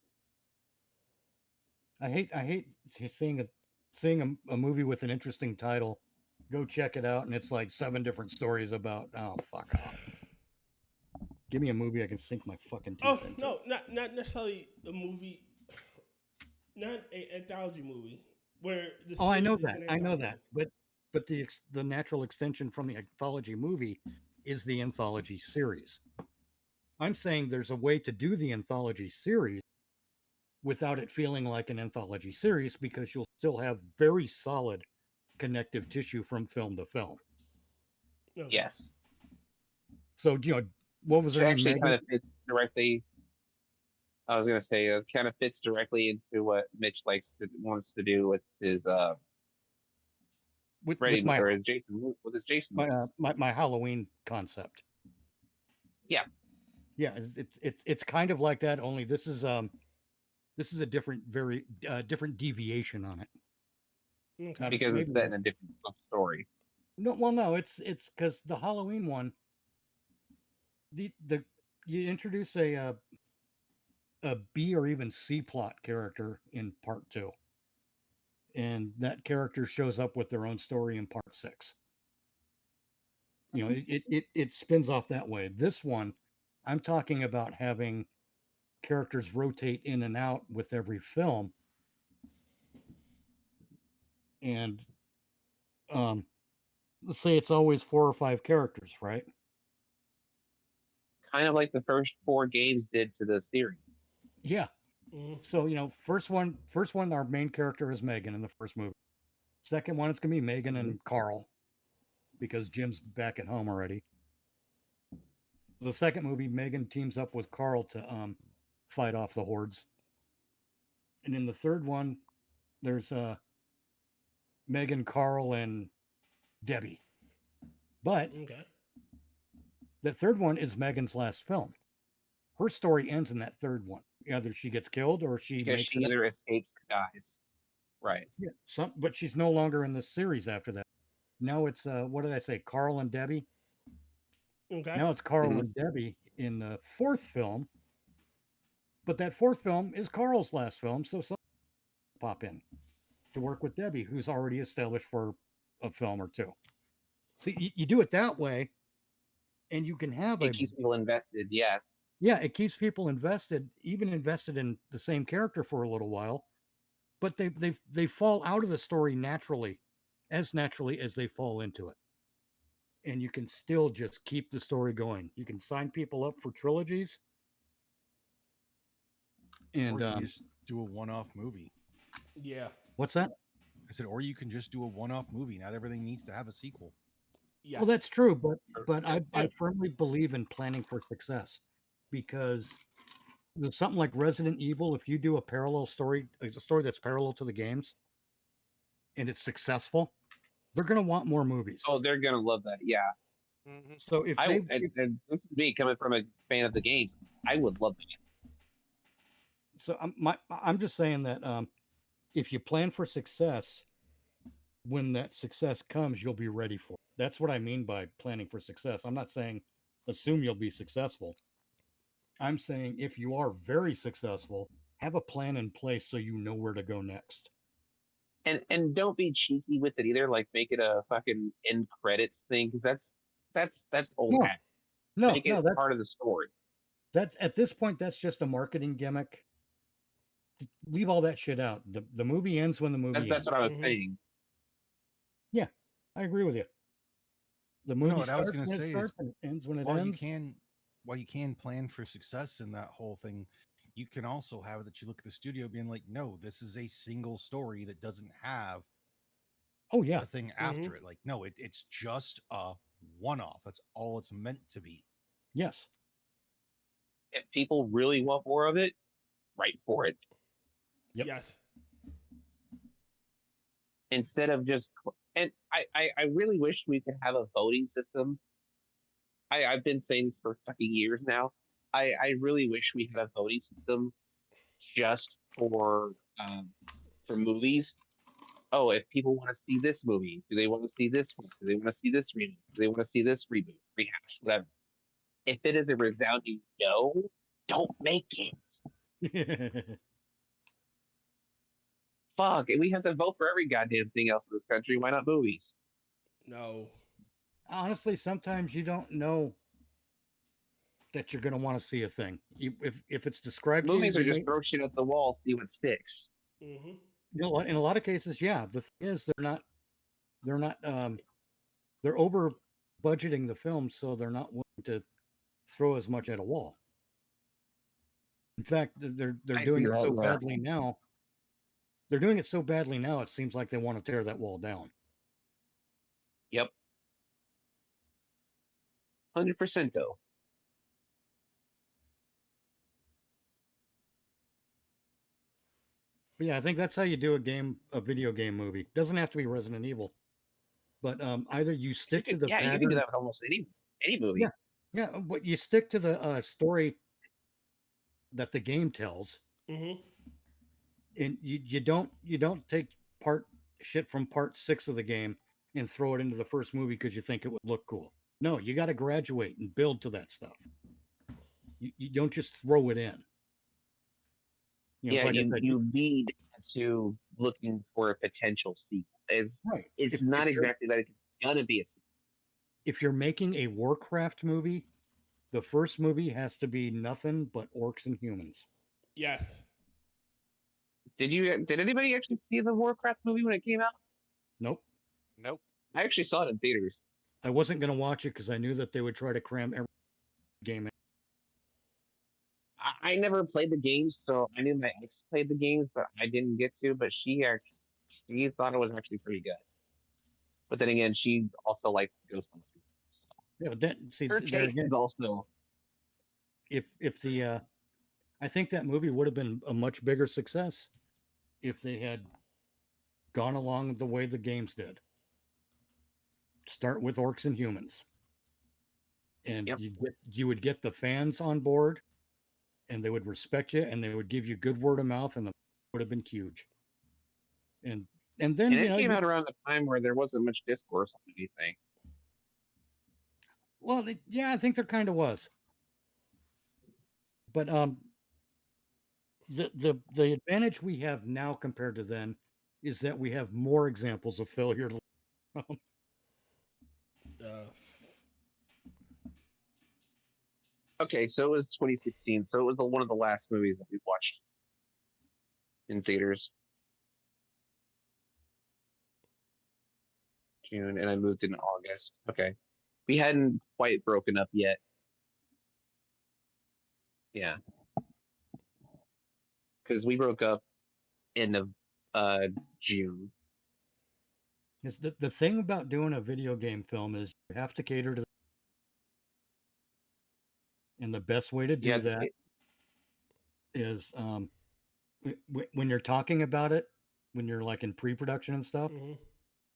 I hate seeing a movie with an interesting title. Go check it out, and it's like 7 different stories about. Oh, fuck off! Give me a movie I can sink my fucking teeth Oh into. no, not necessarily a movie, not an anthology movie where the. Oh, I know series is that. an I know anthology. that. But the natural extension from the anthology movie is the anthology series. I'm saying there's a way to do the anthology series without it feeling like an anthology series, because you'll still have very solid connective tissue from film to film. Okay. Yes. So, what was Which her name? actually Megan? kind of fits directly. I was gonna say it kind of fits directly into what Mitch wants to do with his with or his Jason with his Jason movies. my Halloween concept. Yeah. Yeah, it's kind of like that. Only this is a different, very different deviation on it. Okay. Because it's maybe set in a different story. No, well, no, it's because the Halloween one, the you introduce a B or even C plot character in part 2, and that character shows up with their own story in part 6. It spins off that way. This one, I'm talking about having characters rotate in and out with every film, and let's say it's always 4 or 5 characters, right? Kind of like the first 4 games did to the series. Yeah. So first one, our main character is Megan in the first movie. Second one, it's gonna be Megan and Carl, because Jim's back at home already. The second movie, Megan teams up with Carl to fight off the hordes. And in the third one, there's Megan, Carl, and Debbie. But the third one is Megan's last film. Her story ends in that third one. Either she gets killed or she Because makes she either escapes or dies. Right. Yeah, but she's no longer in the series after that. Now it's what did I say? Carl and Debbie. Okay. Now it's Carl and Debbie in the fourth film. But that fourth film is Carl's last film, so some pop in to work with Debbie, who's already established for a film or 2. See, you do it that way, and you can have it keeps people invested. Yes. Yeah, it keeps people invested, even invested in the same character for a little while. But they fall out of the story naturally as they fall into it. And you can still just keep the story going. You can sign people up for trilogies. And or you just do a one-off movie. Yeah. What's that? I said, or you can just do a one-off movie. Not everything needs to have a sequel. Yes. Well, that's true, but I firmly believe in planning for success, because there's something like Resident Evil. If you do a parallel story, a story that's parallel to the games, and it's successful, they're going to want more movies. Oh, they're gonna love that. Yeah. So if and this is me coming from a fan of the games, I would love that. So I'm just saying that if you plan for success, when that success comes, you'll be ready for it. That's what I mean by planning for success. I'm not saying assume you'll be successful. I'm saying if you are very successful, have a plan in place so you know where to go next. And don't be cheeky with it either. Like make it a fucking end credits thing because that's old No, hat. no, Make no. it part of the story. That's at this point. That's just a marketing gimmick. Leave all that shit out. The movie ends when the movie That's ends. what I was saying. Yeah, I agree with you. The You know movie what I was starts going to when it say is starts and it ends when it while ends. while you can plan for success in that whole thing, you can also have it that you look at the studio being like, no, this is a single story that doesn't have Oh yeah, a thing after it. Like, no, it's just a one-off. That's all it's meant to be. Yes. If people really want more of it, write for it. Yep. Yes. Instead of just, and I really wish we could have a voting system. I've been saying this for fucking years now. I really wish we had a voting system just for movies. Oh, if people want to see this movie, do they want to see this one? Do they want to see this remake? Do they want to see this reboot, rehash, whatever? If it is a resounding no, don't make games. Fuck, we have to vote for every goddamn thing else in this country. Why not movies? No. Honestly, sometimes you don't know that you're going to want to see a thing. If it's described Movies to are you, just throw shit at the wall, see what sticks. Mm-hmm. You know what? In a lot of cases, yeah. The thing is, they're over budgeting the film, so they're not willing to throw as much at a wall. In fact, they're doing it so badly now. They're doing it so badly now. It seems like they want to tear that wall down. Yep. 100% though. But yeah, I think that's how you do a video game movie. Doesn't have to be Resident Evil, but either you stick to the pattern. You can do that with almost any movie. Yeah, but you stick to the story that the game tells, Mm-hmm. and you don't take shit from part 6 of the game and throw it into the first movie because you think it would look cool. No, you got to graduate and build to that stuff. You don't just throw it in. You lead to looking for a potential sequel. It's not exactly that it's gonna be a sequel. If you're making a Warcraft movie, the first movie has to be nothing but orcs and humans. Yes. Did anybody actually see the Warcraft movie when it came out? Nope. Nope. I actually saw it in theaters. I wasn't going to watch it because I knew that they would try to cram every game in. I never played the games, so I knew my ex played the games, but I didn't get to. But she thought it was actually pretty good. But then again, she also liked Ghostbusters. So. Yeah, but her take is also. If I think that movie would have been a much bigger success if they had gone along the way the games did. Start with orcs and humans, and you would get the fans on board, and they would respect you, and they would give you good word of mouth, and it would have been huge. And then it came out around the time where there wasn't much discourse on anything. Well, yeah, I think there kind of was, but the advantage we have now compared to then is that we have more examples of failure. Okay, so it was 2016. So it was one of the last movies that we watched in theaters. June, and I moved in August. Okay. We hadn't quite broken up yet. Yeah. Because we broke up end of June. The thing about doing a video game film is you have to cater to, and the best way to do that is when you're talking about it, when you're like in pre-production and stuff,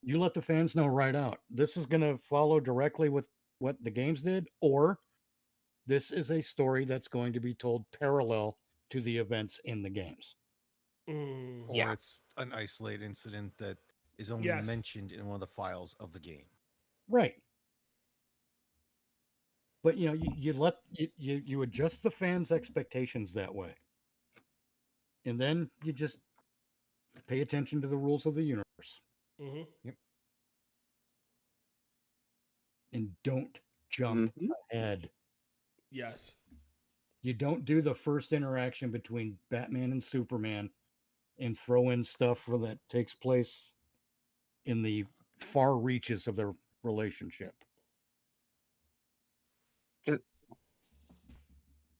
you let the fans know right out. This is going to follow directly with what the games did, or this is a story that's going to be told parallel to the events in the games. Or it's an isolated incident that is only mentioned in one of the files of the game. Right. But you know, you adjust the fans' expectations that way, and then you just pay attention to the rules of the universe. Mm-hmm. Yep. And don't jump ahead. Yes. You don't do the first interaction between Batman and Superman and throw in stuff that takes place in the far reaches of their relationship.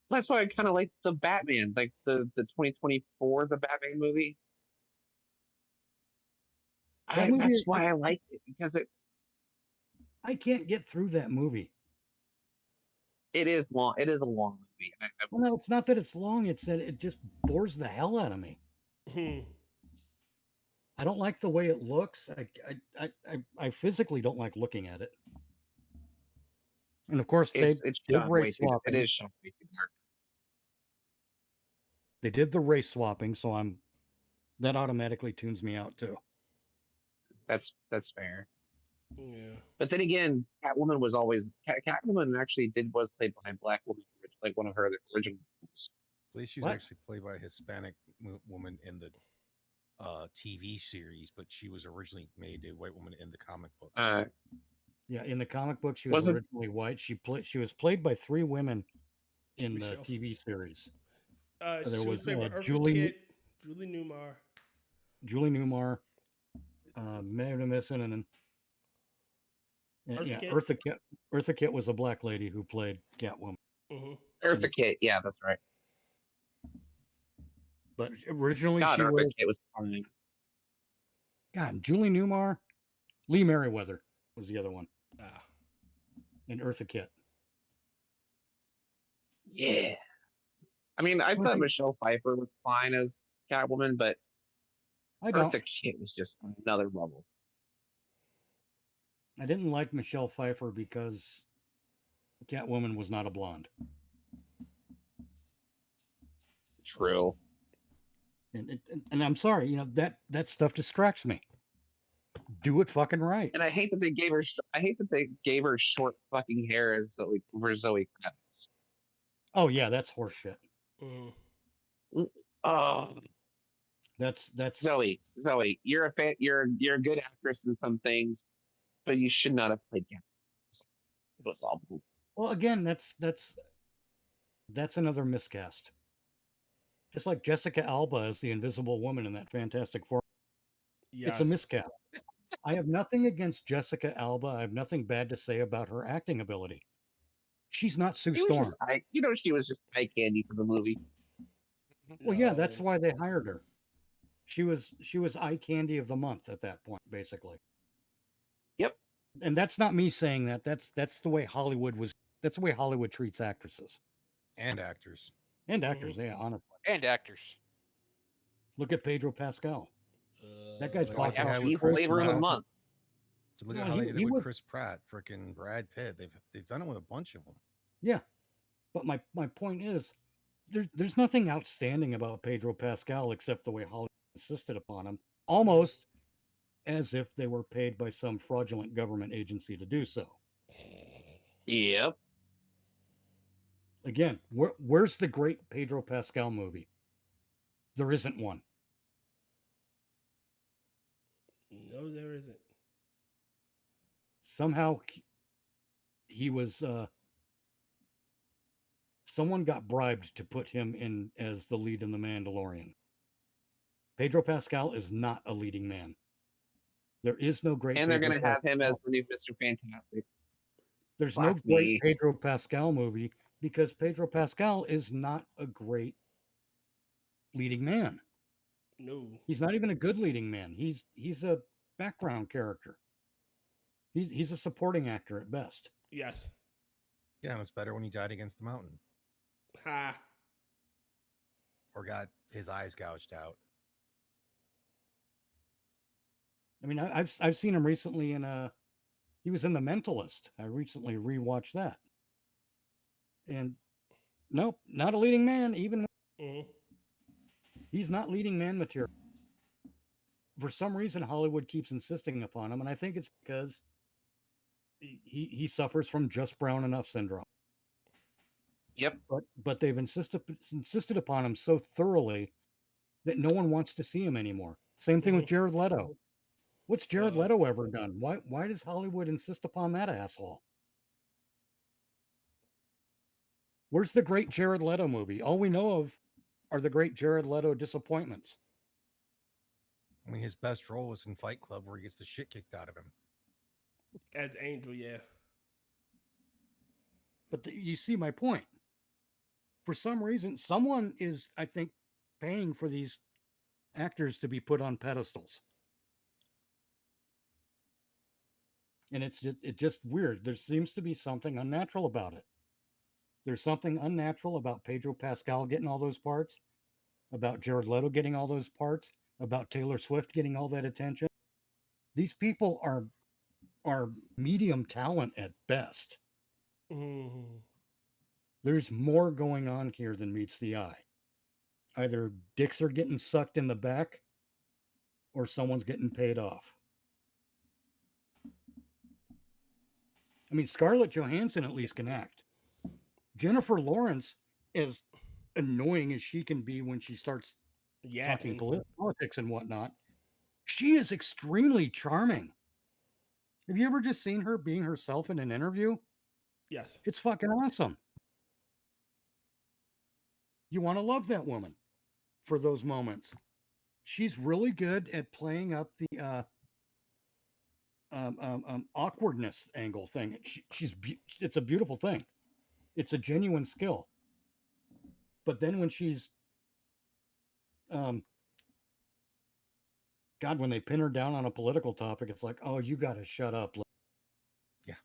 That's why I kind of like the Batman, like the 2024, the Batman movie. That's why I liked it, because I can't get through that movie. It is long. It is a long movie. Well, no, it's not that it's long. It's that it just bores the hell out of me. I don't like the way it looks. I physically don't like looking at it. And of course, they did race swapping. It is shot way too dark. They did the race swapping, so that automatically tunes me out too. That's fair. Yeah. But then again, Catwoman was always Catwoman actually was played by a black woman, like one of her original. At least she was actually played by a Hispanic woman in the TV series, but she was originally made a white woman in the comic book. Yeah, in the comic book, she was originally white. She was played by 3 women in the TV series. There was Julie Newmar, Magnuson, and Eartha Kitt was a black lady who played Catwoman. Eartha Kitt, yeah, that's right. But originally God, she Eartha Kitt was funny. God, Julie Newmar, Lee Merriweather was the other one. And Eartha Kitt. Yeah. I mean, I thought Michelle Pfeiffer was fine as Catwoman, but Eartha Kitt was just another level. I didn't like Michelle Pfeiffer because Catwoman was not a blonde. True. And I'm sorry, you know, that stuff distracts me. Do it fucking right. And I hate that they gave her short fucking hair as Zoe Kravitz. Oh yeah, that's horseshit. Oh, that's Zoe. You're a fan. You're a good actress in some things, but you should not have played Catwoman. It was awful. Well, again, that's another miscast. Just like Jessica Alba as the Invisible Woman in that Fantastic Four. Yes. It's a miscast. I have nothing against Jessica Alba. I have nothing bad to say about her acting ability. She's not Sue Storm. She was just eye candy for the movie. Well, yeah, that's why they hired her. She was eye candy of the month at that point, basically. Yep. And that's not me saying that. That's the way Hollywood was. That's the way Hollywood treats actresses and actors. And actors, yeah, honestly. And actors. Look at Pedro Pascal. That guy's he's flavor of the month. So look at how they did it with Chris Pratt, freaking Brad Pitt. They've done it with a bunch of them. Yeah, but my point is, there's nothing outstanding about Pedro Pascal except the way Hollywood insisted upon him, almost as if they were paid by some fraudulent government agency to do so. Yep. Again, where's the great Pedro Pascal movie? There isn't one. No, there isn't. Somehow he was someone got bribed to put him in as the lead in The Mandalorian. Pedro Pascal is not a leading man. There is no great. And they're going to have him as the new Mr. Fantastic. There's no great Pedro Pascal movie because Pedro Pascal is not a great leading man. No. He's not even a good leading man. He's a background character. He's a supporting actor at best. Yes. Yeah, and it's better when he died against the mountain. Ha. Or got his eyes gouged out. I mean, I've seen him recently in he was in The Mentalist. I recently rewatched that. And nope, not a leading man, even he's not leading man material. For some reason, Hollywood keeps insisting upon him, and I think it's because he suffers from just brown enough syndrome. Yep. But they've insisted upon him so thoroughly that no one wants to see him anymore. Same thing with Jared Leto. What's Jared Leto ever done? Why does Hollywood insist upon that asshole? Where's the great Jared Leto movie? All we know of are the great Jared Leto disappointments. I mean, his best role was in Fight Club, where he gets the shit kicked out of him. As Angel, yeah. But you see my point. For some reason, someone is, I think, paying for these actors to be put on pedestals. And it's just weird. There seems to be something unnatural about it. There's something unnatural about Pedro Pascal getting all those parts, about Jared Leto getting all those parts, about Taylor Swift getting all that attention. These people are medium talent at best. Mm-hmm. There's more going on here than meets the eye. Either dicks are getting sucked in the back or someone's getting paid off. I mean, Scarlett Johansson at least can act. Jennifer Lawrence, as annoying as she can be when she starts talking politics and whatnot, she is extremely charming. Have you ever just seen her being herself in an interview? Yes. It's fucking awesome. You want to love that woman for those moments. She's really good at playing up the awkwardness angle thing. It's a beautiful thing. It's a genuine skill. But then when she's God, when they pin her down on a political topic, it's like, oh, you got to shut up. Yeah.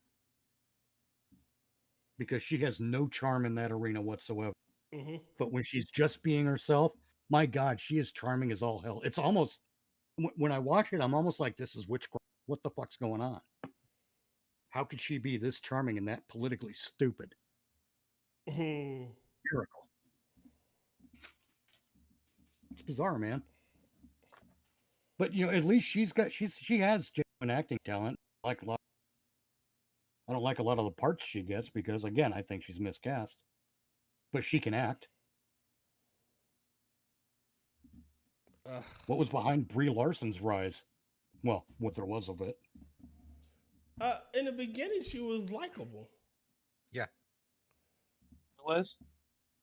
Because she has no charm in that arena whatsoever. Mm-hmm. But when she's just being herself, my God, she is charming as all hell. It's almost, when I watch it, I'm almost like, this is witchcraft. What the fuck's going on? How could she be this charming and that politically stupid? Mm-hmm. Miracle. It's bizarre, man. But at least she has genuine acting talent. I don't like a lot of the parts she gets because, again, I think she's miscast. But she can act. What was behind Brie Larson's rise? Well, what there was of it. In the beginning, she was likable. Yeah. It was?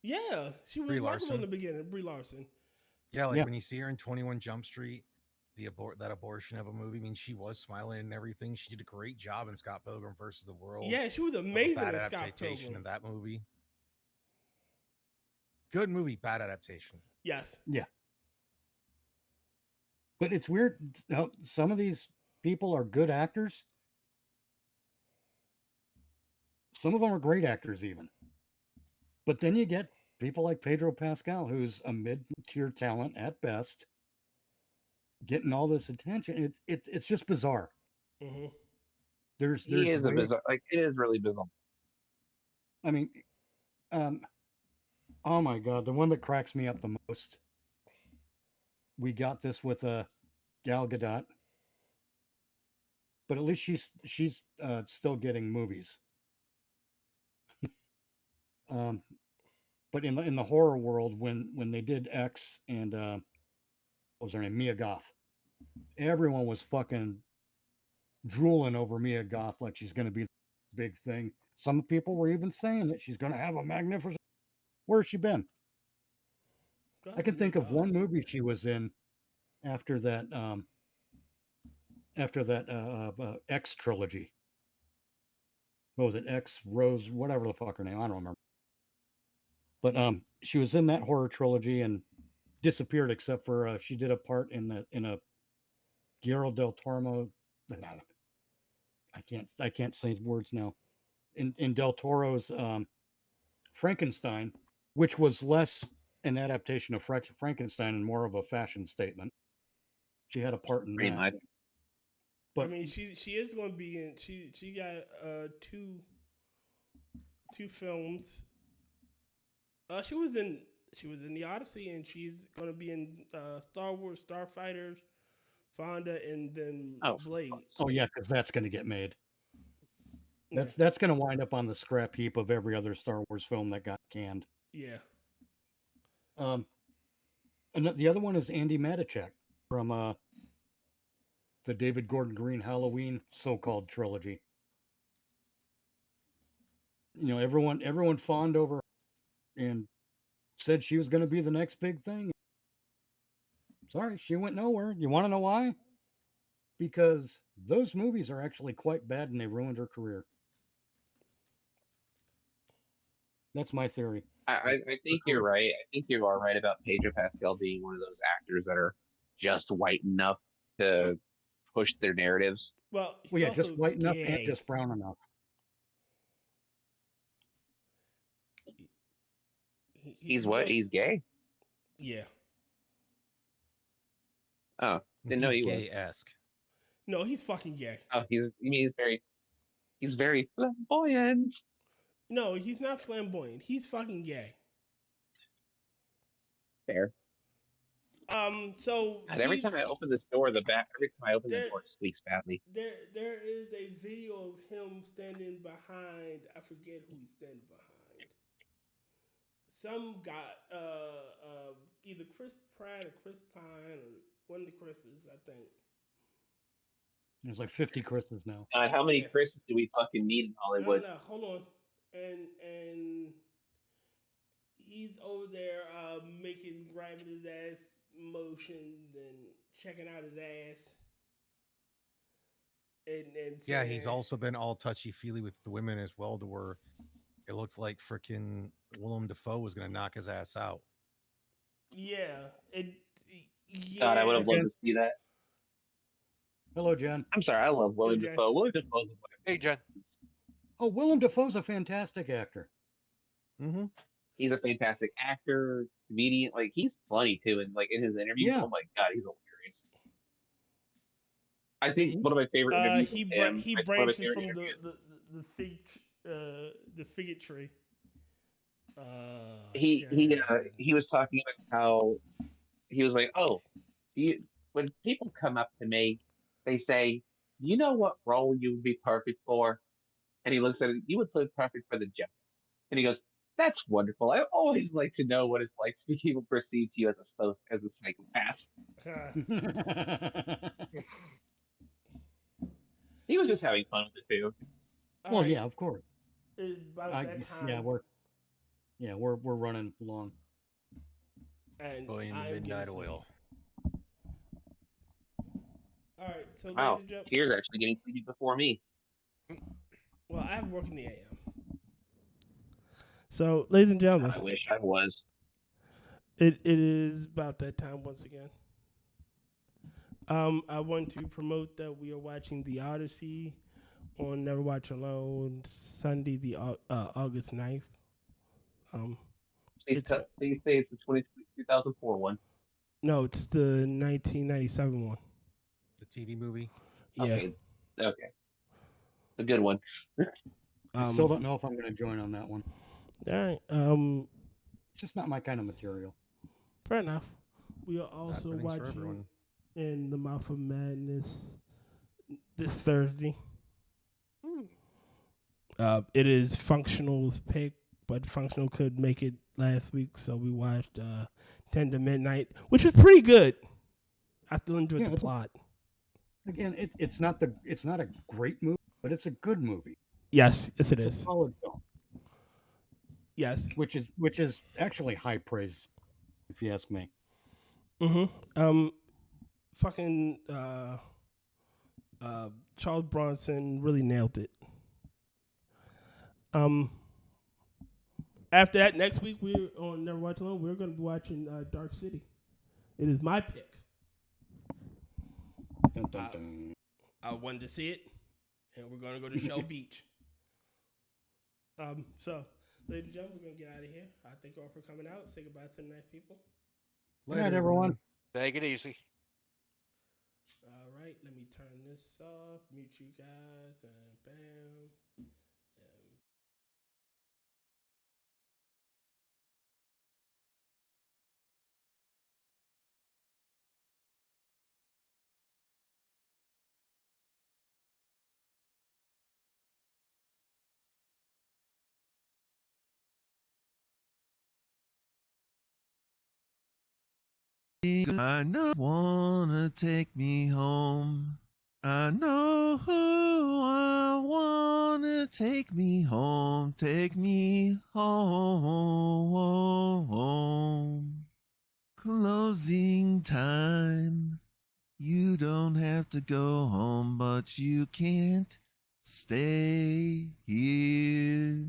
Yeah, she was likable in the beginning, Brie Larson. Yeah, when you see her in 21 Jump Street, that abortion of a movie, I mean, she was smiling and everything. She did a great job in Scott Pilgrim versus the World. Yeah, she was amazing bad in Scott adaptation Pilgrim. of that movie. Good movie, bad adaptation. Yes. Yeah. But it's weird how some of these people are good actors. Some of them are great actors even. But then you get people like Pedro Pascal, who's a mid-tier talent at best, getting all this attention. It's just bizarre. Mm-hmm. There's a bizarre, it is really bizarre. I mean, oh my God, the one that cracks me up the most. We got this with Gal Gadot, but at least she's still getting movies. But in the horror world, when they did X and what was her name, Mia Goth, everyone was fucking drooling over Mia Goth like she's going to be the big thing. Some people were even saying that she's going to have a magnificent. Where's she been? I can think of one movie she was in after that X trilogy. What was it? X Rose, whatever the fuck her name, I don't remember. But she was in that horror trilogy and disappeared, except for she did a part in a Guillermo del Toro. I can't say words now. In Del Toro's Frankenstein, which was less an adaptation of Frankenstein and more of a fashion statement. She had a part in that. Much. But I mean, she is going to be in. She got two films. She was in the Odyssey, and she's going to be in Star Wars Starfighters, Fonda, and then Blade. Oh yeah, because that's going to get made. That's going to wind up on the scrap heap of every other Star Wars film that got canned. Yeah. And the other one is Andy Matichak from the David Gordon Green Halloween so-called trilogy. You know, everyone fawned over and said she was going to be the next big thing. Sorry, she went nowhere. You want to know why? Because those movies are actually quite bad and they ruined her career. That's my theory. I think you're right. I think you are right about Pedro Pascal being one of those actors that are just white enough to push their narratives. Well, yeah, just white enough and gay. just brown enough. He's what? He's gay? Yeah. Oh, didn't know he was. Gay-esque. No, he's fucking gay. Oh, he's very flamboyant. No, he's not flamboyant. He's fucking gay. Fair. So And every time I open this door, every time I open the door, it squeaks badly. There is a video of him standing behind. I forget who he's standing behind. Some guy, either Chris Pratt or Chris Pine or one of the Chris's, I think. There's like 50 Chris's now. God, how many Chris's do we fucking need in Hollywood? No, hold on. And he's over there grabbing his ass motions and checking out his ass. And yeah, he's also been all touchy-feely with the women as well, to where it looks like frickin' Willem Dafoe was going to knock his ass out. Yeah. God, I would have loved to see that. Hello, Jen. I'm sorry, I love Willem Dafoe. Willem Dafoe's Hey, Jen. Oh, Willem Dafoe's a fantastic actor. Mm-hmm. He's a fantastic actor, comedian. Like, he's funny too, and like in his interviews, Yeah. oh my god, he's hilarious. I think one of my favorite interviews. He branches from the fig tree. He was talking about how he was like, oh, when people come up to me, they say, you know what role you would be perfect for? And he looks at it, you would look perfect for the Joker. And he goes, that's wonderful. I always like to know what it's like to be people perceive you as a psychopath. He was just having fun with it too. Well, yeah, of course. It's about that time. We're running long. And going into midnight oil. All right, so wow, Tyr's actually getting sleepy before me. Well, I have work in the AM. So, ladies and gentlemen, I wish I was. It is about that time once again. I want to promote that we are watching The Odyssey on Never Watch Alone Sunday, the August 9th. They say it's the 2004 one. No, it's the 1997 one. The TV movie? Yeah. Okay. It's a good one. I still don't know if I'm going to join on that one. All right. It's just not my kind of material. Fair enough. We are also watching In the Mouth of Madness this Thursday. It is Functional's pick, but Functional could make it last week, so we watched 10 to Midnight, which was pretty good. I still enjoyed the plot. Again, it's not a great movie, but it's a good movie. Yes, it it's is. A solid film. Yes, which is actually high praise, if you ask me. Fucking Charles Bronson really nailed it. After that, next week we're on Never Watch Alone. We're going to be watching Dark City. It is my pick. Dun, dun, dun. I wanted to see it, and we're going to go to Shell Beach. So, ladies and gentlemen, we're going to get out of here. I thank you all for coming out. Say goodbye to the nice people. Good night, everyone. Take it easy. All right, let me turn this off, mute you guys, and bam. I know wanna take me home. I know who I wanna take me home. Take me home. Closing time. You don't have to go home, but you can't stay here.